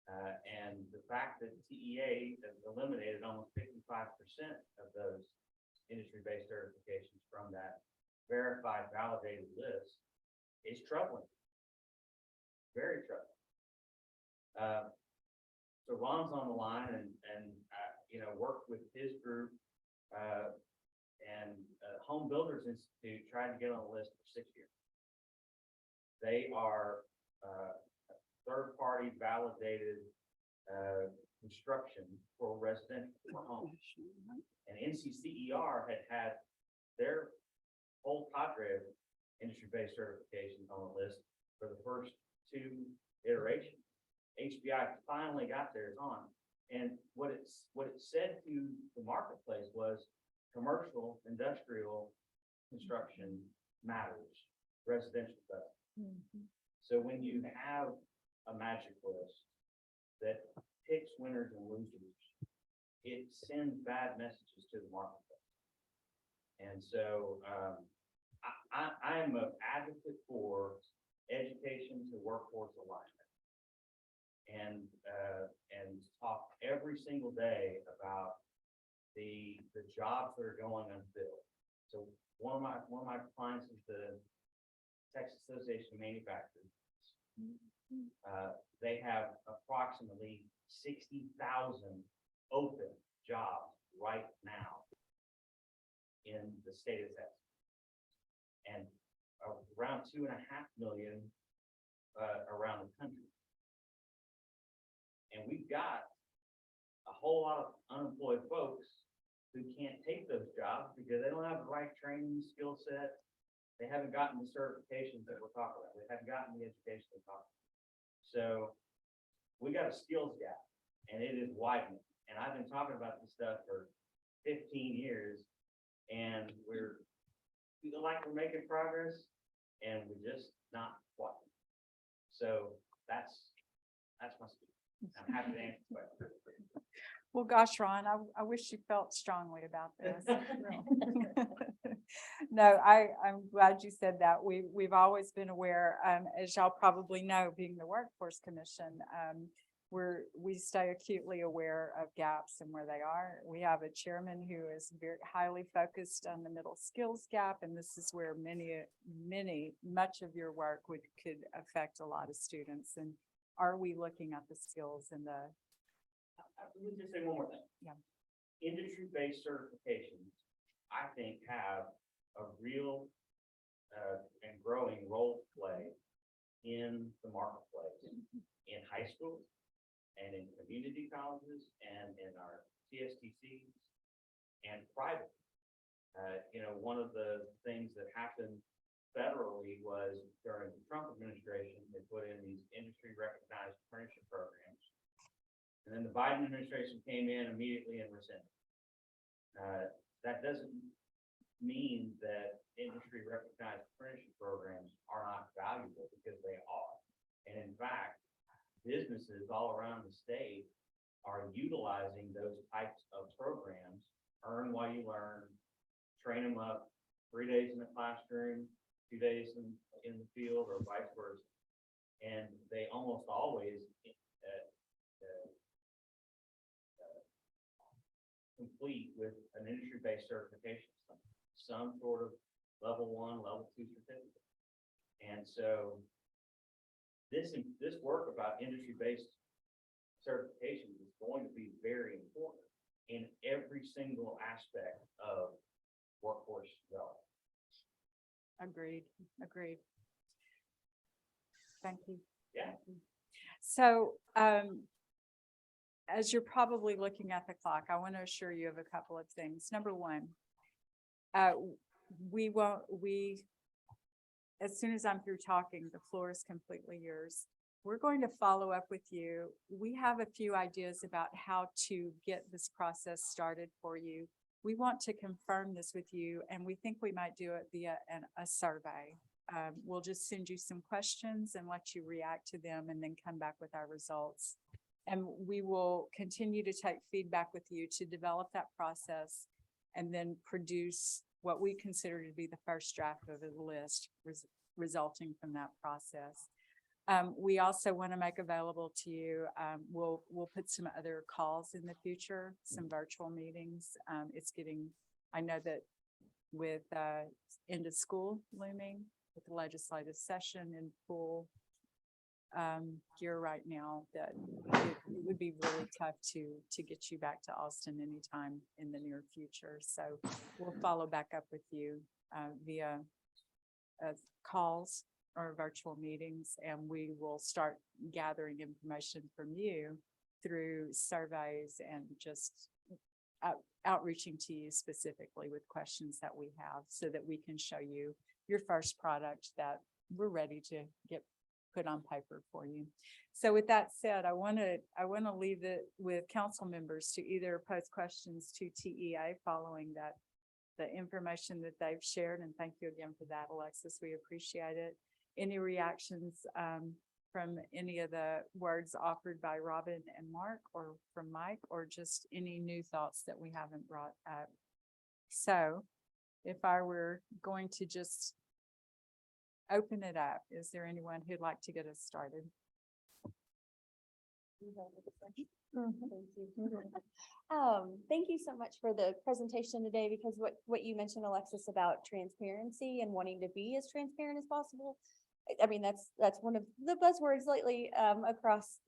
And the fact that TEA has eliminated almost 55% of those industry-based certifications from that verified, validated list is troubling. Very troubling. So Ron's on the line and worked with his group and Home Builders Institute tried to get on the list for 6 years. They are third-party validated construction for residential for homes. And NCCER had their whole cadre of industry-based certifications on the list for the first 2 iterations. HBI finally got theirs on. And what it said to the marketplace was commercial, industrial construction matters, residential doesn't. So when you have a magic list that picks winners and losers, it sends bad messages to the marketplace. And so I'm an advocate for education to workforce alignment. And talk every single day about the jobs that are going unfilled. So one of my clients is the Texas Association of Manufacturers. They have approximately 60,000 open jobs right now in the state of Texas, and around 2.5 million around the country. And we've got a whole lot of unemployed folks who can't take those jobs because they don't have the right training skill set. They haven't gotten the certifications that we're talking about. They haven't gotten the education we're talking about. So we got a skills gap, and it is widening. And I've been talking about this stuff for 15 years, and we feel like we're making progress, and we're just not quite. So that's my speech. I'm happy to answer questions. Well, gosh, Ron, I wish you felt strongly about this. No, I'm glad you said that. We've always been aware, as y'all probably know, being the Workforce Commission, we stay acutely aware of gaps and where they are. We have a chairman who is very highly focused on the middle skills gap, and this is where much of your work could affect a lot of students. And are we looking at the skills and the? Let me just say one more thing. Yeah. Industry-based certifications, I think, have a real and growing role to play in the marketplace, in high schools and in community colleges and in our TSTCs and private. One of the things that happened federally was during the Trump administration, they put in these industry recognized apprenticeship programs. And then the Biden administration came in immediately and rescinded. That doesn't mean that industry recognized apprenticeship programs are not valuable, because they are. And in fact, businesses all around the state are utilizing those types of programs. Earn while you learn, train them up 3 days in the classroom, 2 days in the field, or vice versa. And they almost always complete with an industry-based certification, some sort of level 1, level 2 certificate. And so this work about industry-based certification is going to be very important in every single aspect of workforce development. Agreed. Thank you. Yeah. So, as you're probably looking at the clock, I want to assure you of a couple of things. Number one, as soon as I'm through talking, the floor is completely yours. We're going to follow up with you. We have a few ideas about how to get this process started for you. We want to confirm this with you, and we think we might do it via a survey. We'll just send you some questions and let you react to them, and then come back with our results. And we will continue to take feedback with you to develop that process, and then produce what we consider to be the first draft of a list resulting from that process. We also want to make available to you, we'll put some other calls in the future, some virtual meetings. I know that with end of school looming, with the legislative session in full gear right now, that it would be really tough to get you back to Austin anytime in the near future. So we'll follow back up with you via calls or virtual meetings, and we will start gathering information from you through surveys and just outreaching to you specifically with questions that we have, so that we can show you your first product that we're ready to get put on paper for you. So with that said, I want to leave it with council members to either pose questions to TEA following that, the information that they've shared. And thank you again for that, Alexis. We appreciate it. Any reactions from any of the words offered by Robin and Mark, or from Mike, or just any new thoughts that we haven't brought up? So if I were going to just open it up, is there anyone who'd like to get us started? Thank you so much for the presentation today, because what you mentioned, Alexis, about transparency and wanting to be as transparent as possible. I mean, that's one of the buzzwords lately across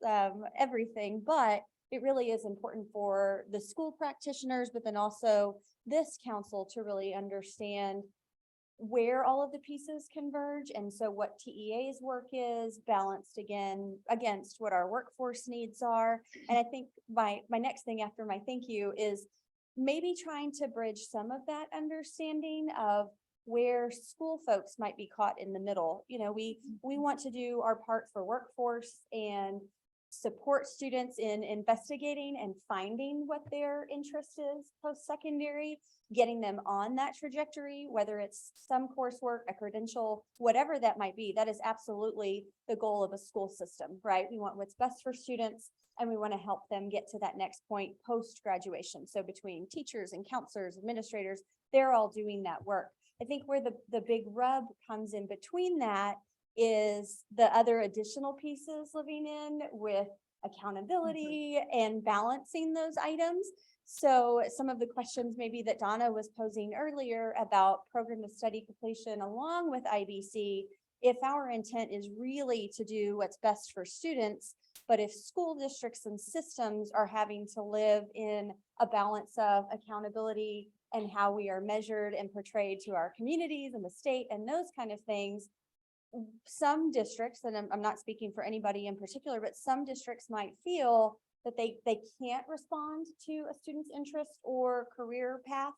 everything, but it really is important for the school practitioners, but then also this council to really understand where all of the pieces converge. And so what TEA's work is balanced again against what our workforce needs are. And I think my next thing after my thank you is maybe trying to bridge some of that understanding of where school folks might be caught in the middle. You know, we want to do our part for workforce and support students in investigating and finding what their interest is post-secondary, getting them on that trajectory, whether it's some coursework, a credential, whatever that might be. That is absolutely the goal of a school system, right? We want what's best for students, and we want to help them get to that next point post-graduation. So between teachers and counselors, administrators, they're all doing that work. I think where the big rub comes in between that is the other additional pieces living in with accountability and balancing those items. So some of the questions maybe that Donna was posing earlier about program of study completion along with IBC, if our intent is really to do what's best for students, but if school districts and systems are having to live in a balance of accountability and how we are measured and portrayed to our communities and the state and those kind of things, some districts, and I'm not speaking for anybody in particular, but some districts might feel that they can't respond to a student's interest or career path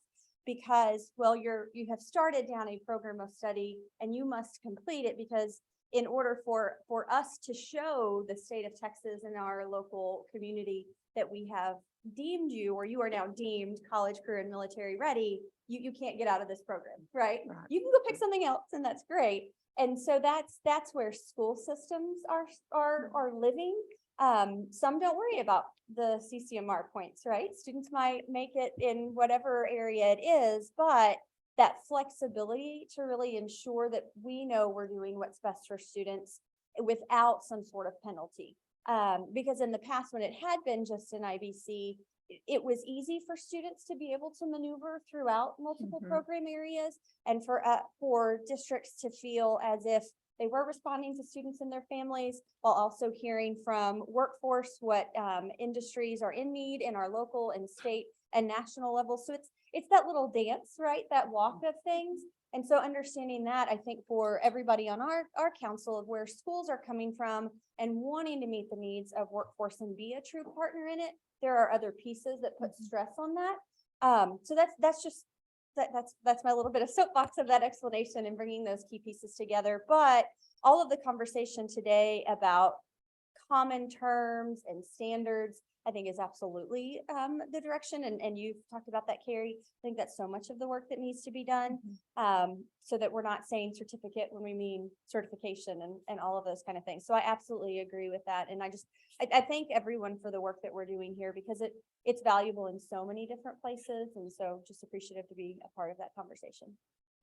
because, well, you have started down a program of study and you must complete it, because in order for us to show the state of Texas and our local community that we have deemed you, or you are now deemed college, career, and military ready, you can't get out of this program, right? You can go pick something else, and that's great. And so that's where school systems are living. Some don't worry about the CCMR points, right? Students might make it in whatever area it is, but that flexibility to really ensure that we know we're doing what's best for students without some sort of penalty. Because in the past, when it had been just an IBC, it was easy for students to be able to maneuver throughout multiple program areas, and for districts to feel as if they were responding to students and their families while also hearing from workforce what industries are in need in our local and state and national level. So it's that little dance, right? That walk of things. And so understanding that, I think for everybody on our council of where schools are coming from and wanting to meet the needs of workforce and be a true partner in it, there are other pieces that put stress on that. So that's my little bit of soapbox of that explanation and bringing those key pieces together. But all of the conversation today about common terms and standards, I think is absolutely the direction. And you've talked about that, Carrie. I think that's so much of the work that needs to be done, so that we're not saying certificate when we mean certification and all of those kind of things. So I absolutely agree with that. And I thank everyone for the work that we're doing here, because it's valuable in so many different places. And so just appreciative to be a part of that conversation.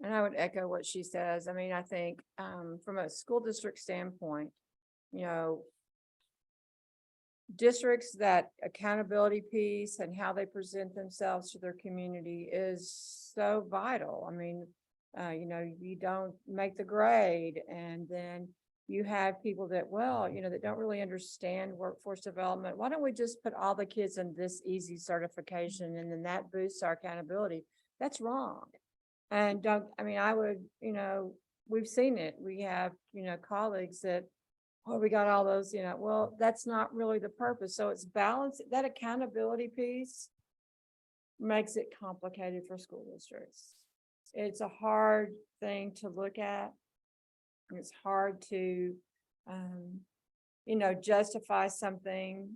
And I would echo what she says. I mean, I think from a school district standpoint, you know, districts, that accountability piece and how they present themselves to their community is so vital. I mean, you know, you don't make the grade, and then you have people that, well, you know, that don't really understand workforce development. Why don't we just put all the kids in this easy certification, and then that boosts our accountability? That's wrong. And I would, you know, we've seen it. We have, you know, colleagues that, oh, we got all those, you know, well, that's not really the purpose. So it's balance. That accountability piece makes it complicated for school districts. It's a hard thing to look at. It's hard to you know, justify something.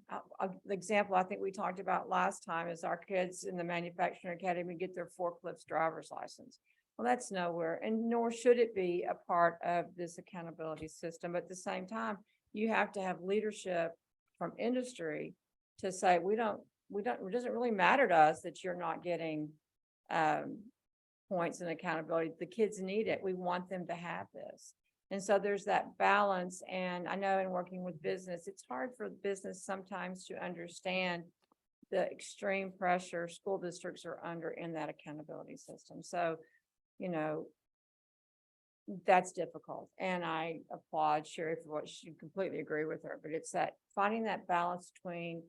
The example I think we talked about last time is our kids in the manufacturing academy get their forklifts driver's license. Well, that's nowhere, and nor should it be a part of this accountability system. But at the same time, you have to have leadership from industry to say, it doesn't really matter to us that you're not getting points in accountability. The kids need it. We want them to have this. And so there's that balance. And I know in working with business, it's hard for business sometimes to understand the extreme pressure school districts are under in that accountability system. So, you know, that's difficult. And I applaud Sherry for what she completely agree with her, but it's that finding that balance between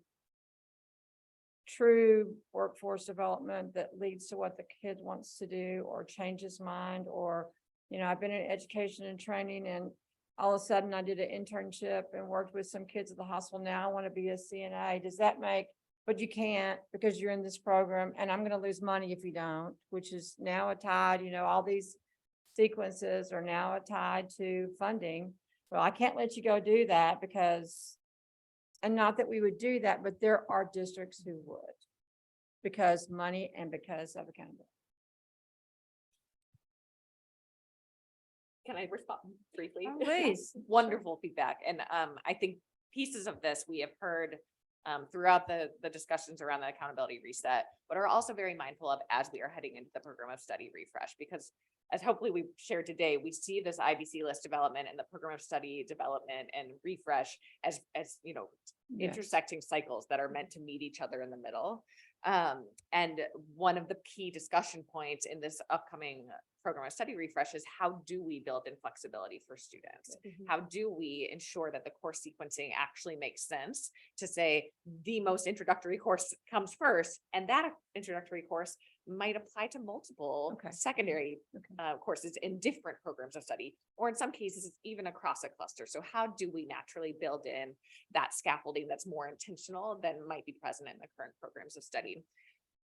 true workforce development that leads to what the kid wants to do or change his mind, or, you know, I've been in education and training, and all of a sudden I did an internship and worked with some kids at the hospital. Now I want to be a CNA. Does that make, but you can't because you're in this program and I'm going to lose money if you don't, which is now tied, you know, all these sequences are now tied to funding. Well, I can't let you go do that because, and not that we would do that, but there are districts who would because money and because of accountability. Can I respond briefly? Oh, please. Wonderful feedback. And I think pieces of this we have heard throughout the discussions around the accountability reset, but are also very mindful of as we are heading into the program of study refresh, because as hopefully we've shared today, we see this IBC list development and the program of study development and refresh as you know, Yes. intersecting cycles that are meant to meet each other in the middle. And one of the key discussion points in this upcoming program of study refresh is how do we build in flexibility for students? How do we ensure that the course sequencing actually makes sense to say the most introductory course comes first, and that introductory course might apply to multiple secondary courses in different programs of study, or in some cases, it's even across a cluster. So how do we naturally build in that scaffolding that's more intentional than might be present in the current programs of study?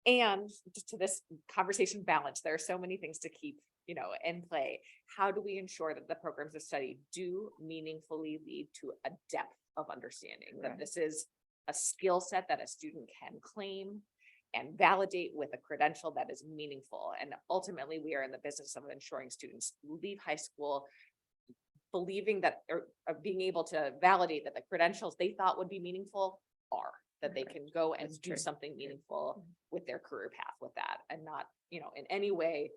And just to this conversation balance, there are so many things to keep, you know, in play. How do we ensure that the programs of study do meaningfully lead to a depth of understanding, that this is a skill set that a student can claim and validate with a credential that is meaningful? And ultimately, we are in the business of ensuring students leave high school believing that, or being able to validate that the credentials they thought would be meaningful are, that they can go and do something meaningful with their career path with that, and not, you know, in any way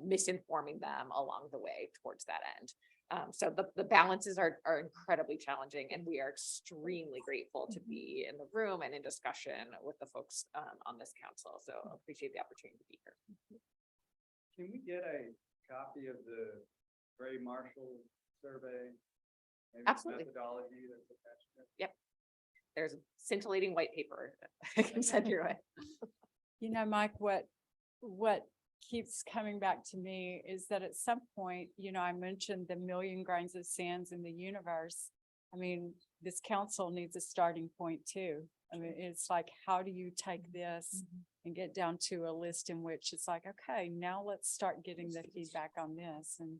misinforming them along the way towards that end. So the balances are incredibly challenging, and we are extremely grateful to be in the room and in discussion with the folks on this council. So I appreciate the opportunity to be here. Can we get a copy of the Gray Marshall survey? Maybe Absolutely. Methodology that's attached to it? Yep. There's scintillating white paper I can send your way. You know, Mike, what keeps coming back to me is that at some point, you know, I mentioned the million grains of sands in the universe. I mean, this council needs a starting point too. I mean, it's like, how do you take this and get down to a list in which it's like, okay, now let's start getting the feedback on this. And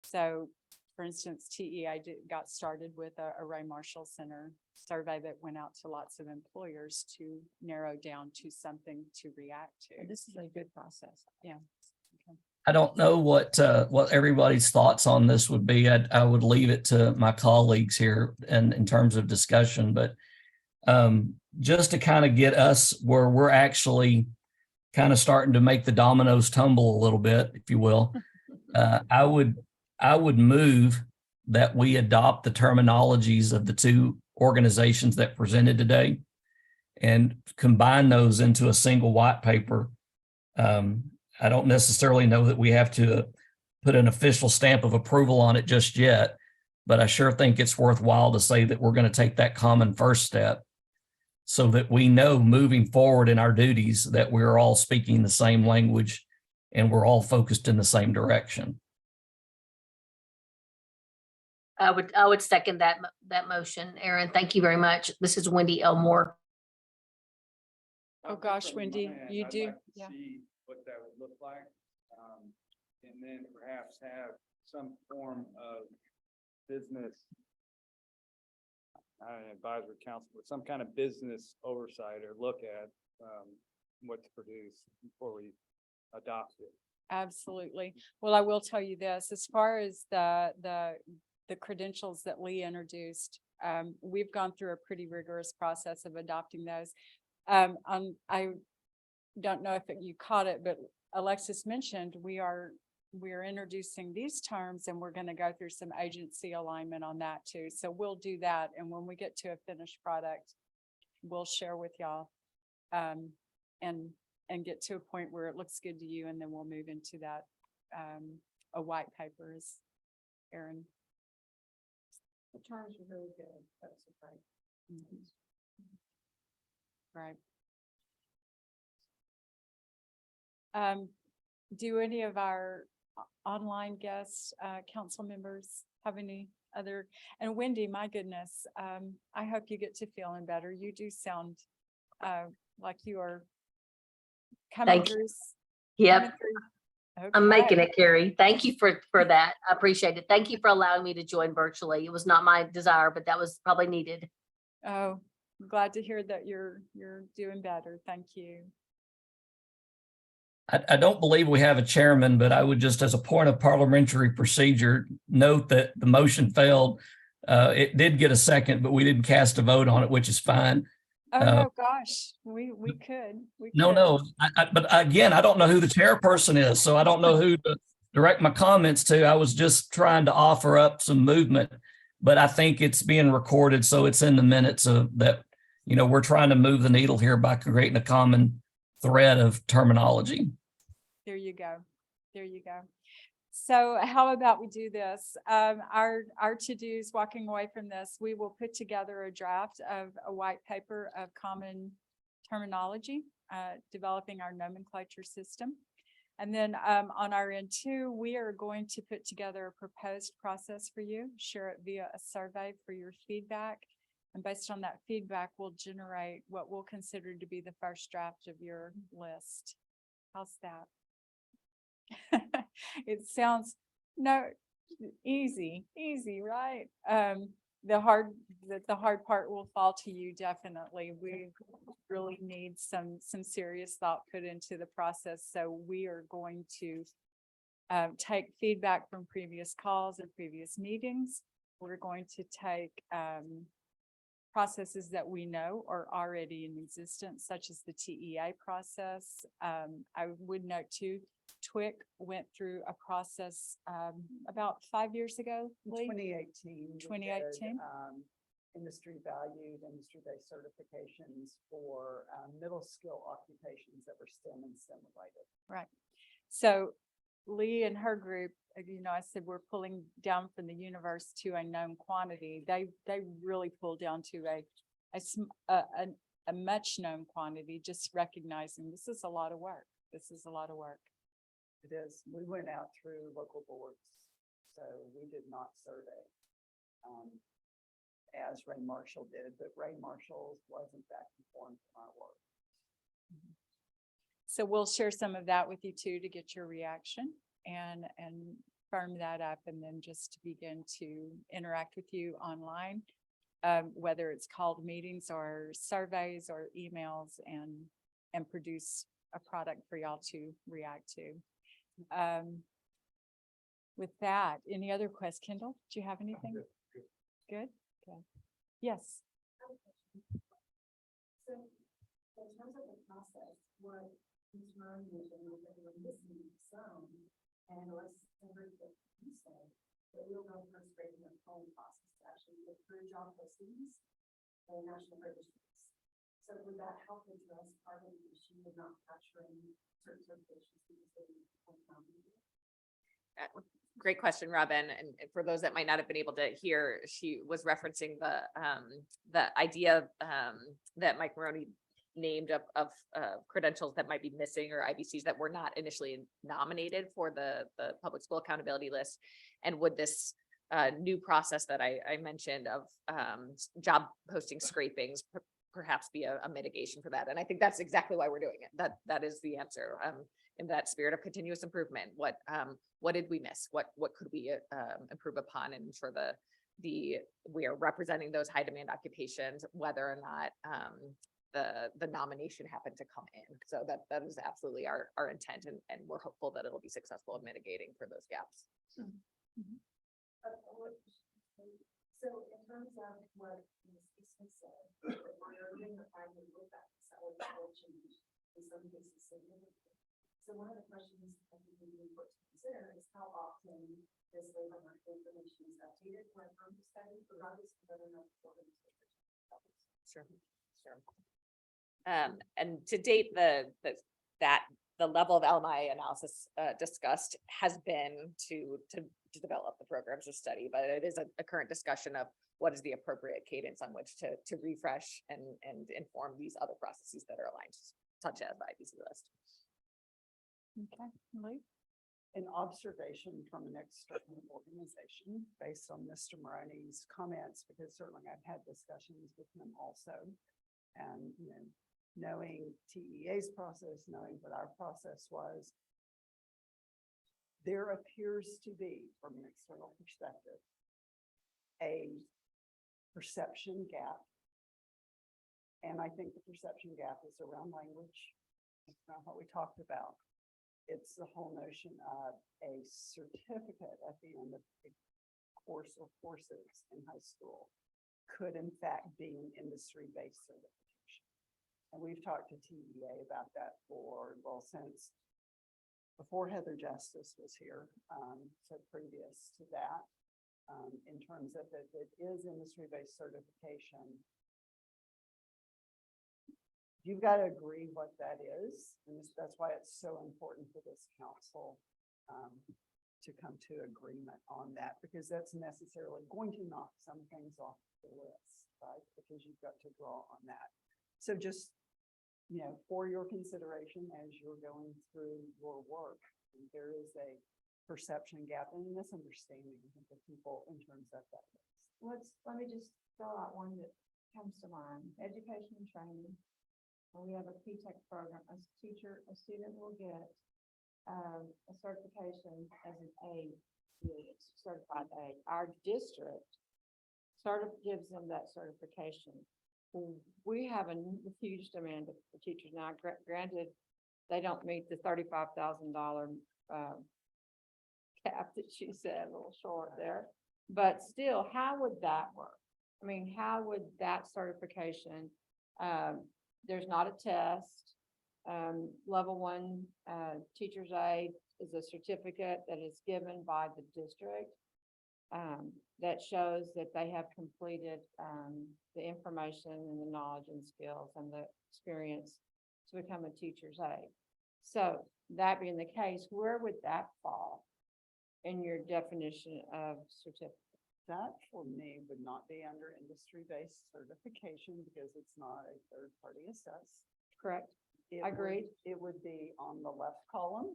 so, for instance, TEI got started with a Ray Marshall Center survey that went out to lots of employers to narrow down to something to react to. And this is a good process. Yeah. I don't know what everybody's thoughts on this would be. I would leave it to my colleagues here in terms of discussion, but just to kind of get us where we're actually kind of starting to make the dominoes tumble a little bit, if you will, I would move that we adopt the terminologies of the two organizations that presented today and combine those into a single white paper. I don't necessarily know that we have to put an official stamp of approval on it just yet, but I sure think it's worthwhile to say that we're going to take that common first step so that we know moving forward in our duties that we're all speaking the same language and we're all focused in the same direction. I would second that motion, Aaron. Thank you very much. This is Wendy Elmore. Oh gosh, From Wendy, my end, you I'd do. like to Yeah. See what that would look like. And then perhaps have some form of business advisory council with some kind of business oversight or look at, what to produce before we adopt it. Absolutely. Well, I will tell you this, as far as the credentials that Lee introduced, we've gone through a pretty rigorous process of adopting those. I don't know if you caught it, but Alexis mentioned we are introducing these terms, and we're going to go through some agency alignment on that too. So we'll do that. And when we get to a finished product, we'll share with y'all, and get to a point where it looks good to you. And then we'll move into that, a white paper, as Aaron. The terms are really good. That's right. Right. Do any of our online guests, council members have any other, and Wendy, my goodness, I hope you get to feeling better. You do sound like you are coming Thank you. through. Yep, I'm making Okay. it, Carrie. Thank you for that. I appreciate it. Thank you for allowing me to join virtually. It was not my desire, but that was probably needed. Oh, I'm glad to hear that you're doing better. Thank you. I don't believe we have a chairman, but I would just, as a point of parliamentary procedure, note that the motion failed. It did get a second, but we didn't cast a vote on it, which is fine. Oh, no, gosh, we could. No. But again, I don't know who the chairperson is, so I don't know who to direct my comments to. I was just trying to offer up some movement, but I think it's being recorded, so it's in the minutes of that. You know, we're trying to move the needle here by creating a common thread of terminology. There you go. There you go. So how about we do this? Our to-dos walking away from this, we will put together a draft of a white paper of common terminology, developing our nomenclature system. And then on our end too, we are going to put together a proposed process for you, share it via a survey for your feedback. And based on that feedback, we'll generate what we'll consider to be the first draft of your list. How's that? It sounds easy, right? The hard part will fall to you, definitely. We really need some serious thought put into the process. So we are going to take feedback from previous calls and previous meetings. We're going to take processes that we know are already in existence, such as the TEA process. I would note too, TWIC went through a process about 5 years ago. Lee? 2018. 2018. Industry valued, industry-based certifications for middle skill occupations that were STEM and STEM related. Right. So Lee and her group, you know, I said we're pulling down from the universe to a known quantity. They really pull down to a much known quantity, just recognizing this is a lot of work. This is a lot of work. It is. We went out through local boards, so we did not survey as Ray Marshall did, but Ray Marshall wasn't that informed from our work. So we'll share some of that with you too, to get your reaction and firm that up, and then just to begin to interact with you online, whether it's called meetings or surveys or emails, and produce a product for y'all to react to. With that, any other questions? Kendall, do you have anything? Good. Okay. Yes. So in terms of the process, what you mentioned was that we're missing some, and let's remember that you said that we'll go first grade in the phone process to actually look for job postings and national registries. So would that help address part of the issue of not capturing certain certifications because they don't come? Great question, Robin. And for those that might not have been able to hear, she was referencing the idea that Mike Maroney named of credentials that might be missing, or IBCs that were not initially nominated for the public school accountability list. And would this new process that I mentioned of job posting scrapings perhaps be a mitigation for that? And I think that's exactly why we're doing it. That is the answer. In that spirit of continuous improvement, what did we miss? What could we improve upon and ensure we are representing those high demand occupations, whether or not the nomination happened to come in. So that is absolutely our intent, and we're hopeful that it'll be successful in mitigating for those gaps. So in terms of what Ms. Smith said, we're doing the finding with that salary will change in some cases significantly. So one of the questions I think we need to consider is how often this labor market information is updated when it comes to study, regardless of whether or not the organization. Sure. And to date, the level of LMI analysis discussed has been to develop the programs of study, but it is a current discussion of what is the appropriate cadence on which to refresh and inform these other processes that are aligned, such as the IBC list. Okay, Lee? An observation from an external organization based on Mr. Maroney's comments, because certainly I've had discussions with him also. And, knowing TEA's process, knowing what our process was, there appears to be, from an external perspective, a perception gap. And I think the perception gap is around language. It's not what we talked about. It's the whole notion of a certificate at the end of the course or courses in high school could in fact be an industry-based certification. And we've talked to TEA about that since before Heather Justice was here, so previous to that, in terms of that it is industry-based certification. You've got to agree what that is, and that's why it's so important for this council to come to agreement on that, because that's necessarily going to knock some things off the list, right? Because you've got to draw on that. So just, for your consideration as you're going through your work, there is a perception gap and misunderstanding of people in terms of that. Let me just throw out one that comes to mind, education and training. We have a P-TECH program. A student will get a certification as an A, certified A. Our district gives them that certification. We have a huge demand for teachers now. Granted, they don't meet the $35,000 cap that she said, a little short there. But still, how would that work? I mean, how would that certification, there's not a test. Level 1 teacher's aide is a certificate that is given by the district that shows that they have completed the information and the knowledge and skills and the experience to become a teacher's aide. So that being the case, where would that fall in your definition of certificate? That for me would not be under industry-based certification because it's not a third-party assess. Correct. I agree. It would be on the left column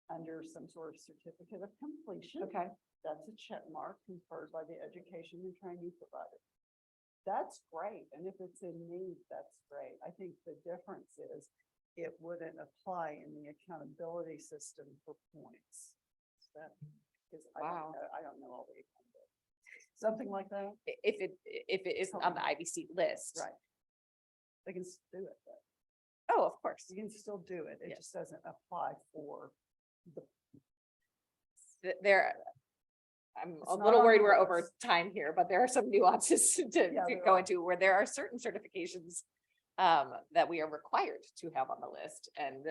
under some sort of certificate of completion. Okay. That's a check mark conferred by the education and training provider. That's great. And if it's in need, that's great. I think the difference is it wouldn't apply in the accountability system for points. That is, Wow. I don't know all the something like that. If it is on the IBC list. Right. They can do it, though. Oh, of course. You can still do it. It Yeah. just doesn't apply for the. I'm It's a not little on worried the we're over list. time here, but there are some nuances to Yeah, there go are. into where there are certain certifications that we are required to have on the list, and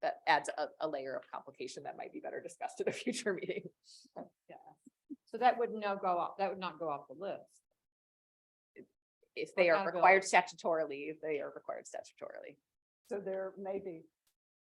that adds a layer of complication that might be better discussed at a future meeting. Yeah. So that would not go off the list. If they are Accountability. required statutorily, they are required statutorily. So there may be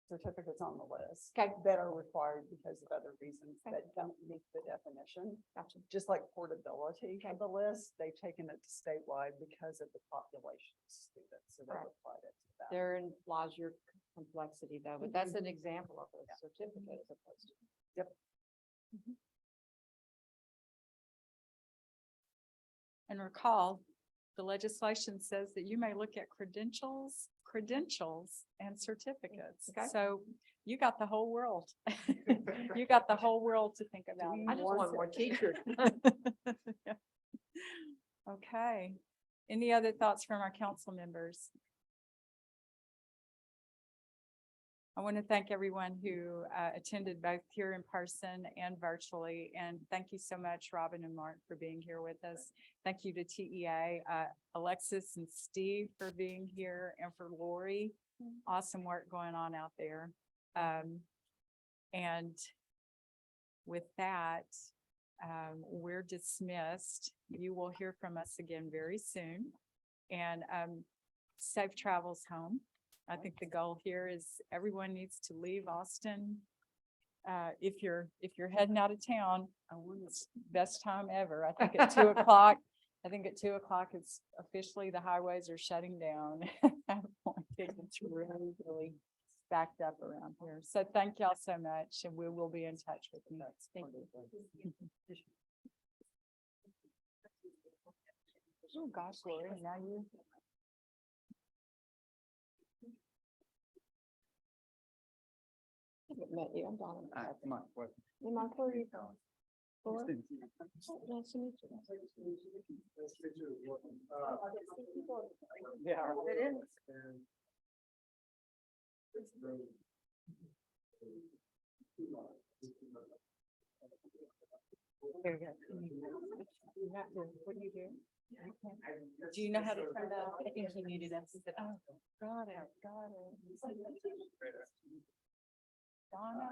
certificates on the list. Okay. That are required because of other reasons Okay. that don't meet the definition. Gotcha. Just like portability of the list, they've taken it to statewide because of the population of students. So they Right. applied it to that. Therein lies your complexity though, but that's an example of a certificate as opposed to. Yep. And recall, the legislation says that you may look at credentials, and certificates. Okay. So you got the whole world. You got the whole world to think about. I just want more teachers. Okay. Any other thoughts from our council members? I want to thank everyone who attended both here in person and virtually. And thank you so much, Robin and Mark, for being here with us. Thank you to TEA, Alexis and Steve for being here, and for Lori. Awesome work going on out there. And with that, we're dismissed. You will hear from us again very soon. And safe travels home. I think the goal here is everyone needs to leave Austin. If you're heading out of town, it's best time ever. I think at 2 o'clock, it's officially the highways are shutting down. It's really, really backed up around here. So thank y'all so much, and we will be in touch with you. Thank you. Oh, gosh, Lori, now you. I haven't met you. I'm Donna. Come on, what? Hey, Mark, where are you going? Laura? Oh, nice to meet you. Yeah. It is. There you go. You have to, what do you do? Do you know how to turn that? I think he needed us. Oh, got it, got it. Donna.